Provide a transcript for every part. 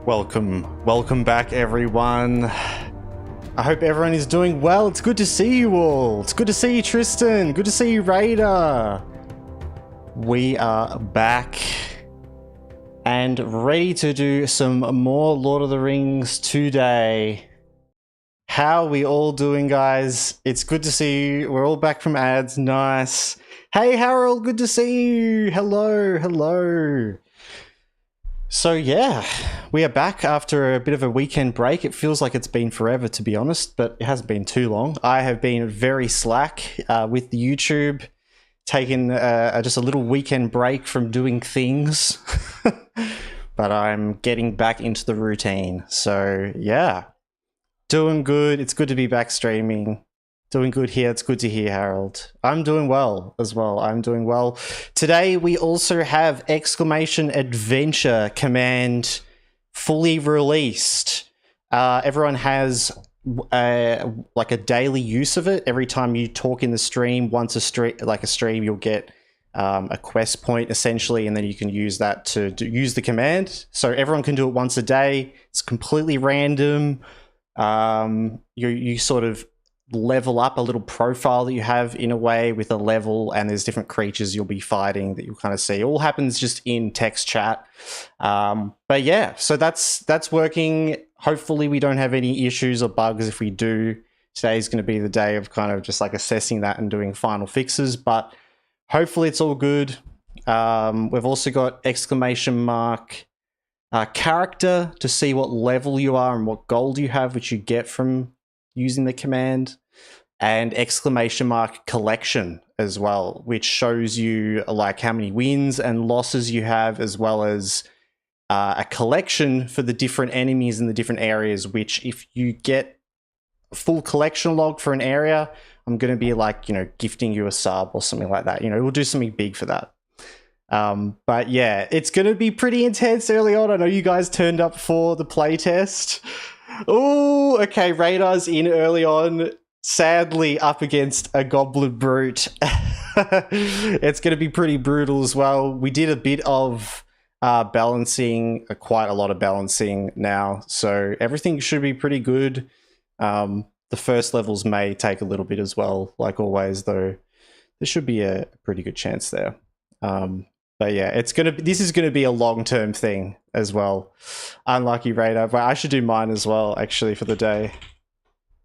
Welcome back, everyone. I hope everyone is doing well. It's good to see you all. It's good to see you, Tristan. Good to see you, Raider. We are back and ready to do some more Lord of the Rings today. How are we all doing, guys? It's good to see you. We're all back from ads. Nice. Hey, Harold, good to see you. Hello. So yeah, we are back after a bit of a weekend break. It feels like it's been forever, to be honest, but it hasn't been too long. I have been very slack with YouTube, taking just a little weekend break from doing things, but I'm getting back into the routine. So yeah, doing good. It's good to be back streaming. Doing good here. It's good to hear, Harold. I'm doing well as well. I'm doing well. Today, we also have exclamation adventure command fully released. Everyone has like a daily use of it. Every time you talk in the stream, once a stream, you'll get a quest point essentially, and then you can use that to use the command. So everyone can do it once a day. It's completely random. You sort of level up a little profile that you have in a way with a level, and there's different creatures you'll be fighting that you'll kind of see. It all happens just in text chat. But yeah, so that's working. Hopefully we don't have any issues or bugs. If we do, today's going to be the day of kind of just like assessing that and doing final fixes, but hopefully it's all good. We've also got exclamation mark character to see what level you are and what gold you have, which you get from using the command, and exclamation mark collection as well, which shows you like how many wins and losses you have, as well as a collection for the different enemies in the different areas, which if you get a full collection log for an area, I'm going to be like, gifting you a sub or something like that. We'll do something big for that. But yeah, it's going to be pretty intense early on. I know you guys turned up for the playtest. Oh, okay, Radar's in early on, sadly up against a Goblin Brute. It's going to be pretty brutal as well. We did a bit of balancing, quite a lot of balancing now, so everything should be pretty good. The first levels may take a little bit as well, like always, though there should be a pretty good chance there. But yeah, this is gonna be a long-term thing as well. Unlucky Radar, but I should do mine as well, actually, for the day.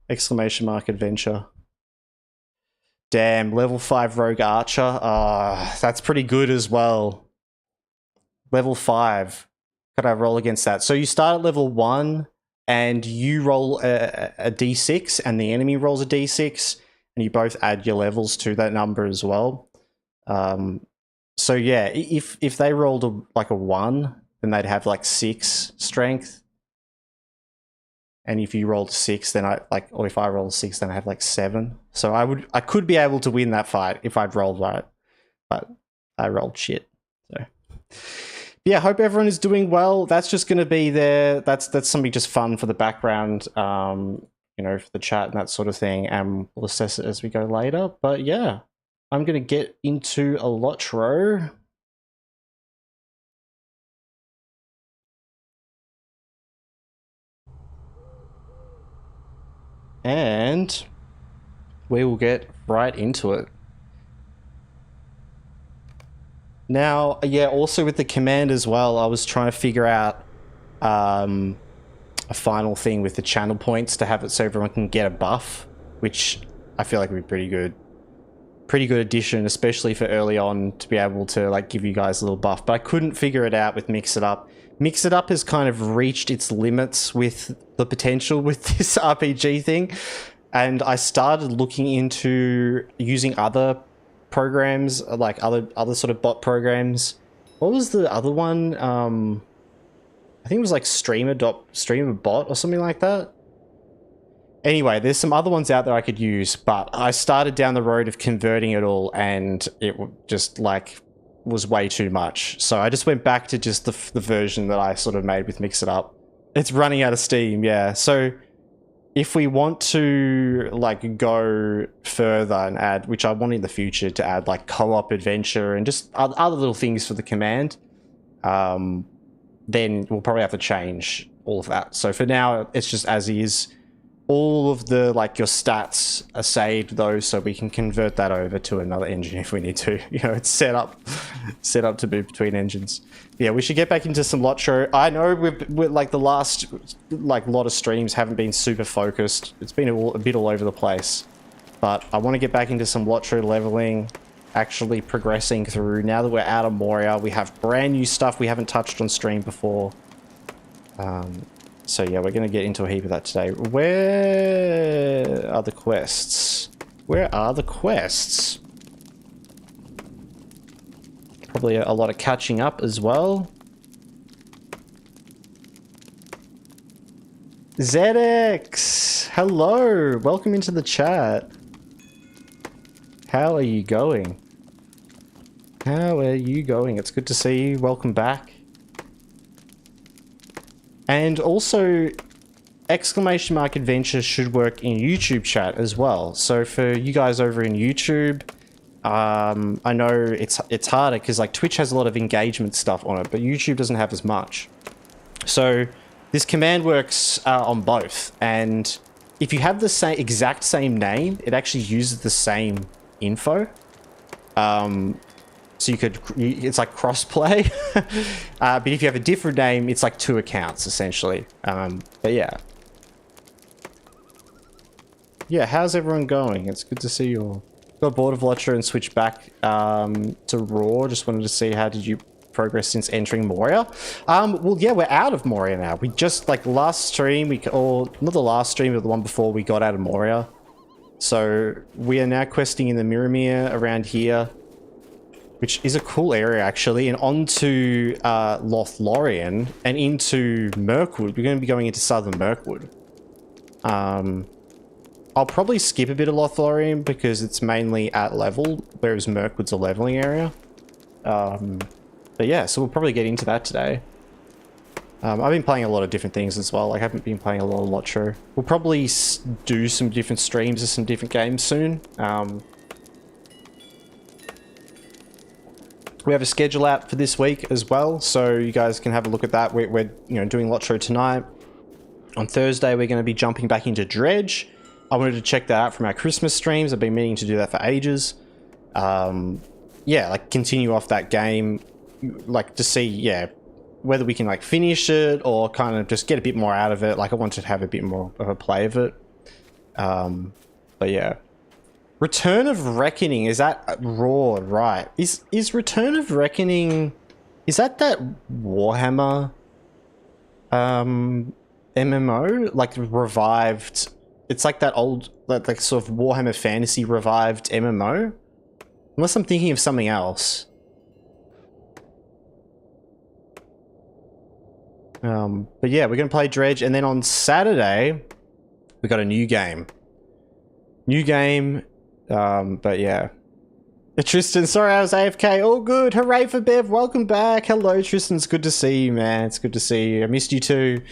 Exclamation mark adventure. Damn, level 5 Rogue Archer. That's pretty good as well. Level 5. Could I roll against that? So you start at level 1 and you roll a d6 and the enemy rolls a d6, and you both add your levels to that number as well. So yeah, if they rolled a 1, then they'd have like 6 strength. And if you rolled 6, then or if I rolled 6, then I have like 7. So I could be able to win that fight if I'd rolled right, but I rolled shit. So yeah, hope everyone is doing well. That's just going to be there. That's something just fun for the background, for the chat and that sort of thing. And we'll assess it as we go later. But yeah. I'm going to get into a Lotro. And we will get right into it. Now, yeah, also with the command as well, I was trying to figure out a final thing with the channel points to have it so everyone can get a buff, which I feel like would be pretty good. Pretty good addition, especially for early on, to be able to like give you guys a little buff, but I couldn't figure it out with Mix It Up. Mix It Up has kind of reached its limits with the potential with this RPG thing, and I started looking into using other programs, like other sort of bot programs. What was the other one? I think it was like Streamer Bot or something like that. Anyway, there's some other ones out there I could use, but I started down the road of converting it all, and it just like was way too much. So I just went back to just the version that I sort of made with Mix It Up. It's running out of steam, yeah. So if we want to like go further and add, which I want in the future to add like co-op adventure and just other little things for the command, then we'll probably have to change all of that. So for now, it's just as is. All of the, like, your stats are saved though, so we can convert that over to another engine if we need to. You know, it's set up to move between engines. Yeah, we should get back into some Lotro. I know we're like the last, like, lot of streams haven't been super focused. It's been a bit all over the place. But I want to get back into some Lotro leveling, actually progressing through. Now that we're out of Moria, we have brand new stuff we haven't touched on stream before. So yeah, we're going to get into a heap of that today. Where are the quests? Where are the quests? Probably a lot of catching up as well. ZX! Hello! Welcome into the chat. How are you going? How are you going? It's good to see you. Welcome back. And also, exclamation mark adventure should work in YouTube chat as well. So for you guys over in YouTube, I know it's harder because like Twitch has a lot of engagement stuff on it, but YouTube doesn't have as much. So this command works on both. And if you have the exact same name, it actually uses the same info. So it's like cross-play. But if you have a different name, it's like 2 accounts, essentially. But yeah. Yeah, how's everyone going? It's good to see you all. Got bored of Lotro and switched back to Raw. Just wanted to see how did you progress since entering Moria. Well, yeah, we're out of Moria now. We just, like, last stream, or not the last stream, but the one before, we got out of Moria. So we are now questing in the Miramir around here, which is a cool area, actually, and onto Lothlorien and into Mirkwood. We're going to be going into southern Mirkwood. I'll probably skip a bit of Lothlorien because it's mainly at level, whereas Mirkwood's a leveling area. But yeah, so we'll probably get into that today. I've been playing a lot of different things as well. Like, I haven't been playing a lot of Lotro. We'll probably do some different streams of some different games soon. We have a schedule out for this week as well, so you guys can have a look at that. We're you know, doing Lotro tonight. On Thursday, we're going to be jumping back into Dredge. I wanted to check that out from our Christmas streams. I've been meaning to do that for ages. Yeah, like, continue off that game, like, to see, yeah, whether we can, like, finish it or kind of just get a bit more out of it. Like, I wanted to have a bit more of a play of it. But yeah. Return of Reckoning, is that Raw, right? Is Return of Reckoning, is that Warhammer MMO? Like, revived, it's like that old, like sort of Warhammer Fantasy revived MMO? Unless I'm thinking of something else. But yeah, we're going to play Dredge, and then on Saturday, we got a new game. But yeah. Tristan, sorry I was AFK. All good. Hooray for Bev. Welcome back. Hello, Tristan. It's good to see you, man. It's good to see you. I missed you too.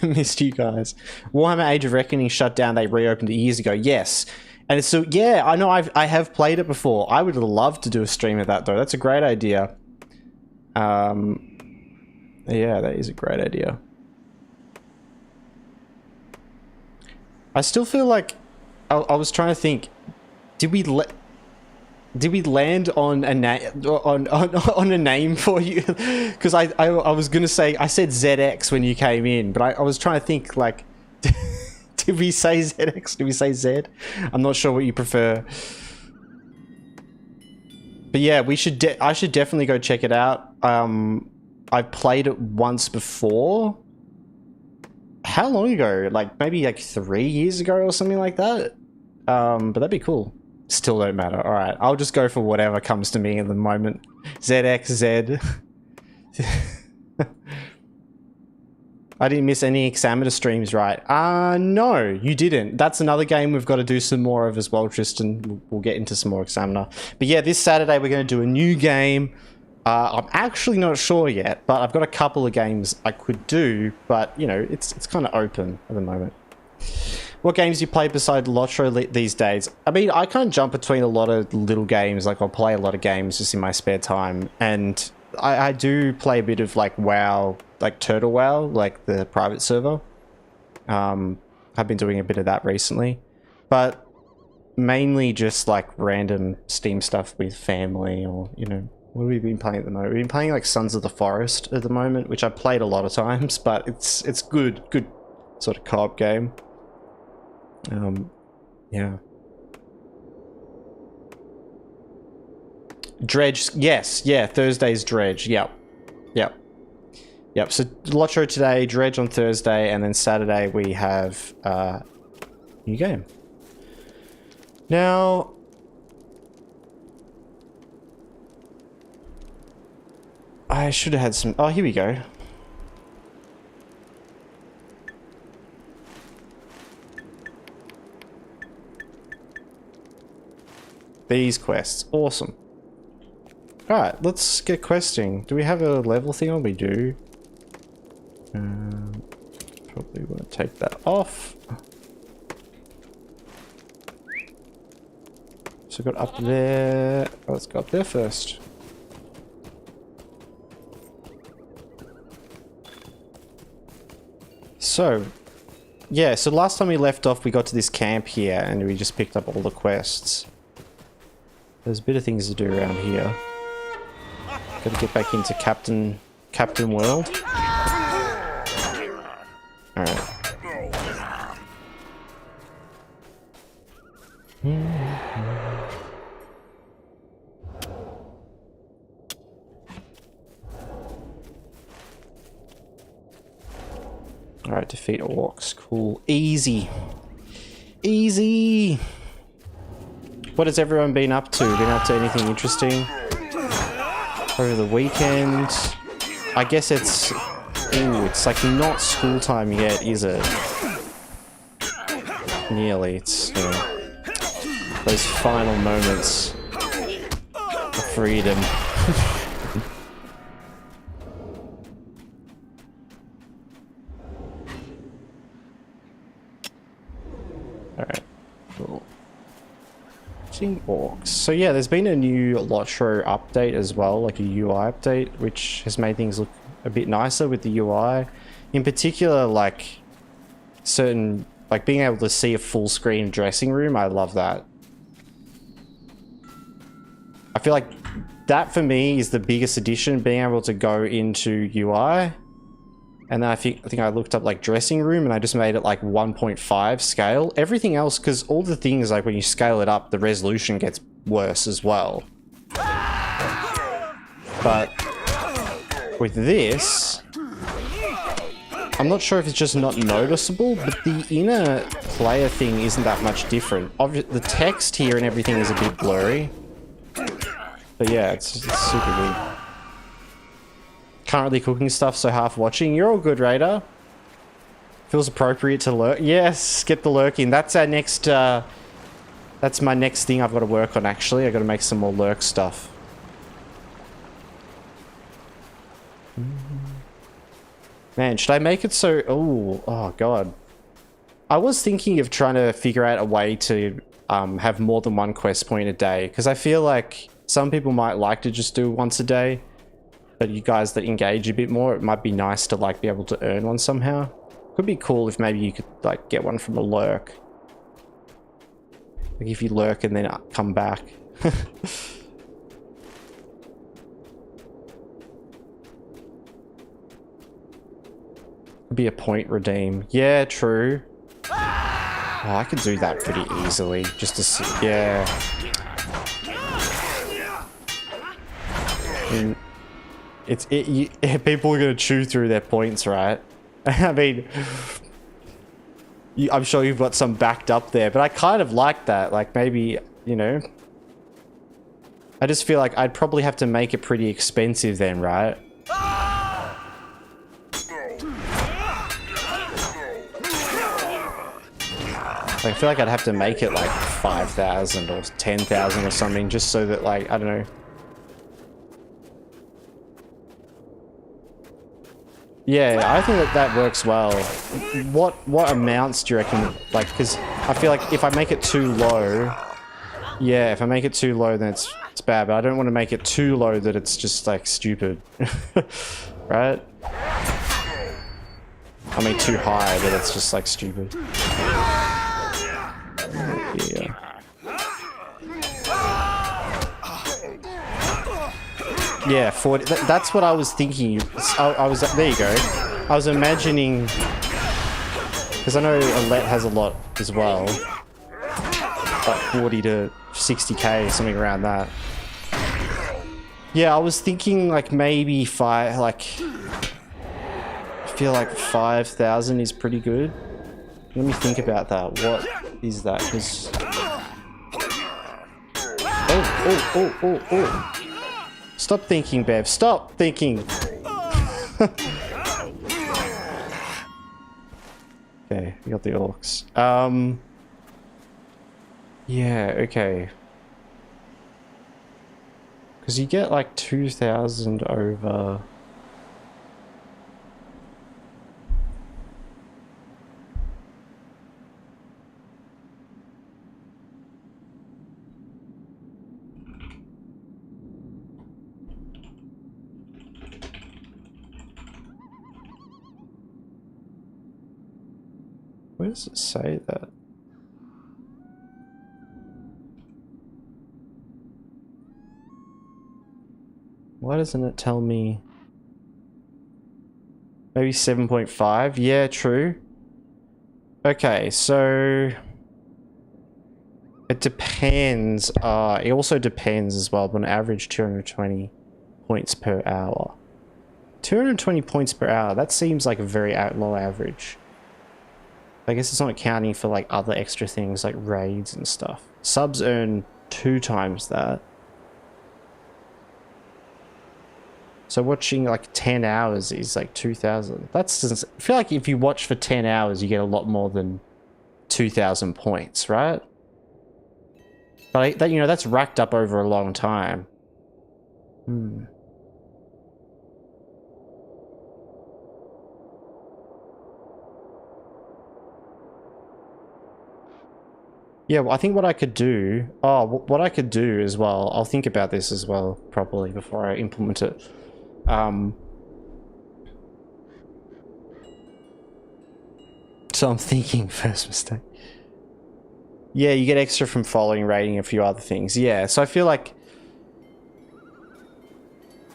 Missed you guys. Warhammer Age of Reckoning shut down. They reopened it years ago. Yes. And so, yeah, I know I have played it before. I would love to do a stream of that, though. That's a great idea. Yeah, that is a great idea. I still feel like I was trying to think. Did we land on a name on a name for you? Because I was gonna say, I said ZX when you came in, but I was trying to think, like, did we say ZX? Did we say Z? I'm not sure what you prefer. But yeah, I should definitely go check it out. I played it once before. How long ago? Like, maybe like 3 years ago or something like that. But that'd be cool. Still don't matter. All right, I'll just go for whatever comes to me in the moment. ZXZ. I didn't miss any Examiner streams, right? No, you didn't. That's another game we've got to do some more of as well, Tristan. We'll get into some more Examiner. But yeah, this Saturday we're going to do a new game. I'm actually not sure yet, but I've got a couple of games I could do, but, you know, it's kind of open at the moment. What games do you play beside Lotro these days? I mean, I kind of jump between a lot of little games. Like, I'll play a lot of games just in my spare time. And I do play a bit of like WoW, like Turtle WoW, like the private server. I've been doing a bit of that recently, but mainly just like random Steam stuff with family, or, you know, what have we been playing at the moment? We've been playing like Sons of the Forest at the moment, which I played a lot of times, but it's good sort of co-op game. Yeah. Dredge, yes, yeah, Thursday's Dredge, yep. So Lotro today, Dredge on Thursday, and then Saturday we have new game. Now, I should have had some, oh, here we go. These quests, awesome. Alright, let's get questing. Do we have a level thing on? We do. Probably want to take that off. So got up there. Oh, let's go up there first. So, yeah, so last time we left off, we got to this camp here and we just picked up all the quests. There's a bit of things to do around here. Gotta get back into Captain World. Alright. Alright, defeat orcs. Cool. Easy. Easy! What has everyone been up to? Been up to anything interesting over the weekend? I guess it's... Ooh, it's like not school time yet, is it? Nearly. It's, you know, those final moments of freedom. Alright, cool. Orcs. So yeah, there's been a new Lotro update as well, like a UI update, which has made things look a bit nicer with the UI. In particular, like certain, like being able to see a full screen dressing room, I love that. I feel like that for me is the biggest addition, being able to go into UI. And then I think I looked up like dressing room and I just made it like 1.5 scale. Everything else, because all the things, like when you scale it up, the resolution gets worse as well. But with this, I'm not sure if it's just not noticeable, but the inner player thing isn't that much different. The text here and everything is a bit blurry. But yeah, it's super good. Currently cooking stuff, so half watching. You're all good, Raider. Feels appropriate to lurk. Yes, get the lurk in. That's our next, that's my next thing I've got to work on, actually. I've got to make some more lurk stuff. Man, should I make it so... Oh, God. I was thinking of trying to figure out a way to have more than one quest point a day, because I feel like some people might like to just do once a day. But you guys that engage a bit more, it might be nice to like be able to earn one somehow. Could be cool if maybe you could like get one from a lurk. Like if you lurk and then come back. Could be a point redeem. Yeah, true. Oh, I could do that pretty easily. Just to see, yeah. People are going to chew through their points, right? I mean, I'm sure you've got some backed up there, but I kind of like that. Like maybe, you know, I just feel like I'd probably have to make it pretty expensive then, right? I feel like I'd have to make it like 5,000 or 10,000 or something, just so that, like, I don't know. Yeah, I think that works well. What amounts do you reckon? Like, because I feel like if I make it too low, yeah, if I make it too low, then it's It's bad, but I don't want to make it too low that it's just like stupid. Right? I mean too high that it's just like stupid. Yeah. Yeah, 40. That's what I was thinking. I was there you go. I was imagining, because I know Alette has a lot as well, like 40 to 60k, something around that. Yeah, I was thinking like maybe I feel like 5,000 is pretty good. Let me think about that. What is that? Because oh. Stop thinking, Bev. Stop thinking. Okay, we got the orcs. Yeah, okay. Because you get like 2,000 over... Where does it say that? Why doesn't it tell me? Maybe 7.5? Yeah, true. Okay, so... It depends. It also depends as well, but on average 220 points per hour. 220 points per hour, that seems like a very low average. I guess it's not accounting for like other extra things like raids and stuff. Subs earn 2 times that. So watching like 10 hours is like 2,000. That's, I feel like if you watch for 10 hours, you get a lot more than 2,000 points, right? But that, you know, that's racked up over a long time. Yeah, well, I think what I could do... Oh, what I could do as well... I'll think about this as well properly before I implement it. So I'm thinking first mistake. Yeah, you get extra from following, rating, a few other things. Yeah, so I feel like...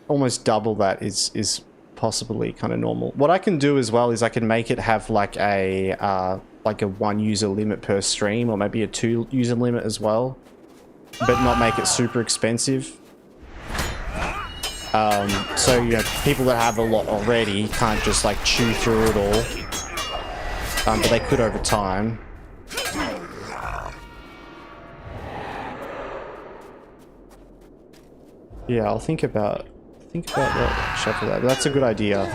almost double that is possibly kind of normal. What I can do as well is I can make it have like a 1 user limit per stream, or maybe a 2 user limit as well, but not make it super expensive. So, you know, people that have a lot already can't just like chew through it all, but they could over time. Yeah, I'll think about what shuffle that. But that's a good idea.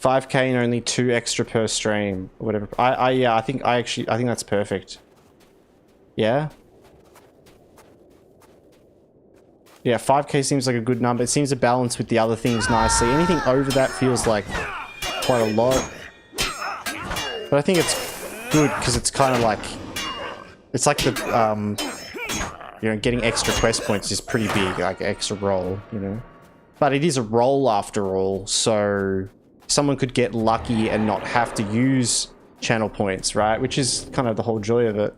$5K and only 2 extra per stream, or whatever. Yeah, I think that's perfect. Yeah. Yeah, 5K seems like a good number. It seems to balance with the other things nicely. Anything over that feels like quite a lot. But I think it's good because it's kind of like... It's like the, you know, getting extra quest points is pretty big, like extra roll, you know. But it is a roll after all, so someone could get lucky and not have to use channel points, right? Which is kind of the whole joy of it.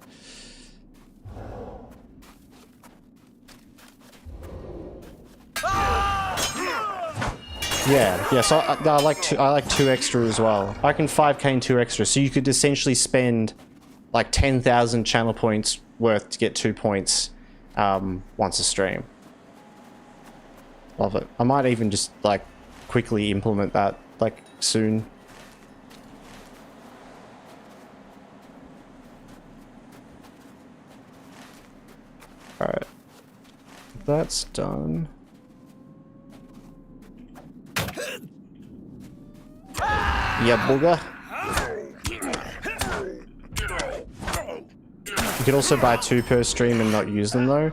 Yeah, so I like 2 extra as well. I reckon 5K and 2 extra, so you could essentially spend like 10,000 channel points worth to get 2 points once a stream. Love it. I might even just like quickly implement that like soon. Alright. That's done. Yeah, booger. You could also buy 2 per stream and not use them though.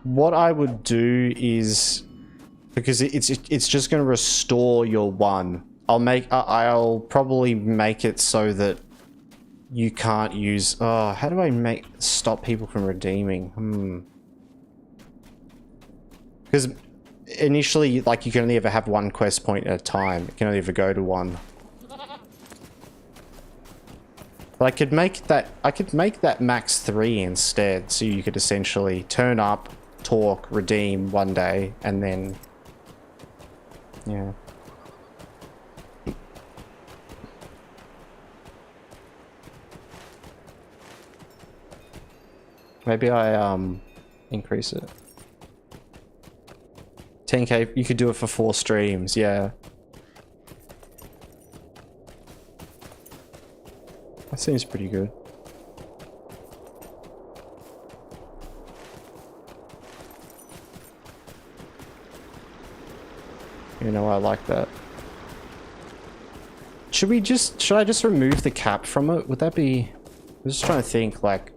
What I would do is Because it's just going to restore your 1. I'll probably make it so that you can't use... Oh, how do I stop people from redeeming? Because initially, like, you can only ever have 1 quest point at a time. You can only ever go to 1. But I could make that max 3 instead, so you could essentially turn up, talk, redeem one day, and then... Yeah. Maybe I increase it. 10k, you could do it for 4 streams, yeah. That seems pretty good. You know, I like that. Should I just remove the cap from it? Would that be... I'm just trying to think, like...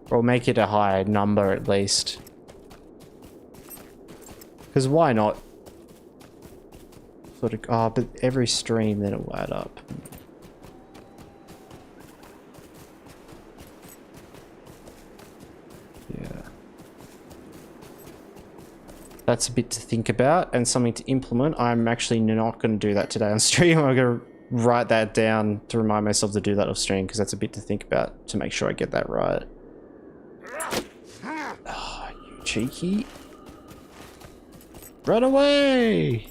Or make it a higher number at least. Because why not? Sort of... Oh, but every stream then it will add up. Yeah. That's a bit to think about and something to implement. I'm actually not going to do that today on stream. I'm going to write that down to remind myself to do that off stream because that's a bit to think about to make sure I get that right. Oh, you cheeky. Run away!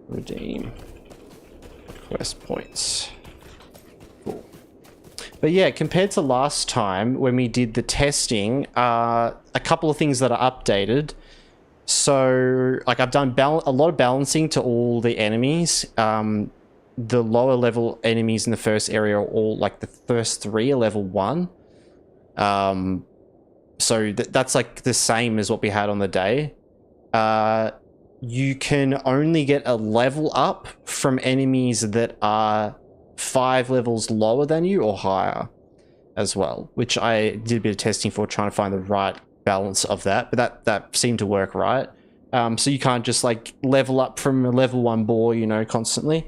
Redeem. Quest points. Cool. But yeah, compared to last time when we did the testing, a couple of things that are updated. So, like, I've done a lot of balancing to all the enemies. The lower level enemies in the first area are all, like, the first 3 are level 1. So that's like the same as what we had on the day. You can only get a level up from enemies that are 5 levels lower than you or higher as well, which I did a bit of testing for, trying to find the right balance of that, but that seemed to work right. So you can't just like level up from a level 1 boar, you know, constantly.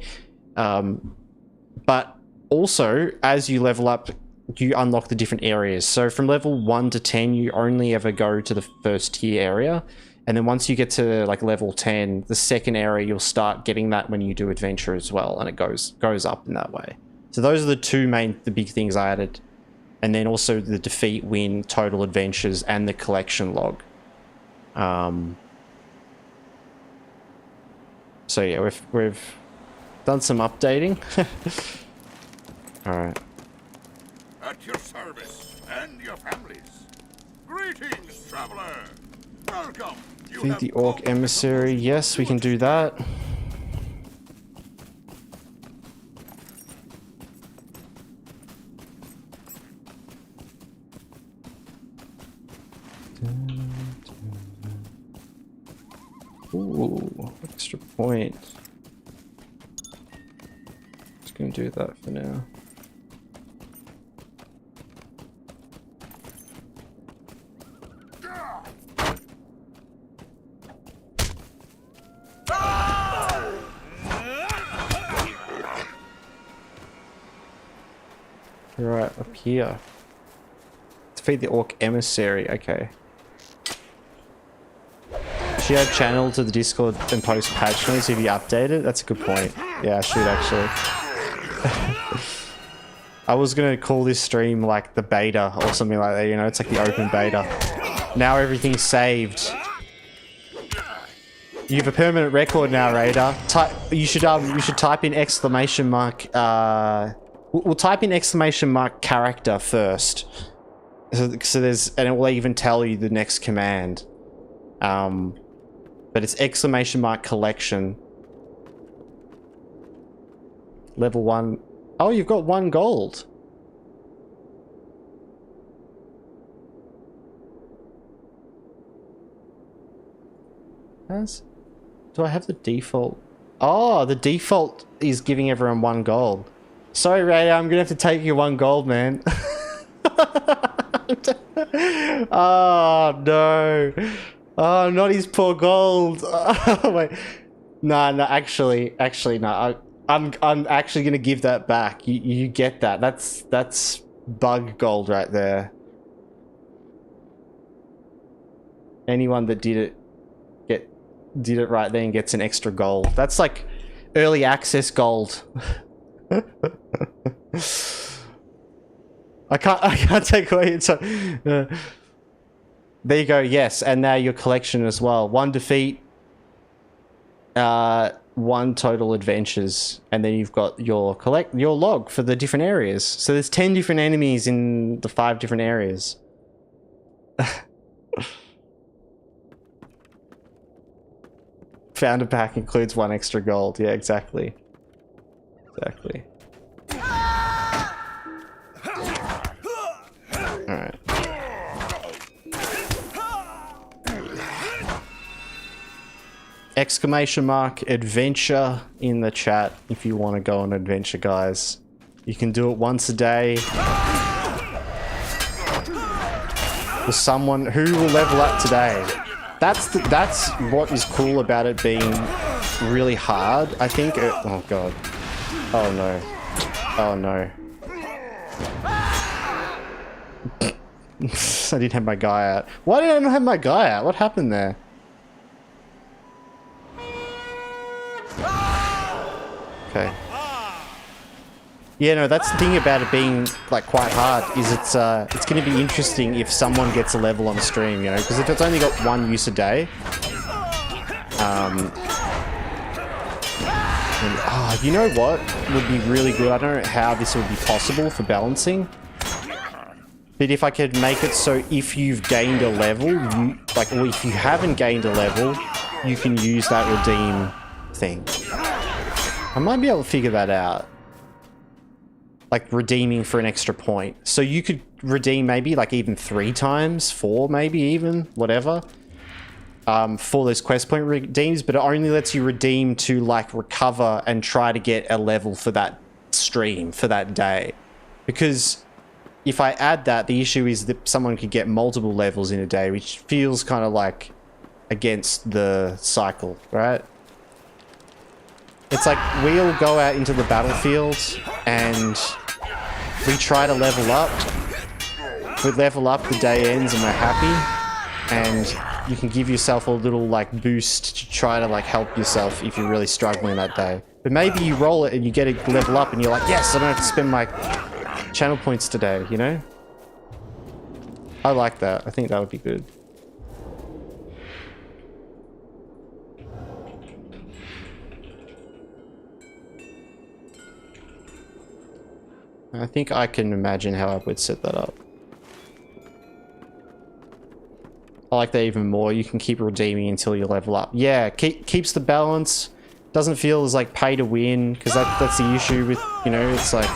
But also as you level up, you unlock the different areas. So from level 1 to 10, you only ever go to the first tier area. And then once you get to like level 10, the second area, you'll start getting that when you do adventure as well. And it goes up in that way. So those are the big things I added. And then also the defeat, win, total adventures, and the collection log. So yeah, we've done some updating. All right. At your service and your families. Greetings, traveler. Welcome. Feed the orc emissary. Yes, we can do that. Ooh, extra point. Just gonna do that for now. Right, up here. To feed the orc emissary, okay. Should I channel to the Discord and post patch notes if you update it? That's a good point. Yeah, I should actually. I was gonna call this stream like the beta or something like that, you know, it's like the open beta. Now everything's saved. You have a permanent record now, Raider. You should type in exclamation mark, we'll type in exclamation mark character first. So there's, and it will even tell you the next command. But it's exclamation mark collection. Level 1. Oh, you've got 1 gold. Do I have the default? Oh, the default is giving everyone 1 gold. Sorry, Ray, I'm gonna have to take your 1 gold, man. Oh no. Oh, not his poor gold. Oh, wait. No, actually, no. I'm actually gonna give that back. You get that. That's bug gold right there. Anyone that did it right then gets an extra gold. That's like early access gold. I can't take away it. So, there you go. Yes, and now your collection as well. 1 defeat, 1 total adventures, and then you've got your log for the different areas. So there's 10 different enemies in the 5 different areas. Founder pack includes 1 extra gold. Yeah, exactly. Exactly. Alright. Exclamation mark adventure in the chat if you want to go on an adventure, guys. You can do it once a day. For someone who will level up today. That's what is cool about it being really hard. I think oh god. Oh no. Oh no. I didn't have my guy out. Why did I not have my guy out? What happened there? Okay. Yeah, no, that's the thing about it being like quite hard is it's going to be interesting if someone gets a level on stream, you know, because if it's only got 1 use a day, you know what would be really good? I don't know how this would be possible for balancing, but if I could make it so if you've gained a level, or if you haven't gained a level, you can use that redeem thing. I might be able to figure that out. Like redeeming for an extra point. So you could redeem maybe like even 3 times, 4 maybe even, whatever. For those quest point redeems, but it only lets you redeem to like recover and try to get a level for that stream, for that day. Because if I add that, the issue is that someone could get multiple levels in a day, which feels kind of like against the cycle, right? It's like we'll go out into the battlefield and we try to level up. We level up, the day ends and we're happy. And you can give yourself a little like boost to try to like help yourself if you're really struggling that day. But maybe you roll it and you get a level up and you're like, yes, I don't have to spend my channel points today, you know? I like that. I think that would be good. I think I can imagine how I would set that up. I like that even more. You can keep redeeming until you level up. Yeah, keeps the balance. Doesn't feel as like pay to win, because that's the issue with, you know, it's like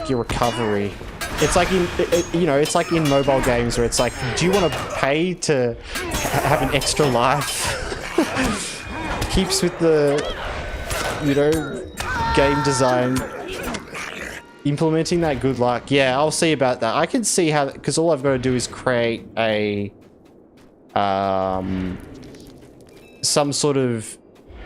your recovery. It's like in, you know, it's like in mobile games where it's like, do you want to pay to have an extra life? Keeps with the, you know, game design. Implementing that, good luck. Yeah, I'll see about that. I can see how, because all I've got to do is create a some sort of,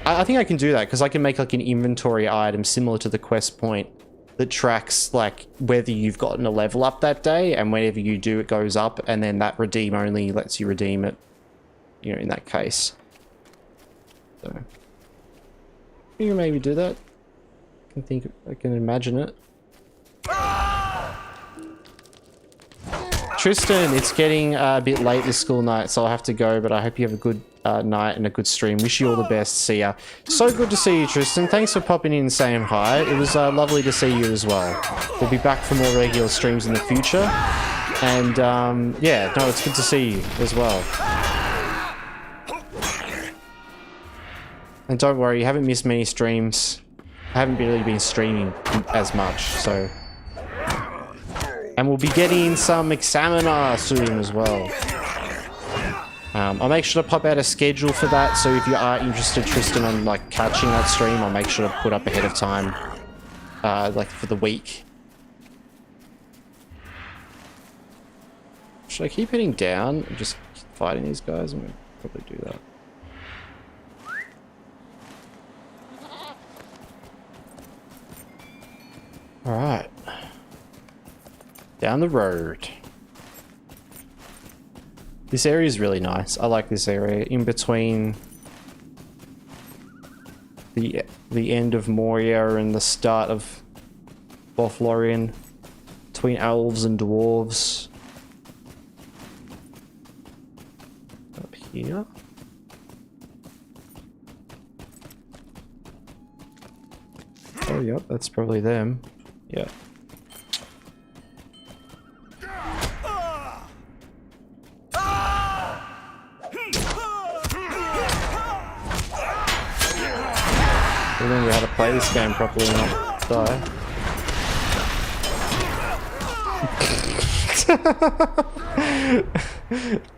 I think I can do that because I can make like an inventory item similar to the quest point that tracks like whether you've gotten a level up that day, and whenever you do it goes up, and then that redeem only lets you redeem it, you know, in that case. So you can maybe do that. I can imagine it. Tristan, it's getting a bit late this school night, so I'll have to go, but I hope you have a good night and a good stream. Wish you all the best. See ya. So good to see you, Tristan. Thanks for popping in and saying hi. It was lovely to see you as well. We'll be back for more regular streams in the future. And yeah, no, it's good to see you as well. And don't worry, you haven't missed many streams. I haven't really been streaming as much, so... And we'll be getting some Examiner soon as well. I'll make sure to pop out a schedule for that, so if you are interested, Tristan, on like catching that stream, I'll make sure to put up ahead of time, like for the week. Should I keep heading down and just fighting these guys? I'm gonna probably do that. Alright. Down the road. This area is really nice. I like this area. In between the end of Moria and the start of Lothlorien. Between elves and dwarves. Up here. Oh, yep, that's probably them. Yeah. Remember how to play this game properly and not die.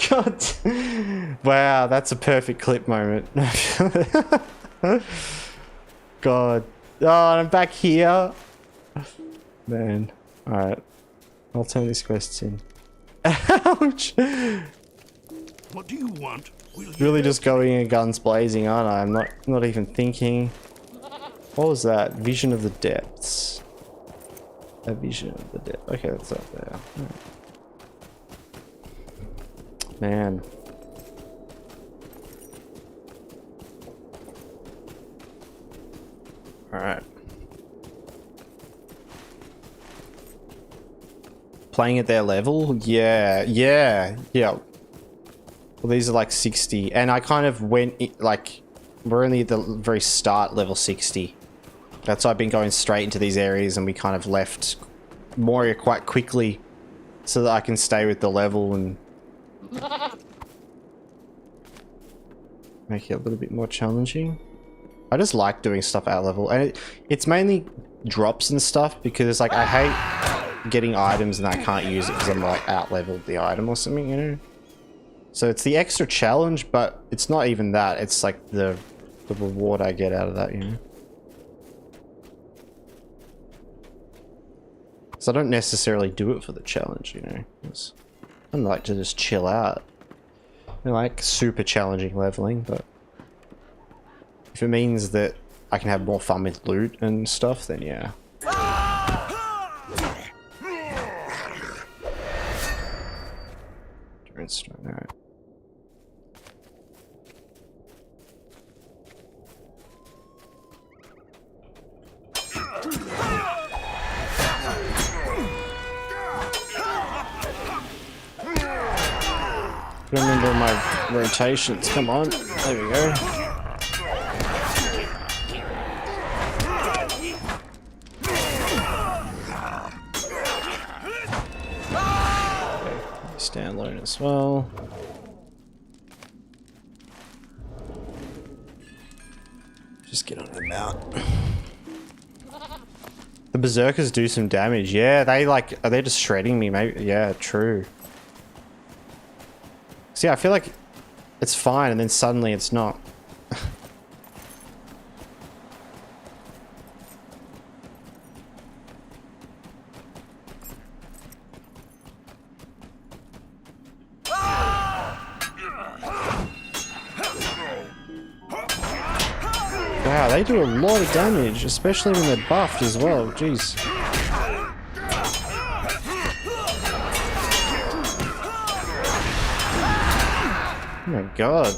God. Wow, that's a perfect clip moment. God. Oh, I'm back here. Man. Alright. I'll turn these quests in. Ouch! What do you want? Really just going in guns blazing, aren't I? I'm not even thinking. What was that? Vision of the depths. A vision of the depths. Okay, that's up there. Right. Man. Alright. Playing at their level? Yeah. Well, these are like 60. And I kind of went, like, we're only at the very start level 60. That's why I've been going straight into these areas, and we kind of left Moria quite quickly so that I can stay with the level and make it a little bit more challenging. I just like doing stuff at level, and it's mainly drops and stuff because, like, I hate getting items and I can't use it because I'm like out leveled the item or something, you know. So it's the extra challenge, but it's not even that. It's like the reward I get out of that, you know. So I don't necessarily do it for the challenge, you know. I like to just chill out. I like super challenging leveling, but if it means that I can have more fun with loot and stuff, then yeah. Alright. Remember my rotations. Come on. There we go. Okay. Stand alone as well. Just get on the mount. The berserkers do some damage. Yeah, are they just shredding me? Maybe. Yeah, true. See, I feel like it's fine, and then suddenly it's not. Wow, they do a lot of damage, especially when they're buffed as well. Jeez. Oh my god.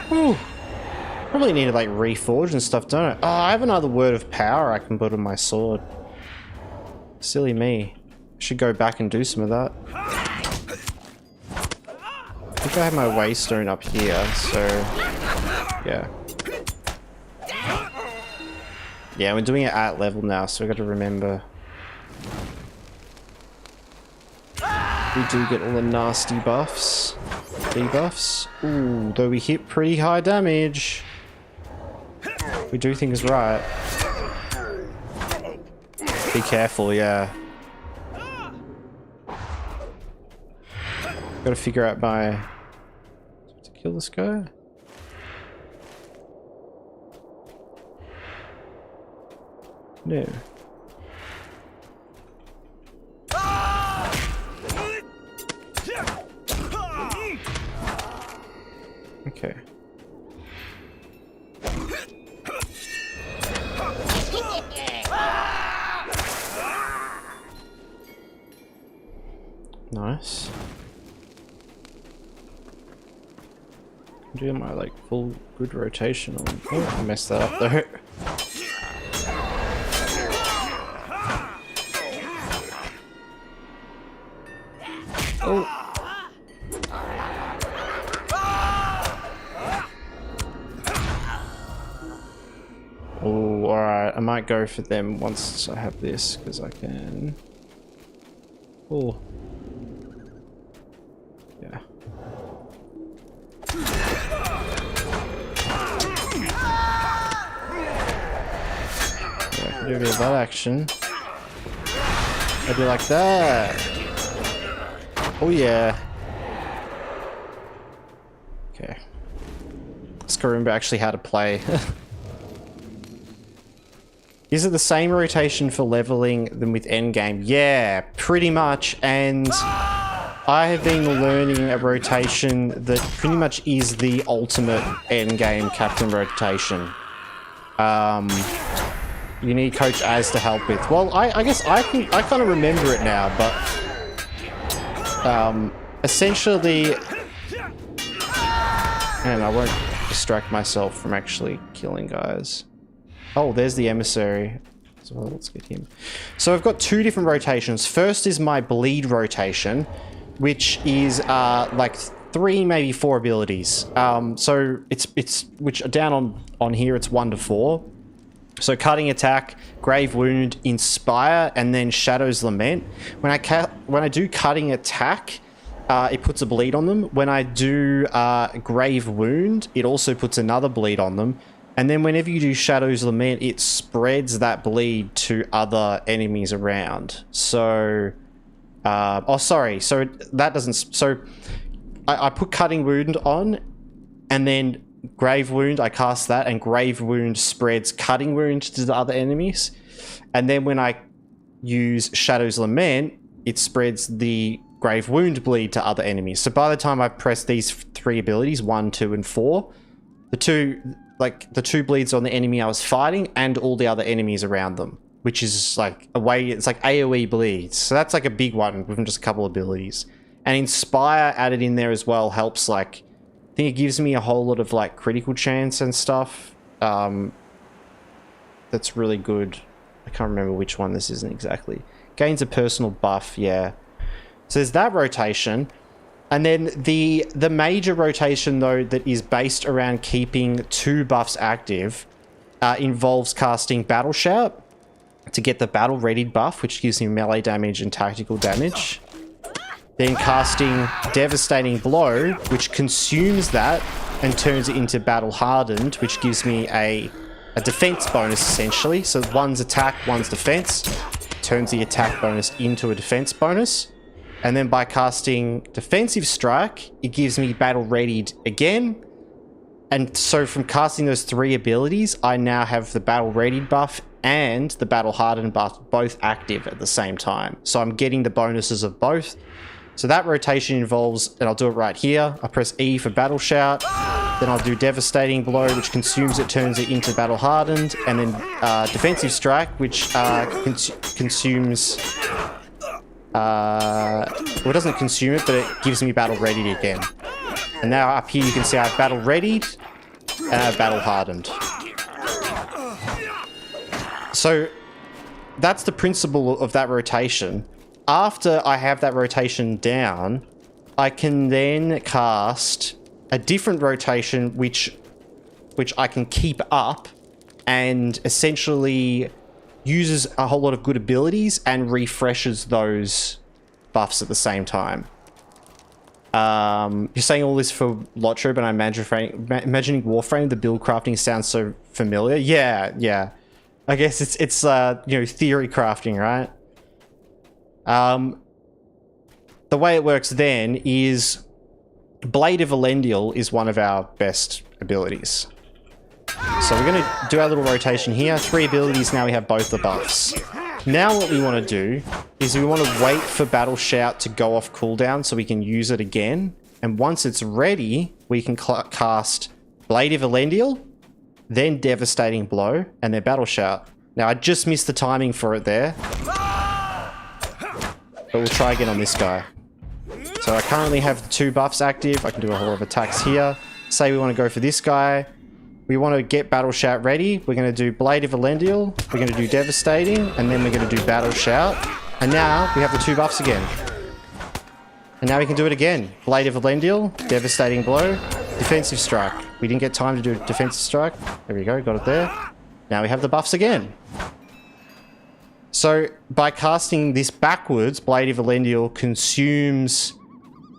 Whew. Probably need to like reforge and stuff, don't I? Oh, I have another word of power I can put on my sword. Silly me. Should go back and do some of that. I think I have my waystone up here, so yeah. Yeah, we're doing it at level now, so we got to remember. We do get all the nasty buffs, debuffs. Ooh, though we hit pretty high damage. We do things right. Be careful, yeah. Gotta figure out my... to kill this guy? No. Okay. Nice. I'm doing my like full good rotation on. Oh, I messed that up though. Oh. Oh, alright. I might go for them once I have this, because I can... Oh. Yeah. Yeah, I can do a bit of that action. Maybe like that. Oh yeah. Okay. Let's go remember actually how to play. Is it the same rotation for leveling than with endgame? Yeah, pretty much. And I have been learning a rotation that pretty much is the ultimate endgame captain rotation. You need Coach Az to help with. Well, I guess I kind of remember it now, but essentially, and I won't distract myself from actually killing guys. Oh, there's the emissary. So let's get him. So I've got two different rotations. First is my bleed rotation, which is like 3, maybe 4 abilities. So it's which down on here it's 1 to 4. So cutting attack, grave wound, inspire, and then Shadow's Lament. When I do cutting attack, it puts a bleed on them. When I do grave wound, it also puts another bleed on them. And then whenever you do Shadow's Lament, it spreads that bleed to other enemies around. So, oh, sorry. So that doesn't, so I put Cutting Wound on, and then Grave Wound, I cast that, and Grave Wound spreads Cutting Wound to the other enemies. And then when I use Shadow's Lament, it spreads the Grave Wound bleed to other enemies. So by the time I've pressed these 3 abilities, 1, 2, and 4, the two bleeds on the enemy I was fighting and all the other enemies around them, which is like a way, it's like AoE bleeds. So that's like a big one with just a couple abilities. And Inspire added in there as well helps, like, I think it gives me a whole lot of like critical chance and stuff. That's really good. I can't remember which one this isn't exactly. Gains a personal buff, yeah. So there's that rotation. And then the major rotation, though, that is based around keeping 2 buffs active involves casting Battle Shout to get the Battle Readied buff, which gives me melee damage and tactical damage. Then casting Devastating Blow, which consumes that and turns it into Battle Hardened, which gives me a defense bonus, essentially. So one's attack, one's defense. Turns the attack bonus into a defense bonus. And then by casting Defensive Strike, it gives me Battle Readied again. And so from casting those 3 abilities, I now have the Battle Readied buff and the Battle Hardened buff both active at the same time. So I'm getting the bonuses of both. So that rotation involves, and I'll do it right here, I press E for Battle Shout, then I'll do Devastating Blow, which consumes it, turns it into Battle Hardened, and then Defensive Strike, which consumes... well, it doesn't consume it, but it gives me Battle Readied again. And now up here you can see I have Battle Readied and I have Battle Hardened. So that's the principle of that rotation. After I have that rotation down, I can then cast a different rotation which I can keep up and essentially uses a whole lot of good abilities and refreshes those buffs at the same time. You're saying all this for Lotro, but I'm imagining Warframe, the build crafting sounds so familiar. Yeah. I guess it's you know, theory crafting, right? The way it works then is Blade of Elendil is one of our best abilities. So we're going to do our little rotation here. 3 abilities, now we have both the buffs. Now what we want to do is we want to wait for Battle Shout to go off cooldown so we can use it again. And once it's ready, we can cast Blade of Elendil, then Devastating Blow, and then Battle Shout. Now, I just missed the timing for it there. But we'll try again on this guy. So I currently have the 2 buffs active. I can do a whole lot of attacks here. Say we want to go for this guy. We want to get Battle Shout ready. We're going to do Blade of Elendil. We're going to do Devastating. And then we're going to do Battle Shout. And now we have the 2 buffs again. And now we can do it again. Blade of Elendil, Devastating Blow, Defensive Strike. We didn't get time to do a Defensive Strike. There we go, got it there. Now we have the buffs again. So by casting this backwards, Blade of Elendil consumes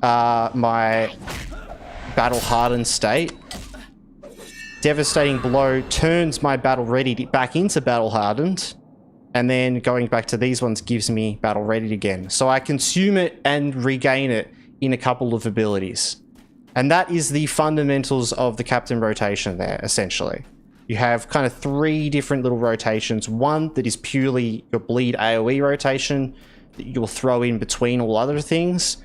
my Battle Hardened state. Devastating Blow turns my Battle Ready back into Battle Hardened. And then going back to these ones gives me Battle Ready again. So I consume it and regain it in a couple of abilities. And that is the fundamentals of the Captain rotation there, essentially. You have kind of 3 different little rotations. One that is purely your bleed AoE rotation that you'll throw in between all other things.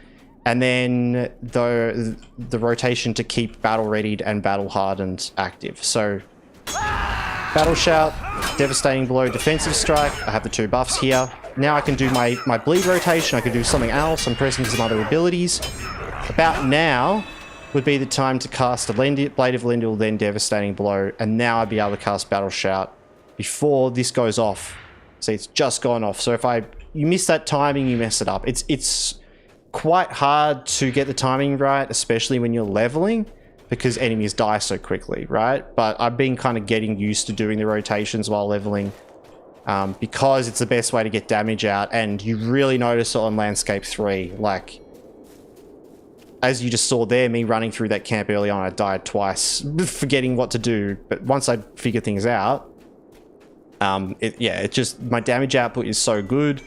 And then the rotation to keep Battle Readied and Battle Hardened active. So Battle Shout, Devastating Blow, Defensive Strike. I have the 2 buffs here. Now I can do my bleed rotation. I can do something else. I'm pressing some other abilities. About now would be the time to cast a Blade of Elendil, then Devastating Blow. And now I'd be able to cast Battle Shout before this goes off. See, it's just gone off. So if you miss that timing, you mess it up. It's quite hard to get the timing right, especially when you're leveling, because enemies die so quickly, right? But I've been kind of getting used to doing the rotations while leveling because it's the best way to get damage out. And you really notice it on Landscape 3. Like, as you just saw there, me running through that camp early on, I died twice, forgetting what to do. But once I figure things out, it just, my damage output is so good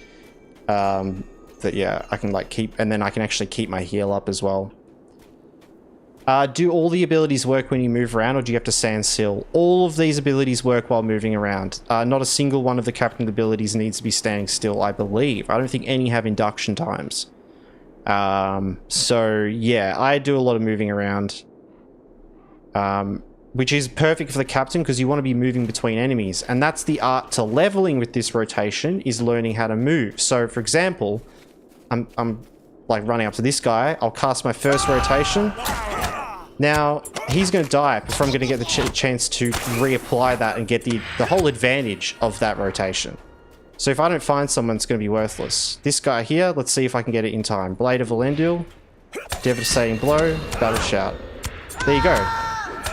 that, yeah, I can like keep, and then I can actually keep my heal up as well. Do all the abilities work when you move around, or do you have to stand still? All of these abilities work while moving around. Not a single one of the Captain abilities needs to be standing still, I believe. I don't think any have induction times. So yeah, I do a lot of moving around, which is perfect for the Captain because you want to be moving between enemies. And that's the art to leveling with this rotation, is learning how to move. So for example, I'm like running up to this guy. I'll cast my first rotation. Now, he's going to die before I'm going to get the chance to reapply that and get the whole advantage of that rotation. So if I don't find someone, it's going to be worthless. This guy here, let's see if I can get it in time. Blade of Elendil, Devastating Blow, Battle Shout. There you go.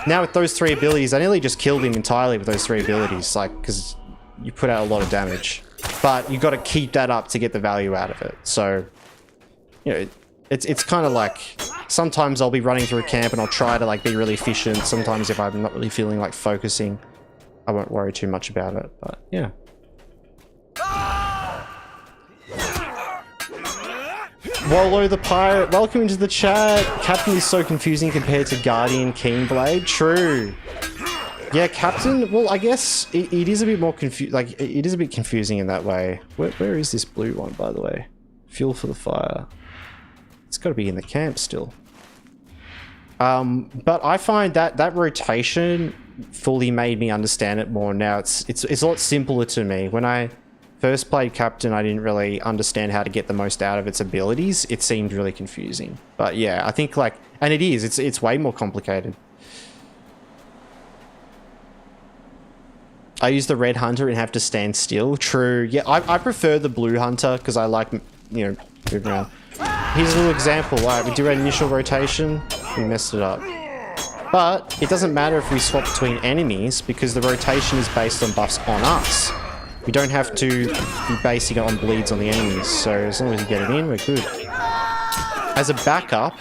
Now with those 3 abilities, I nearly just killed him entirely with those 3 abilities, like, because you put out a lot of damage. But you got to keep that up to get the value out of it. So, you know, it's kind of like, sometimes I'll be running through a camp and I'll try to like be really efficient. Sometimes if I'm not really feeling like focusing, I won't worry too much about it. But yeah. Wallow the Pirate, welcome into the chat. Captain is so confusing compared to Guardian Keenblade. True. Yeah, Captain, well, I guess it is a bit more it is a bit confusing in that way. Where is this blue one, by the way? Fuel for the fire. It's got to be in the camp still. But I find that rotation fully made me understand it more now. It's a lot simpler to me. When I first played Captain, I didn't really understand how to get the most out of its abilities. It seemed really confusing. But yeah, I think like, and it is, it's way more complicated. I use the red hunter and have to stand still. True. Yeah, I prefer the blue hunter because I like, you know, moving around. Here's a little example. Right, we do an initial rotation, we messed it up. But it doesn't matter if we swap between enemies because the rotation is based on buffs on us. We don't have to be basing it on bleeds on the enemies. So as long as we get it in, we're good. As a backup,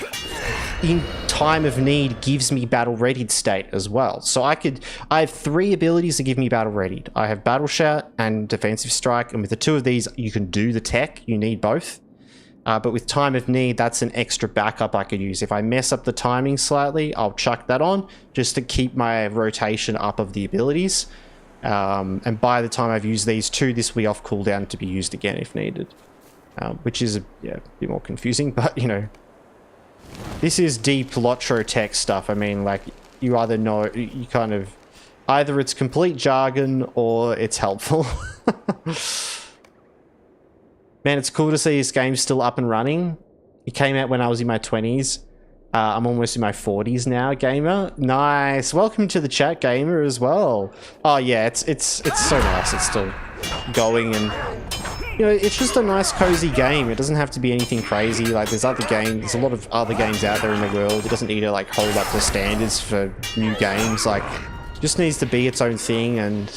in time of need gives me battle readied state as well. So I have 3 abilities that give me battle readied. I have Battle Shout and Defensive Strike, and with the 2 of these, you can do the tech. You need both. But with time of need, that's an extra backup I could use. If I mess up the timing slightly, I'll chuck that on just to keep my rotation up of the abilities. And by the time I've used these 2, this will be off cooldown to be used again if needed. Which is a bit more confusing, but you know, This is deep Lotro tech stuff. I mean, like, you either know, you kind of, either it's complete jargon or it's helpful. Man, it's cool to see this game still up and running. It came out when I was in my 20s. I'm almost in my 40s now, gamer. Nice. Welcome to the chat, gamer, as well. Oh yeah, it's so nice. It's still going, and you know, it's just a nice, cozy game. It doesn't have to be anything crazy. Like, there's other games. There's a lot of other games out there in the world. It doesn't need to like hold up the standards for new games. Like, it just needs to be its own thing, and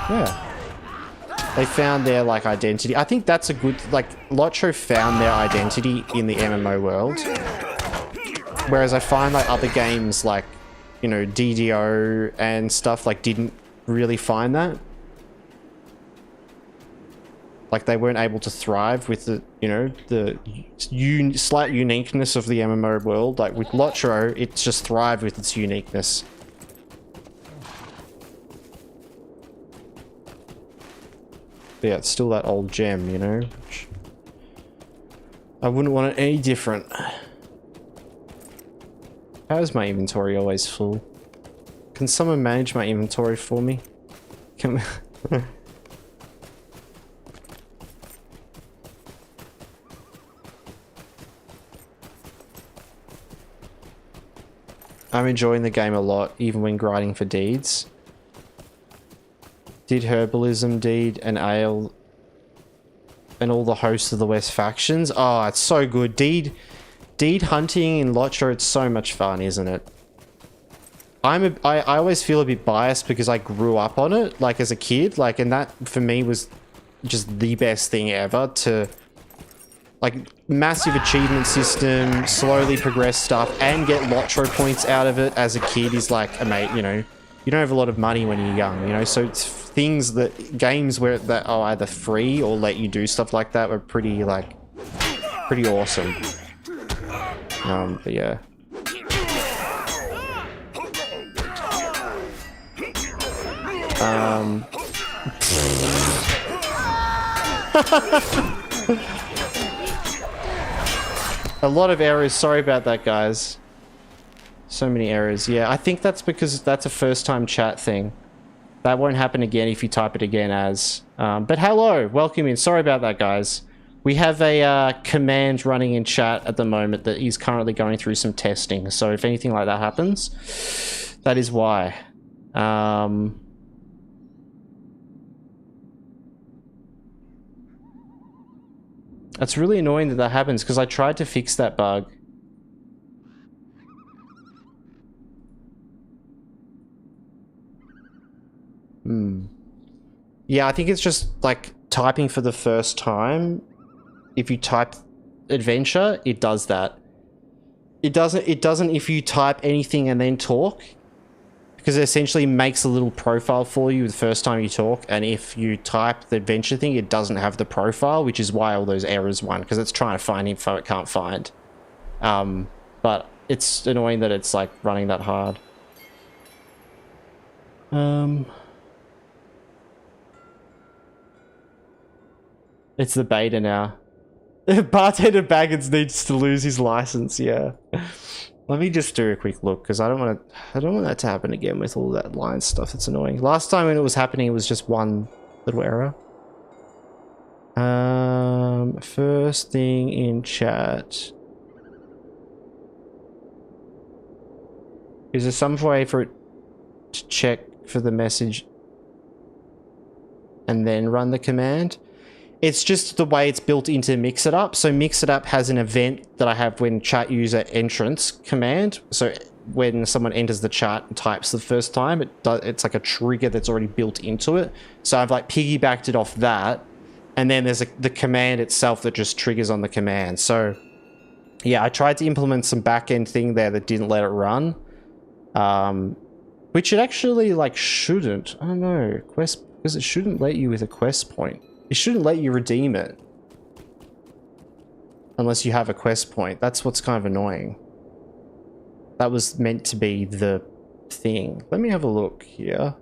yeah. They found their, like, identity. I think that's a good, like, Lotro found their identity in the MMO world. Whereas I find, like, other games, like, you know, DDO and stuff, like, didn't really find that. Like, they weren't able to thrive with the, you know, the slight uniqueness of the MMO world. Like, with Lotro, it's just thrived with its uniqueness. Yeah, it's still that old gem, you know? I wouldn't want it any different. How is my inventory always full? Can someone manage my inventory for me? Can I'm enjoying the game a lot, even when grinding for deeds. Did herbalism, deed, and ale, and all the hosts of the West factions. Oh, it's so good. Deed hunting in Lotro, it's so much fun, isn't it? I always feel a bit biased because I grew up on it, like, as a kid, like, and that for me was just the best thing ever. To, like, massive achievement system, slowly progress stuff, and get Lotro points out of it as a kid is like, mate, you know, you don't have a lot of money when you're young, you know, so it's things that, games where that are either free or let you do stuff like that were pretty, like, pretty awesome. But yeah. A lot of errors, sorry about that, guys. So many errors. Yeah, I think that's because that's a first time chat thing. That won't happen again if you type it again as. But hello, welcome in. Sorry about that, guys. We have a command running in chat at the moment that is currently going through some testing. So if anything like that happens, that is why. It's really annoying that that happens because I tried to fix that bug. Yeah, I think it's just like typing for the first time. If you type adventure, it does that. It doesn't if you type anything and then talk, because it essentially makes a little profile for you the first time you talk, and if you type the adventure thing, it doesn't have the profile, which is why all those errors run, because it's trying to find info it can't find. But it's annoying that it's like running that hard. It's the beta now. Bartender Baggins needs to lose his license, yeah. Let me just do a quick look, because I don't want that to happen again with all that line stuff. That's annoying. Last time when it was happening, it was just one little error. First thing in chat. Is there some way for it to check for the message and then run the command? It's just the way it's built into Mix It Up. So Mix It Up has an event that I have when chat user entrance command. So when someone enters the chat and types the first time, it's like a trigger that's already built into it. So I've like piggybacked it off that. And then there's the command itself that just triggers on the command. So yeah, I tried to implement some back-end thing there that didn't let it run. Which it actually like shouldn't. I don't know. Quest, because it shouldn't let you with a quest point. It shouldn't let you redeem it. Unless you have a quest point. That's what's kind of annoying. That was meant to be the thing. Let me have a look here.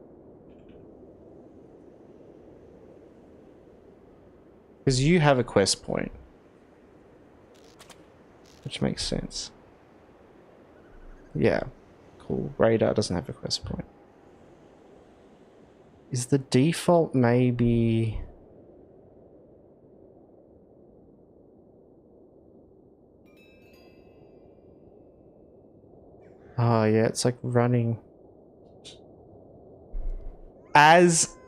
Because you have a quest point. which makes sense. Yeah, cool. Radar doesn't have a quest point. Is the default maybe... Oh yeah, it's like running.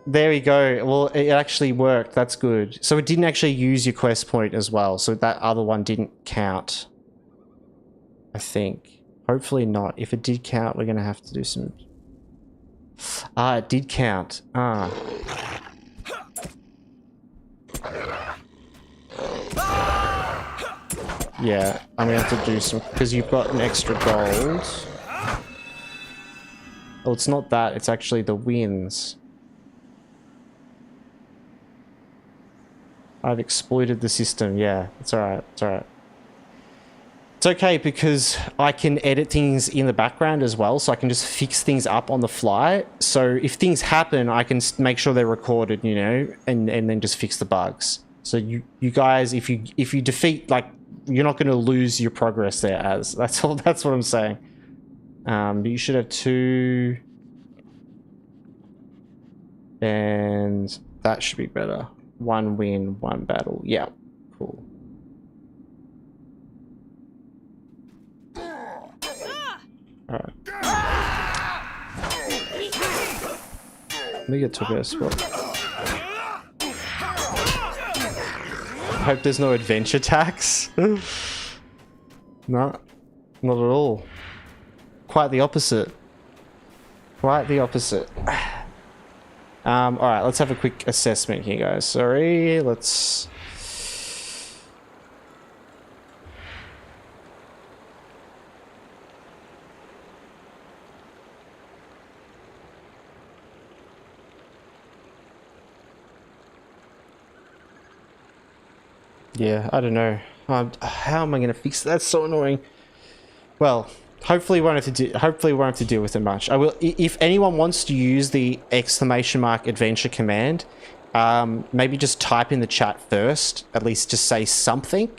There we go. Well, it actually worked. That's good. So it didn't actually use your quest point as well. So that other one didn't count. I think. Hopefully not. If it did count, we're going to have to do some... Ah, it did count. Ah. Yeah, I'm going to have to do some... Because you've got an extra gold. Oh, it's not that. It's actually the wins. I've exploited the system. Yeah, it's alright. It's alright. It's okay because I can edit things in the background as well, so I can just fix things up on the fly. So if things happen, I can make sure they're recorded, you know, and then just fix the bugs. So you guys, if you defeat, like, you're not going to lose your progress there. That's all. That's what I'm saying. But you should have 2, and that should be better. 1 win, 1 battle. Yeah, cool. Alright. Let me get to a better spot. Hope there's no adventure tax. No, not at all. Quite the opposite. Quite the opposite. Alright, let's have a quick assessment here, guys. Sorry, let's... Yeah, I don't know. How am I going to fix that? That's so annoying. Well, hopefully we won't have to deal with it much. I will. If anyone wants to use the !adventure command, maybe just type in the chat first. At least just say something,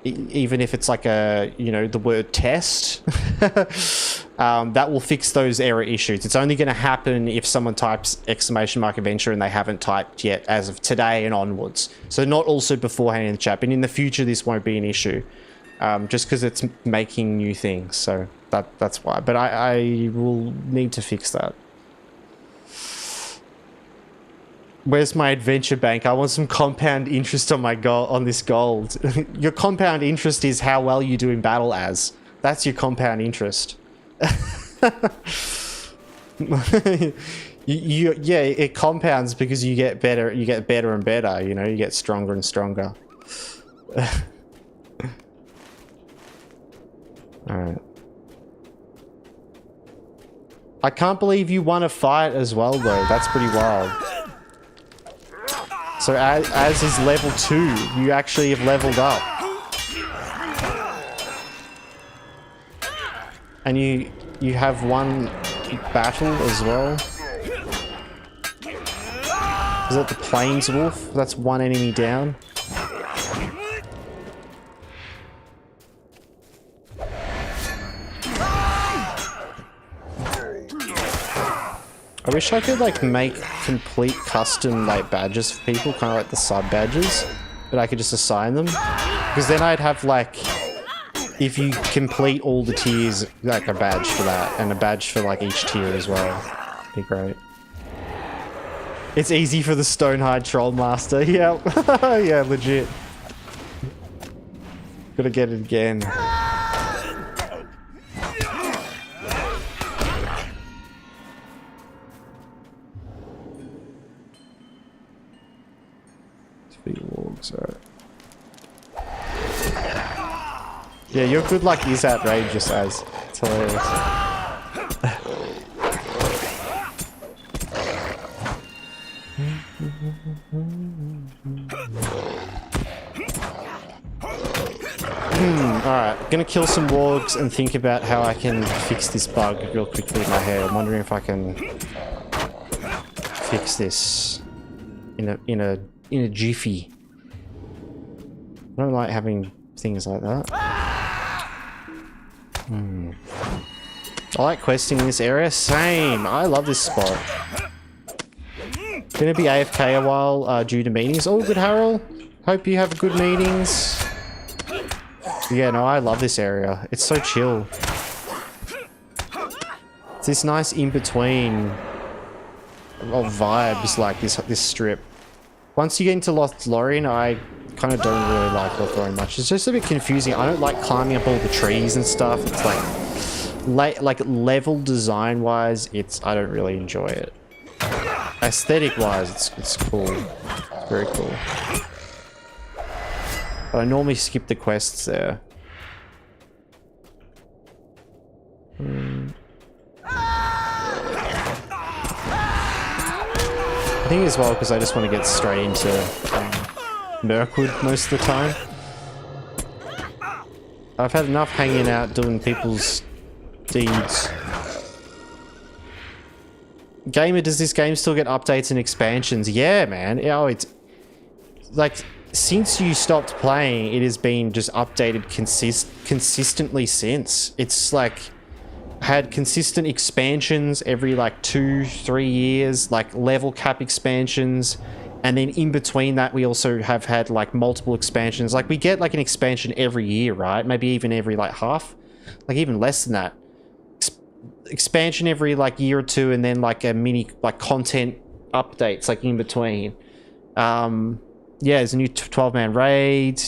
even if it's like a, you know, the word test. That will fix those error issues. It's only going to happen if someone types !adventure and they haven't typed yet as of today and onwards. So not also beforehand in the chat, but in the future this won't be an issue. Just because it's making new things, so that's why. But I will need to fix that. Where's my adventure bank? I want some compound interest on my this gold. Your compound interest is how well you do in battle as. That's your compound interest. Yeah, it compounds because you get better and better, you know, you get stronger and stronger. Alright. I can't believe you won a fight as well, though. That's pretty wild. So as is level 2, you actually have leveled up. And you have 1 battle as well. Is that the Plains Wolf? That's 1 enemy down. I wish I could like make complete custom like badges for people, kind of like the sub badges, but I could just assign them. Because then I'd have like, if you complete all the tiers, like a badge for that, and a badge for like each tier as well. Be great. It's easy for the Stonehide Troll Master. Yeah, yeah, legit. Gotta get it again. Alright. Yeah, your good luck is outrageous, as. It's hilarious. Alright, gonna kill some wargs and think about how I can fix this bug real quickly in my head. I'm wondering if I can fix this in a jiffy. I don't like having things like that. I like questing in this area. Same. I love this spot. Gonna be AFK a while due to meetings. Oh, good, Harold. Hope you have good meetings. Yeah, no, I love this area. It's so chill. It's this nice in-between of vibes, like this strip. Once you get into Lothlorien, I kind of don't really like Lothlorien much. It's just a bit confusing. I don't like climbing up all the trees and stuff. It's like level design wise, I don't really enjoy it. Aesthetic wise, it's cool. Very cool. But I normally skip the quests there. I think as well because I just want to get straight into Mirkwood most of the time. I've had enough hanging out doing people's deeds. Gamer, does this game still get updates and expansions? Yeah, man. Oh, it's like since you stopped playing, it has been just updated consistently since. It's like had consistent expansions every like 2-3 years, like level cap expansions, and then in between that we also have had like multiple expansions. Like we get like an expansion every year, right? Maybe even every like half, like even less than that. Expansion every like year or two, and then like a mini like content updates like in between. Yeah, there's a new 12-man raid.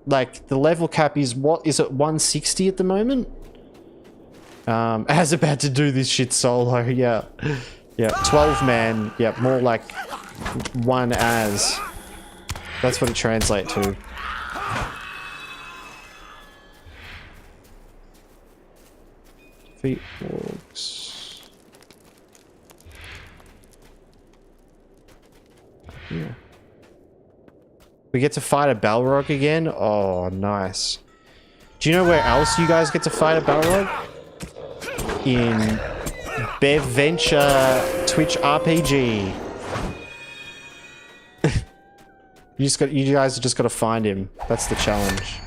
Like the level cap is, what is it, 160 at the moment? As about to do this shit solo. Yeah, 12-man. Yeah, more like one as. That's what it translates to. Feet walks. Yeah. We get to fight a Balrog again. Oh, nice. Do you know where else you guys get to fight a Balrog? In Beveridge Twitch RPG. You guys just got to find him. That's the challenge.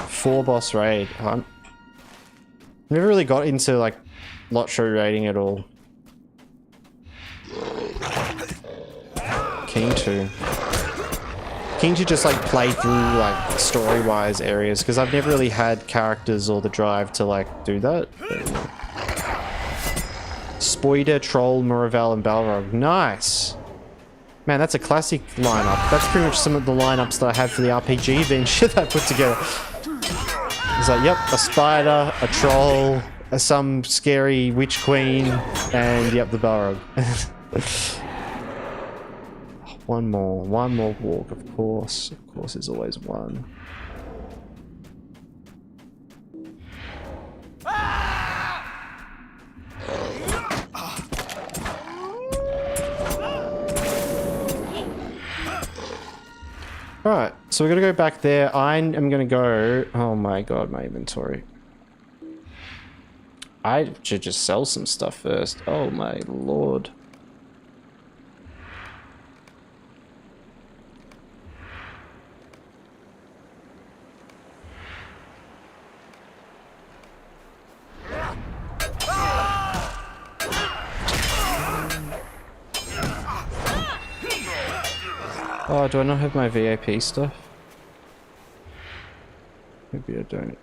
Four boss raid. Never really got into like lot show raiding at all. Keen to just like play through like story-wise areas, because I've never really had characters or the drive to like do that. Spoider, Troll, Muravel, and Balrog. Nice. Man, that's a classic lineup. That's pretty much some of the lineups that I had for the RPG adventure that I put together. It's like, yep, a spider, a troll, some scary witch queen, and yep, the Balrog. One more walk, of course. Of course, there's always one. Alright, so we're gonna go back there. I am gonna go... Oh my god, my inventory. I should just sell some stuff first. Oh my lord. Oh, do I not have my VIP stuff? Maybe I don't.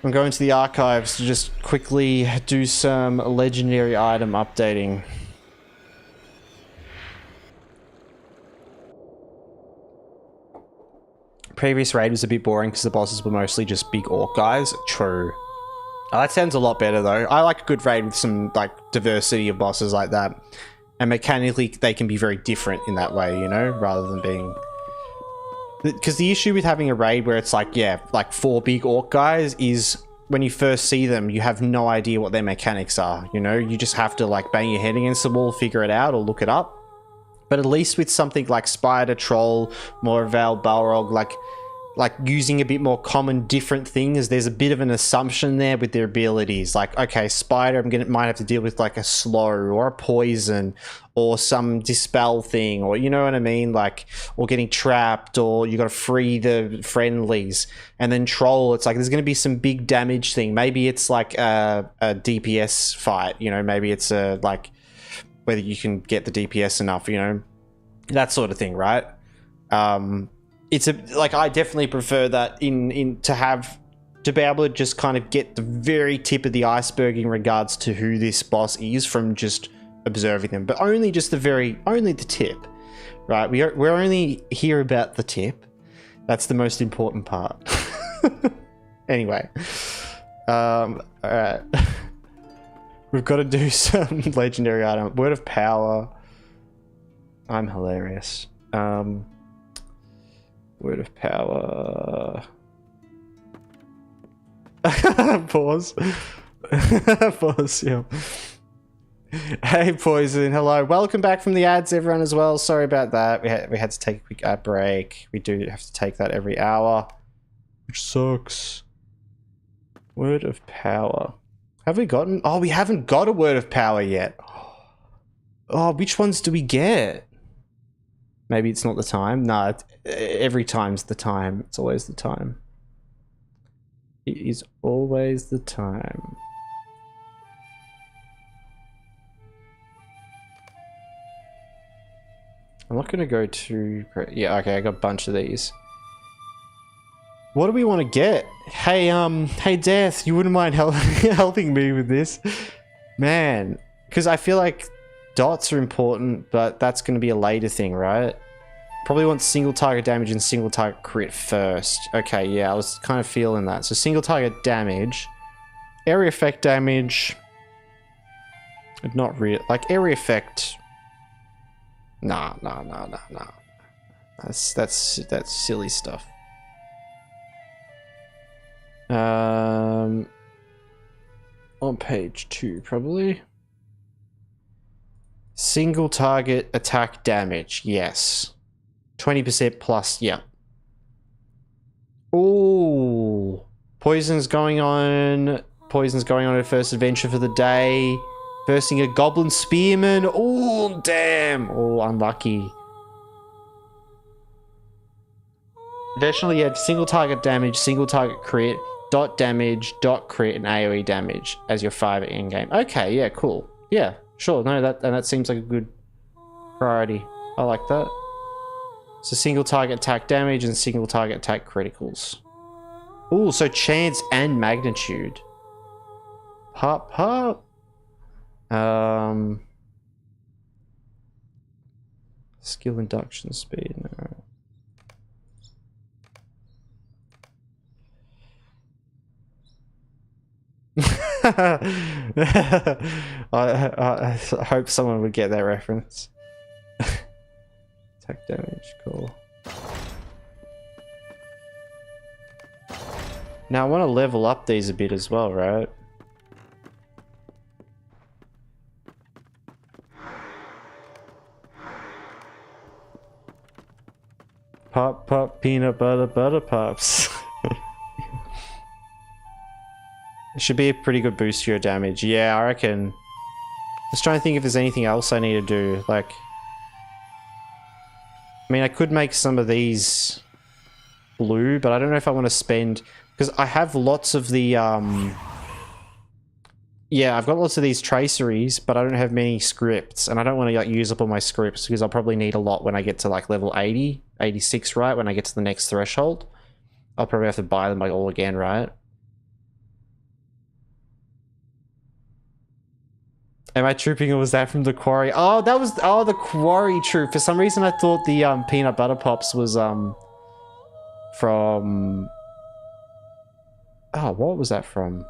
I'm going to the archives to just quickly do some legendary item updating. Previous raid was a bit boring because the bosses were mostly just big orc guys. True. Oh, that sounds a lot better though. I like a good raid with some like diversity of bosses like that. And mechanically, they can be very different in that way, you know, rather than being... Because the issue with having a raid where it's like, yeah, like 4 big orc guys is when you first see them, you have no idea what their mechanics are, you know? You just have to like bang your head against the wall, figure it out, or look it up. But at least with something like Spider, Troll, Moria, Balrog, like like using a bit more common different things. There's a bit of an assumption there with their abilities. Like, okay, spider, might have to deal with like a slow or a poison or some dispel thing, or you know what I mean? Like, or getting trapped, or you got to free the friendlies. And then troll, it's like there's going to be some big damage thing. Maybe it's like a DPS fight, you know, maybe it's a like whether you can get the DPS enough, you know, that sort of thing, right? It's a like I definitely prefer that to be able to just kind of get the very tip of the iceberg in regards to who this boss is from just observing them, but only the tip, right? We're only here about the tip. That's the most important part. Anyway, all right. We've got to do some legendary item. Word of power. I'm hilarious. Word of power. Pause. Pause, yeah. Hey, Poison. Hello. Welcome back from the ads, everyone, as well. Sorry about that. We had to take a quick ad break. We do have to take that every hour, which sucks. Word of power. Have we gotten... Oh, we haven't got a word of power yet. Oh, which ones do we get? Maybe it's not the time. No, every time's the time. It's always the time. It is always the time. I'm not going to go too... Yeah, okay, I got a bunch of these. What do we want to get? Hey, hey, Death, you wouldn't mind helping me with this? Man, because I feel like dots are important, but that's going to be a later thing, right? Probably want single target damage and single target crit first. Okay, yeah, I was kind of feeling that. So single target damage, area effect damage, not real, like area effect. Nah. That's silly stuff. On page 2, probably. Single target attack damage, yes. 20% plus, yeah. Ooh. Poison's going on her first adventure for the day. Versing a goblin spearman. Oh, damn. Oh, unlucky. Additionally, you have single target damage, single target crit, dot damage, dot crit, and AoE damage as your 5 in game. Okay, yeah, cool. Yeah, sure. No, that seems like a good priority. I like that. So single target attack damage and single target attack criticals. Ooh, so chance and magnitude. Pop. Skill induction speed. No. I hope someone would get that reference. Attack damage, cool. Now I want to level up these a bit as well, right? Pop, peanut butter pops. It should be a pretty good boost to your damage. Yeah, I reckon. Just trying to think if there's anything else I need to do. Like, I mean, I could make some of these blue, but I don't know if I want to spend... Because I have lots of the... Yeah, I've got lots of these traceries, but I don't have many scripts. And I don't want to like use up all my scripts because I'll probably need a lot when I get to like level 80, 86, right? When I get to the next threshold. I'll probably have to buy them like all again, right? Am I trooping, or was that from the quarry? Oh, that was the quarry troop. For some reason, I thought the peanut butter pops was from. Oh, what was that from?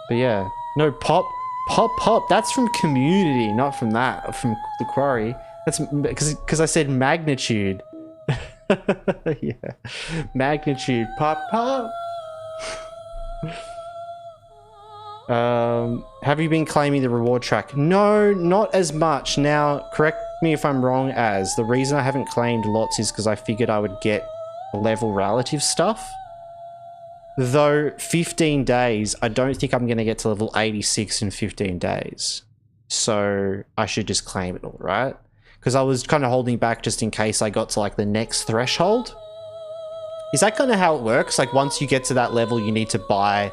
But yeah, no, pop. That's from Community, not from that. From the quarry. That's because I said magnitude. Yeah, magnitude. Pop. Have you been claiming the reward track? No, not as much. Now, correct me if I'm wrong, the reason I haven't claimed lots is because I figured I would get level relative stuff. Though 15 days, I don't think I'm going to get to level 86 in 15 days. So I should just claim it all, right? Because I was kind of holding back just in case I got to like the next threshold. Is that kind of how it works? Like once you get to that level, you need to buy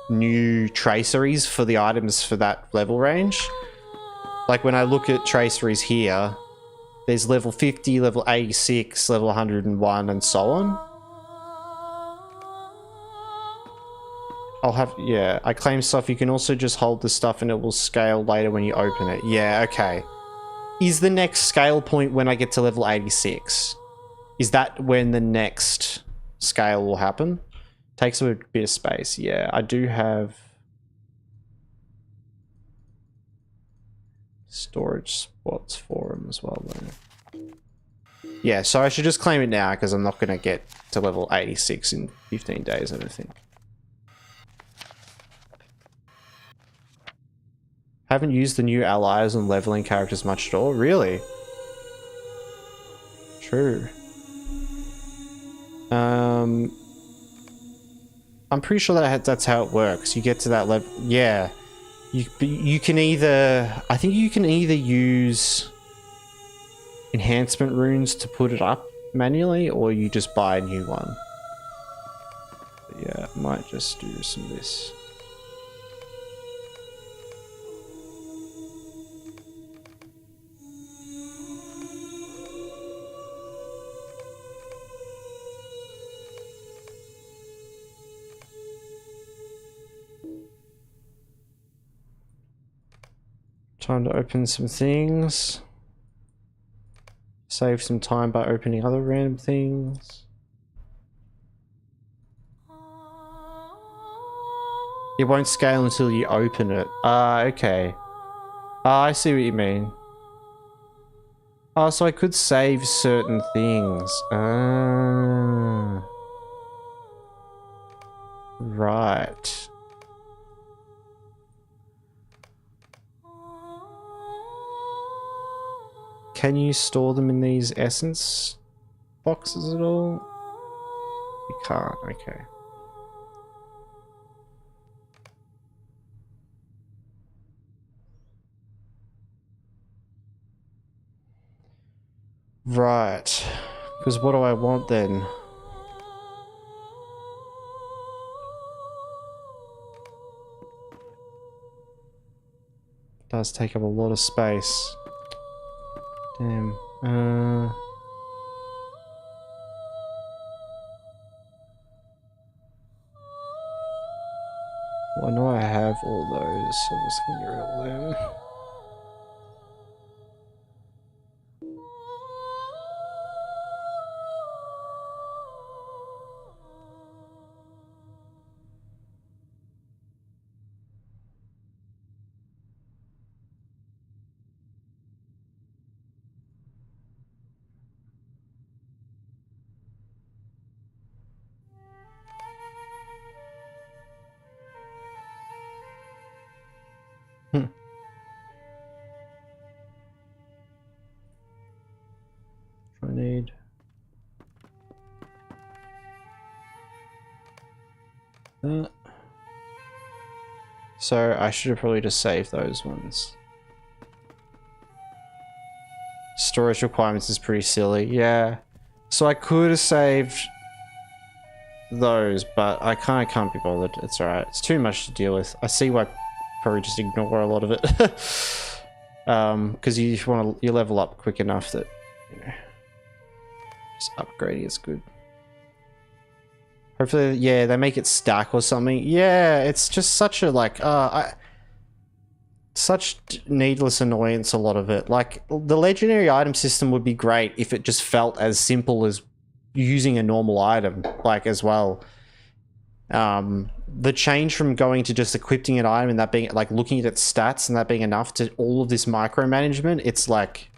new traceries for the items for that level range? Like when I look at traceries here, there's level 50, level 86, level 101, and so on. I'll have, yeah, I claim stuff. You can also just hold the stuff and it will scale later when you open it. Yeah, okay. Is the next scale point when I get to level 86? Is that when the next scale will happen? Takes a bit of space. Yeah, I do have storage spots for them as well though. Yeah, so I should just claim it now because I'm not going to get to level 86 in 15 days, I don't think. Haven't used the new allies and leveling characters much at all. Really? True. I'm pretty sure that's how it works. You get to that level. Yeah. You can either... I think you can either use enhancement runes to put it up manually, or you just buy a new one. But yeah, I might just do some of this. Time to open some things. Save some time by opening other random things. It won't scale until you open it. Ah, okay. Ah, I see what you mean. Oh, so I could save certain things. Ah. Right. Can you store them in these essence boxes at all? You can't, okay. Right. Because what do I want then? It does take up a lot of space. Damn. Well, I know I have all those, so I'm just gonna get rid of them. I need that. So I should have probably just saved those ones. Storage requirements is pretty silly, yeah. So I could have saved those, but I kind of can't be bothered. It's alright. It's too much to deal with. I see why probably just ignore a lot of it. Because you level up quick enough that, you know, just upgrading is good. Hopefully, yeah, they make it stack or something. Yeah, it's just such a, like, such needless annoyance, a lot of it. Like, the legendary item system would be great if it just felt as simple as using a normal item, like, as well. The change from going to just equipping an item and that being, like, looking at its stats and that being enough to all of this micromanagement, it's like,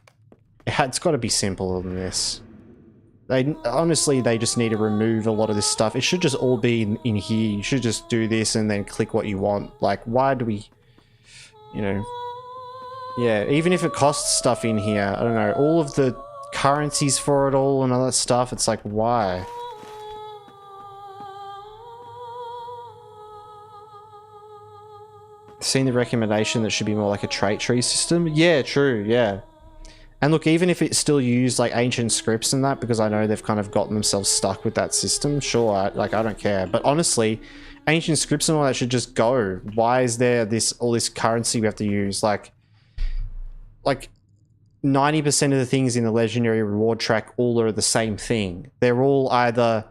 it's got to be simpler than this. Honestly, they just need to remove a lot of this stuff. It should just all be in here. You should just do this and then click what you want. Like, why do we, you know, yeah, even if it costs stuff in here, I don't know, all of the currencies for it all and all that stuff, it's like, why? seen the recommendation that should be more like a trait tree system. Yeah, true, yeah. And look, even if it still used like ancient scripts and that, because I know they've kind of gotten themselves stuck with that system, sure, I don't care. But honestly, ancient scripts and all that should just go. Why is there all this currency we have to use? Like 90% of the things in the legendary reward track all are the same thing. They're all either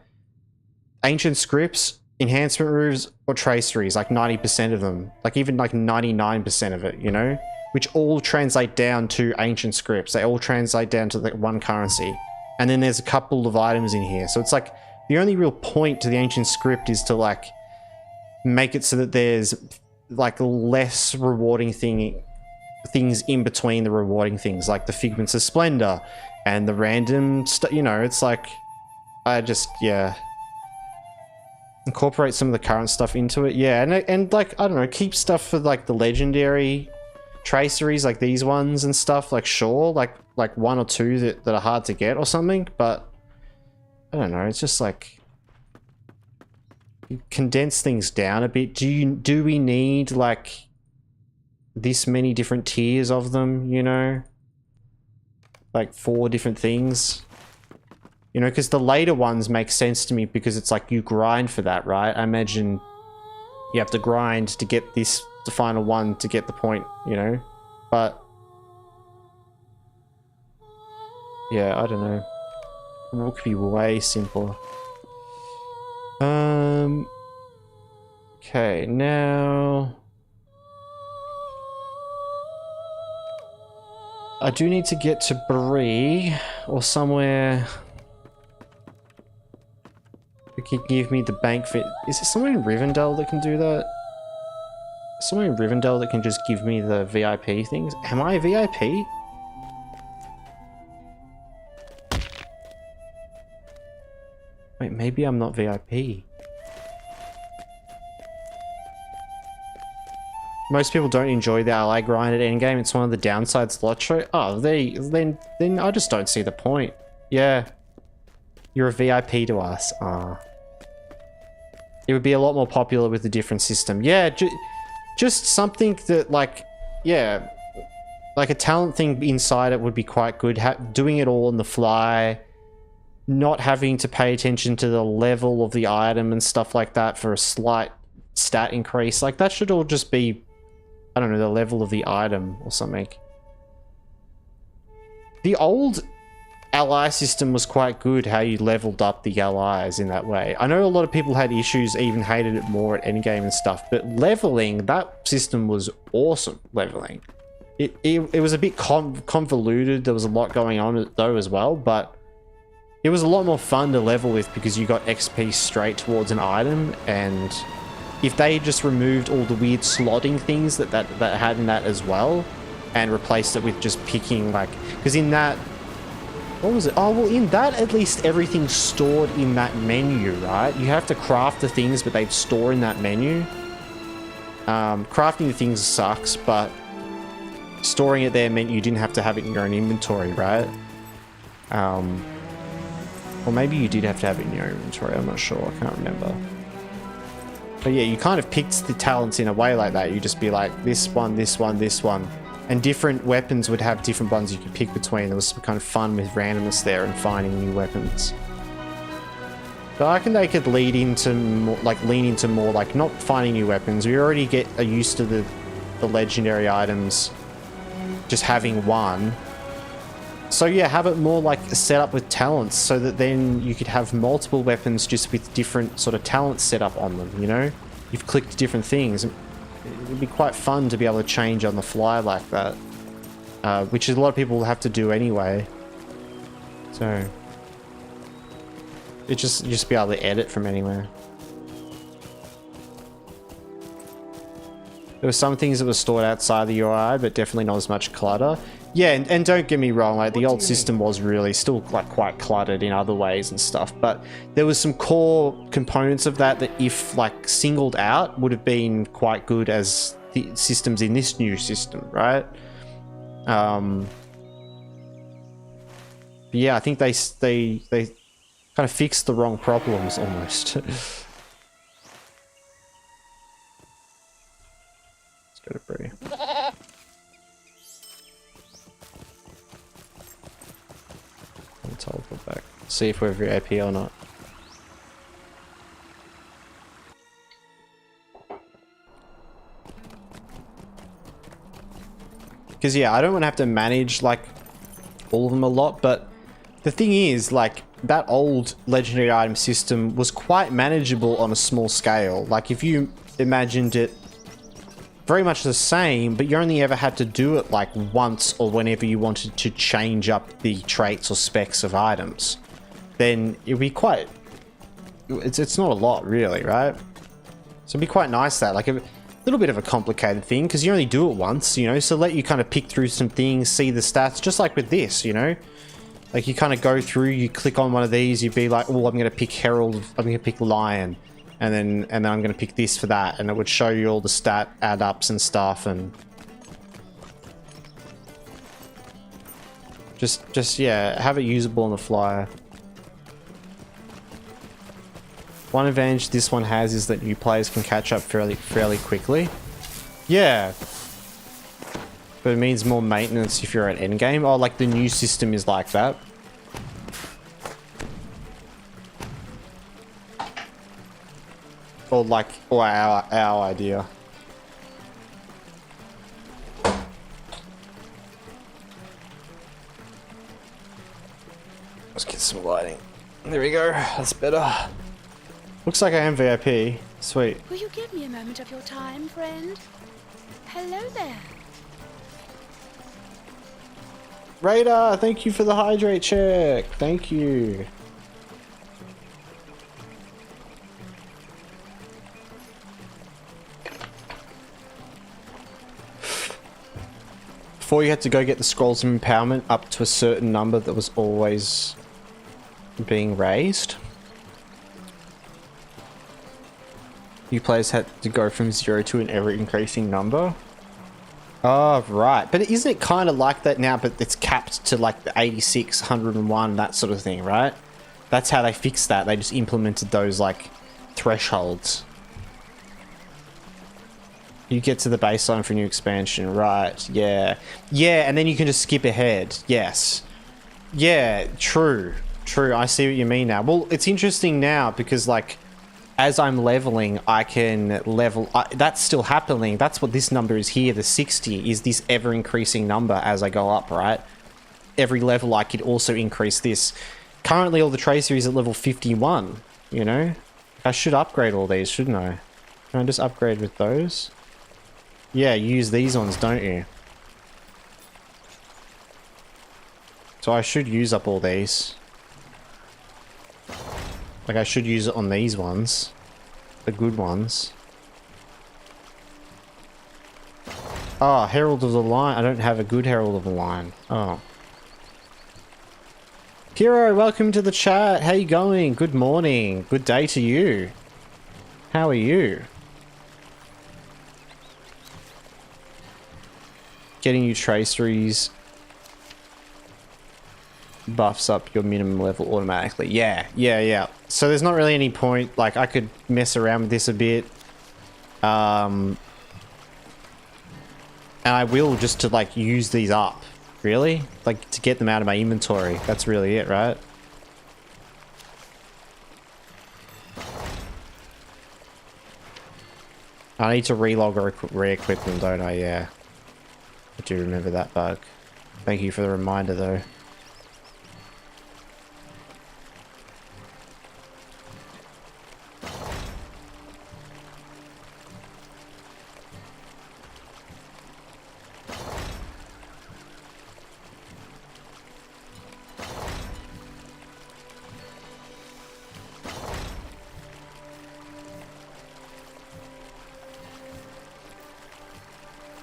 ancient scripts, enhancement roofs, or traceries, like 90% of them. Like even like 99% of it, you know? Which all translate down to ancient scripts. They all translate down to the one currency. And then there's a couple of items in here. So it's like the only real point to the ancient script is to like make it so that there's like less rewarding things in between the rewarding things, like the figments of splendor and the random stuff, you know. It's like yeah, incorporate some of the current stuff into it. Yeah, and like I don't know, keep stuff for like the legendary traceries, like these ones and stuff, like sure, like one or two that are hard to get or something, but I don't know, it's just like condense things down a bit. Do we need like this many different tiers of them, you know? Like 4 different things. You know, because the later ones make sense to me because it's like you grind for that, right? I imagine you have to grind to get this, the final one, to get the point, you know? But yeah, I don't know. It could be way simpler. Okay, now I do need to get to Brie or somewhere that can give me the bank fit. Is there somewhere in Rivendell that can do that? Somewhere in Rivendell that can just give me the VIP things? Am I a VIP? Wait, maybe I'm not VIP. Most people don't enjoy the ally grind at endgame. It's one of the downsides to Lotro. Oh, then I just don't see the point. Yeah. You're a VIP to us. Ah. It would be a lot more popular with a different system. Yeah, just something that, like, yeah, like a talent thing inside it would be quite good. Doing it all on the fly, not having to pay attention to the level of the item and stuff like that for a slight stat increase. Like, that should all just be, I don't know, the level of the item or something. The old ally system was quite good, how you leveled up the allies in that way. I know a lot of people had issues, even hated it more at endgame and stuff, but leveling, that system was awesome, leveling. It was a bit convoluted, there was a lot going on though as well, but it was a lot more fun to level with because you got XP straight towards an item. And if they just removed all the weird slotting things that had in that as well and replaced it with just picking, like, because in that, what was it? Oh, well, in that, at least everything's stored in that menu, right? You have to craft the things, but they'd store in that menu. Crafting the things sucks, but storing it there meant you didn't have to have it in your own inventory, right? Or maybe you did have to have it in your own inventory, I'm not sure, I can't remember. But yeah, you kind of picked the talents in a way like that. You just be like, this one, this one, this one. And different weapons would have different ones you could pick between. There was some kind of fun with randomness there and finding new weapons. But I reckon they could lean into more, like, not finding new weapons. We already are used to the legendary items just having one. So yeah, have it more like set up with talents so that then you could have multiple weapons just with different sort of talents set up on them, you know? You've clicked different things. It would be quite fun to be able to change on the fly like that. Which a lot of people have to do anyway. So you just be able to edit from anywhere. There were some things that were stored outside the UI, but definitely not as much clutter. Yeah, and don't get me wrong, like the old system was really still like quite cluttered in other ways and stuff, but there was some core components of that if like singled out would have been quite good as the systems in this new system, right? But yeah, I think they kind of fixed the wrong problems almost. Let's Better breathe. I'll teleport back. See if we're VIP or not. Because yeah, I don't want to have to manage like all of them a lot, but the thing is, like, that old legendary item system was quite manageable on a small scale. Like, if you imagined it very much the same, but you only ever had to do it like once or whenever you wanted to change up the traits or specs of items, then it'd be quite... It's not a lot, really, right? So it'd be quite nice that, like, a little bit of a complicated thing, because you only do it once, you know, so let you kind of pick through some things, see the stats, just like with this, you know? Like, you kind of go through, you click on one of these, you'd be like, oh, I'm going to pick Herald, I'm going to pick Lion, and then I'm going to pick this for that, and it would show you all the stat add-ups and stuff, and... Just, yeah, have it usable on the fly. One advantage this one has is that new players can catch up fairly quickly. Yeah. But it means more maintenance if you're at endgame. Oh, like the new system is like that. Or like, or our idea. Let's get some lighting. There we go. That's better. Looks like I am VIP. Sweet. Will you give me a moment of your time, friend? Hello there. Radar, thank you for the hydrate check. Thank you. Before you had to go get the scrolls of empowerment up to a certain number that was always being raised. You players had to go from 0 to an ever increasing number. Oh, right. But isn't it kind of like that now, but it's capped to like the 86, 101, that sort of thing, right? That's how they fixed that. They just implemented those like thresholds. You get to the baseline for new expansion, right? Yeah. Yeah, and then you can just skip ahead. Yes. Yeah, true. True. I see what you mean now. Well, it's interesting now because like as I'm leveling, I can level... that's still happening. That's what this number is here. The 60 is this ever-increasing number as I go up, right? Every level, I could also increase this. Currently, all the Tracer is at level 51, you know? I should upgrade all these, shouldn't I? Can I just upgrade with those? Yeah, you use these ones, don't you? So I should use up all these. Like, I should use it on these ones. The good ones. Oh, Herald of the Lion. I don't have a good Herald of the Lion. Oh. Hero, welcome to the chat. How you going? Good morning. Good day to you. How are you? Getting you traceries buffs up your minimum level automatically. Yeah. So there's not really any point. Like, I could mess around with this a bit. And I will just to, like, use these up. Really? Like, to get them out of my inventory. That's really it, right? I need to relog or re-equip them, don't I? Yeah. I do remember that bug. Thank you for the reminder, though.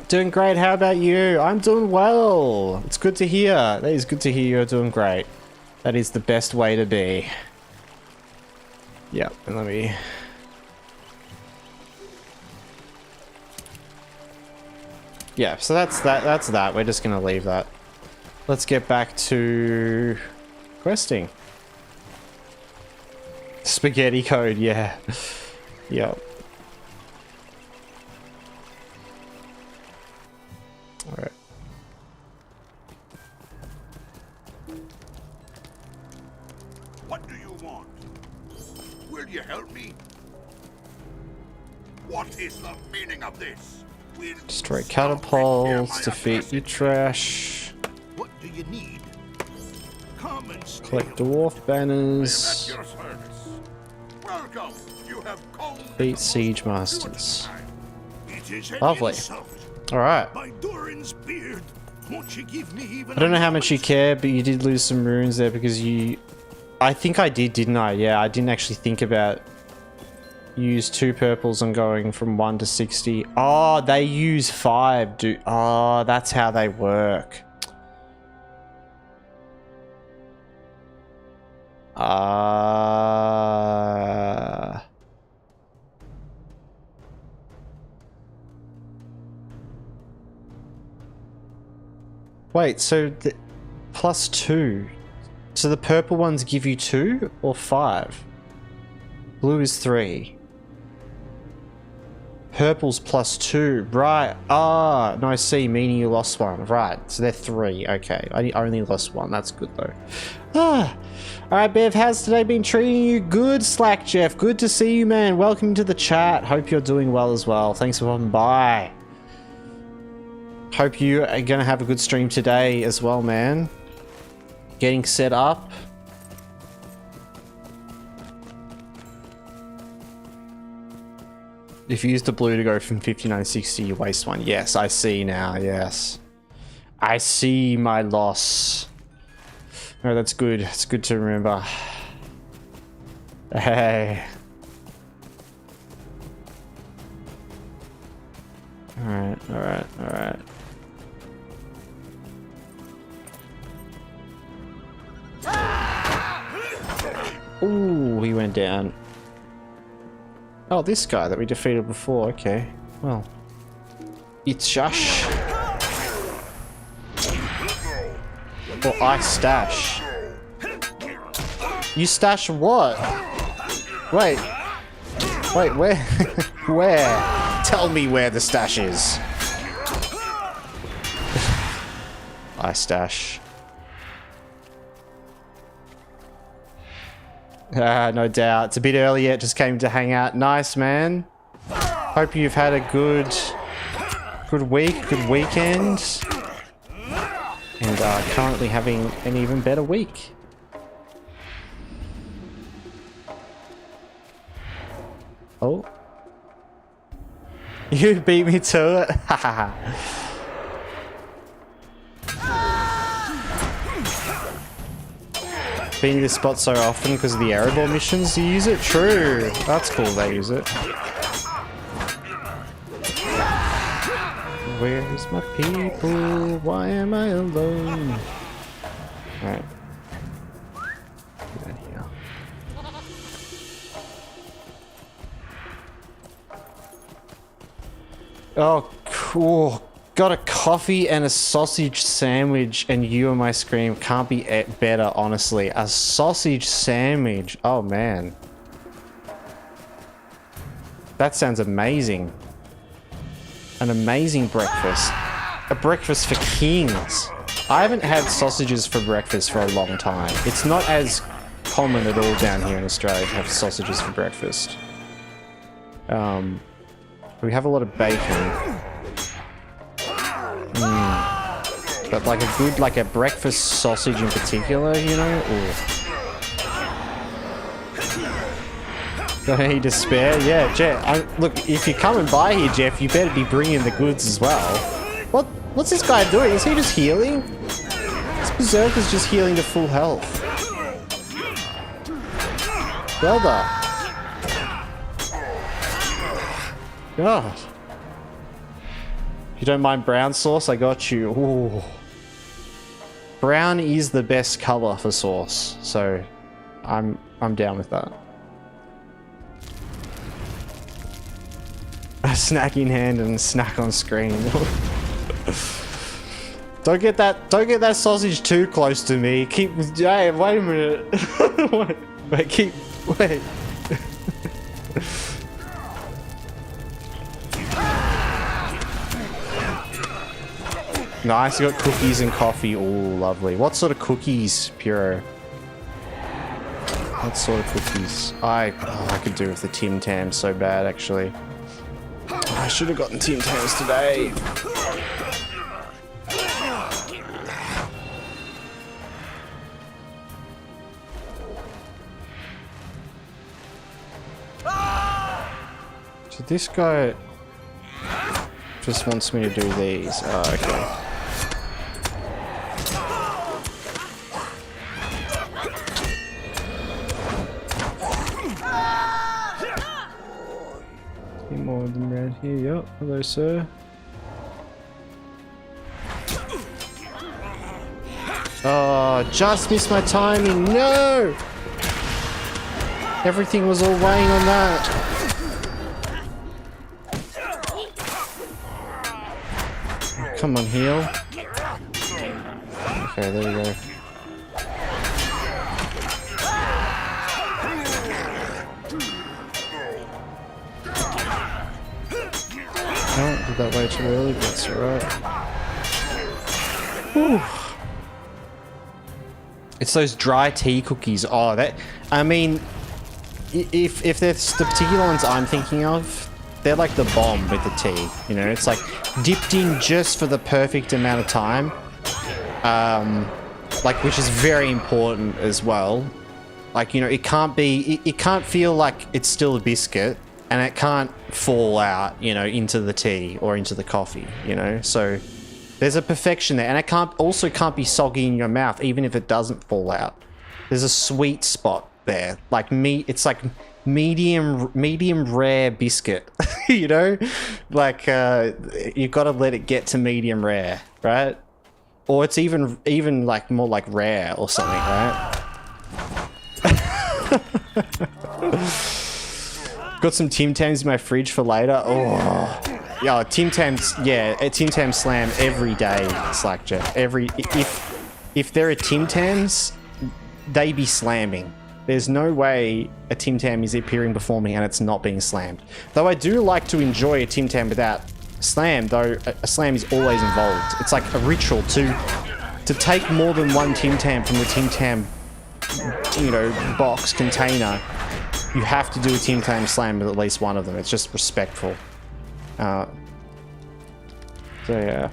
Doing great. How about you? I'm doing well. It's good to hear. That is good to hear you're doing great. That is the best way to be. Yep. And let me... Yeah, so that's that. We're just going to leave that. Let's get back to questing. Spaghetti code, yeah. Yep. What do you want? Will you help me? What is the meaning of this? Will Destroy stop catapults, right here, my defeat accursed you trash, What do you need? Come and stay. collect dwarf banners, I am at your service. Welcome. You have come to defeat the siege most masters. opportune time. It is an Lovely. insult. Alright. By Doran's beard, won't you give me even I don't a know how much you moment? care, but you did lose some runes there because you... I think I did, didn't I? Yeah, I didn't actually think about... Use 2 purples and going from 1 to 60. Oh, they use 5, dude. Oh, that's how they work. Wait, so the +2. So the purple ones give you 2 or 5? Blue is 3. Purple's +2. Right. Ah, no, I see. Meaning you lost 1. Right. So they're 3. Okay. I only lost 1. That's good, though. Ah. Alright, Bev. How's today been treating you? Good, Slack Jeff. Good to see you, man. Welcome to the chat. Hope you're doing well as well. Thanks for popping by. Hope you are going to have a good stream today as well, man. Getting set up. If you use the blue to go from 59 to 60, you waste 1. Yes, I see now. Yes. I see my loss. No, that's good. It's good to remember. Hey. Alright, alright, alright. Ooh, he went down. Oh, this guy that we defeated before. Okay. Well. It's Shush. Or I stash. You stash what? Wait. Wait, where? Where? Tell me where the stash is. I stash. No doubt. It's a bit early yet, just came to hang out. Nice, man. Hope you've had a good week, good weekend. And currently having an even better week. Oh. You beat me to it. Haha. Being this spot so often because of the Erebor missions, you use it? True. That's cool they use it. Where's my people? Why am I alone? Alright. Get out here. Oh, cool. Got a coffee and a sausage sandwich, and you on my screen can't be better, honestly. A sausage sandwich. Oh, man. That sounds amazing. An amazing breakfast. A breakfast for kings. I haven't had sausages for breakfast for a long time. It's not as common at all down here in Australia to have sausages for breakfast. We have a lot of bacon. But like a good, like a breakfast sausage in particular, you know? Ooh. Got any to spare? Yeah, Jeff. Look, if you're coming by here, Jeff, you better be bringing the goods as well. What's this guy doing? Is he just healing? This berserker's just healing to full health. Well done. God. If you don't mind brown sauce, I got you. Ooh. Brown is the best color for sauce, so I'm down with that. A snack in hand and snack on screen. Don't get that sausage too close to me. Hey, wait a minute. Wait. Nice, you got cookies and coffee. Oh, lovely. What sort of cookies, Puro? What sort of cookies? I could do with the Tim Tams so bad, actually. I should have gotten Tim Tams today. So this guy just wants me to do these. Oh, okay. More of them around here. Yep. Hello, sir. Oh, just missed my timing. No! Everything was all weighing on that. Come on, heal. Okay, there we go. Oh, did that way too early, but that's alright. Whew. It's those dry tea cookies. Oh, that... I mean, if there's the particular ones I'm thinking of, they're like the bomb with the tea. You know, it's like dipped in just for the perfect amount of time. Like, which is very important as well. Like, you know, it can't be... It can't feel like it's still a biscuit. And it can't fall out, you know, into the tea or into the coffee, you know? So there's a perfection there. And it can't be soggy in your mouth, even if it doesn't fall out. There's a sweet spot there. Like it's like medium rare biscuit, you know? Like, you've got to let it get to medium rare, right? Or it's even like more like rare or something, right? Got some Tim Tams in my fridge for later. Oh, yeah, Tim Tams. Yeah, a Tim Tam slam every day. Slackjack. If there are Tim Tams, they be slamming. There's no way a Tim Tam is appearing before me and it's not being slammed. Though I do like to enjoy a Tim Tam without slam. Though a slam is always involved. It's like a ritual to take more than one Tim Tam from the Tim Tam, you know, box container. You have to do a Tim Tam slam with at least one of them. It's just respectful. So yeah.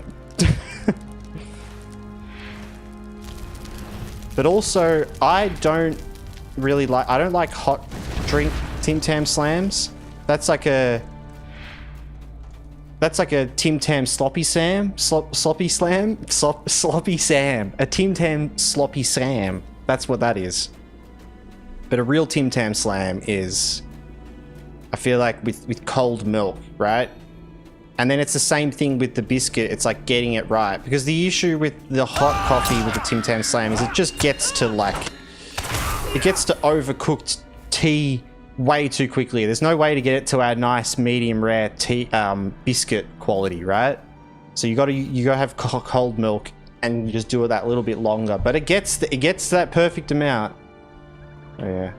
But also, I don't like hot drink Tim Tam slams. That's like a Tim Tam sloppy Sam. Sloppy Sam. A Tim Tam sloppy Sam. That's what that is. But a real Tim Tam slam is, I feel like, with cold milk, right? And then it's the same thing with the biscuit. It's like getting it right. Because the issue with the hot coffee with the Tim Tam slam is it just gets to overcooked tea way too quickly. There's no way to get it to our nice medium rare tea biscuit quality, right? So you gotta have cold milk and you just do it that little bit longer. But it gets that perfect amount. Oh yeah.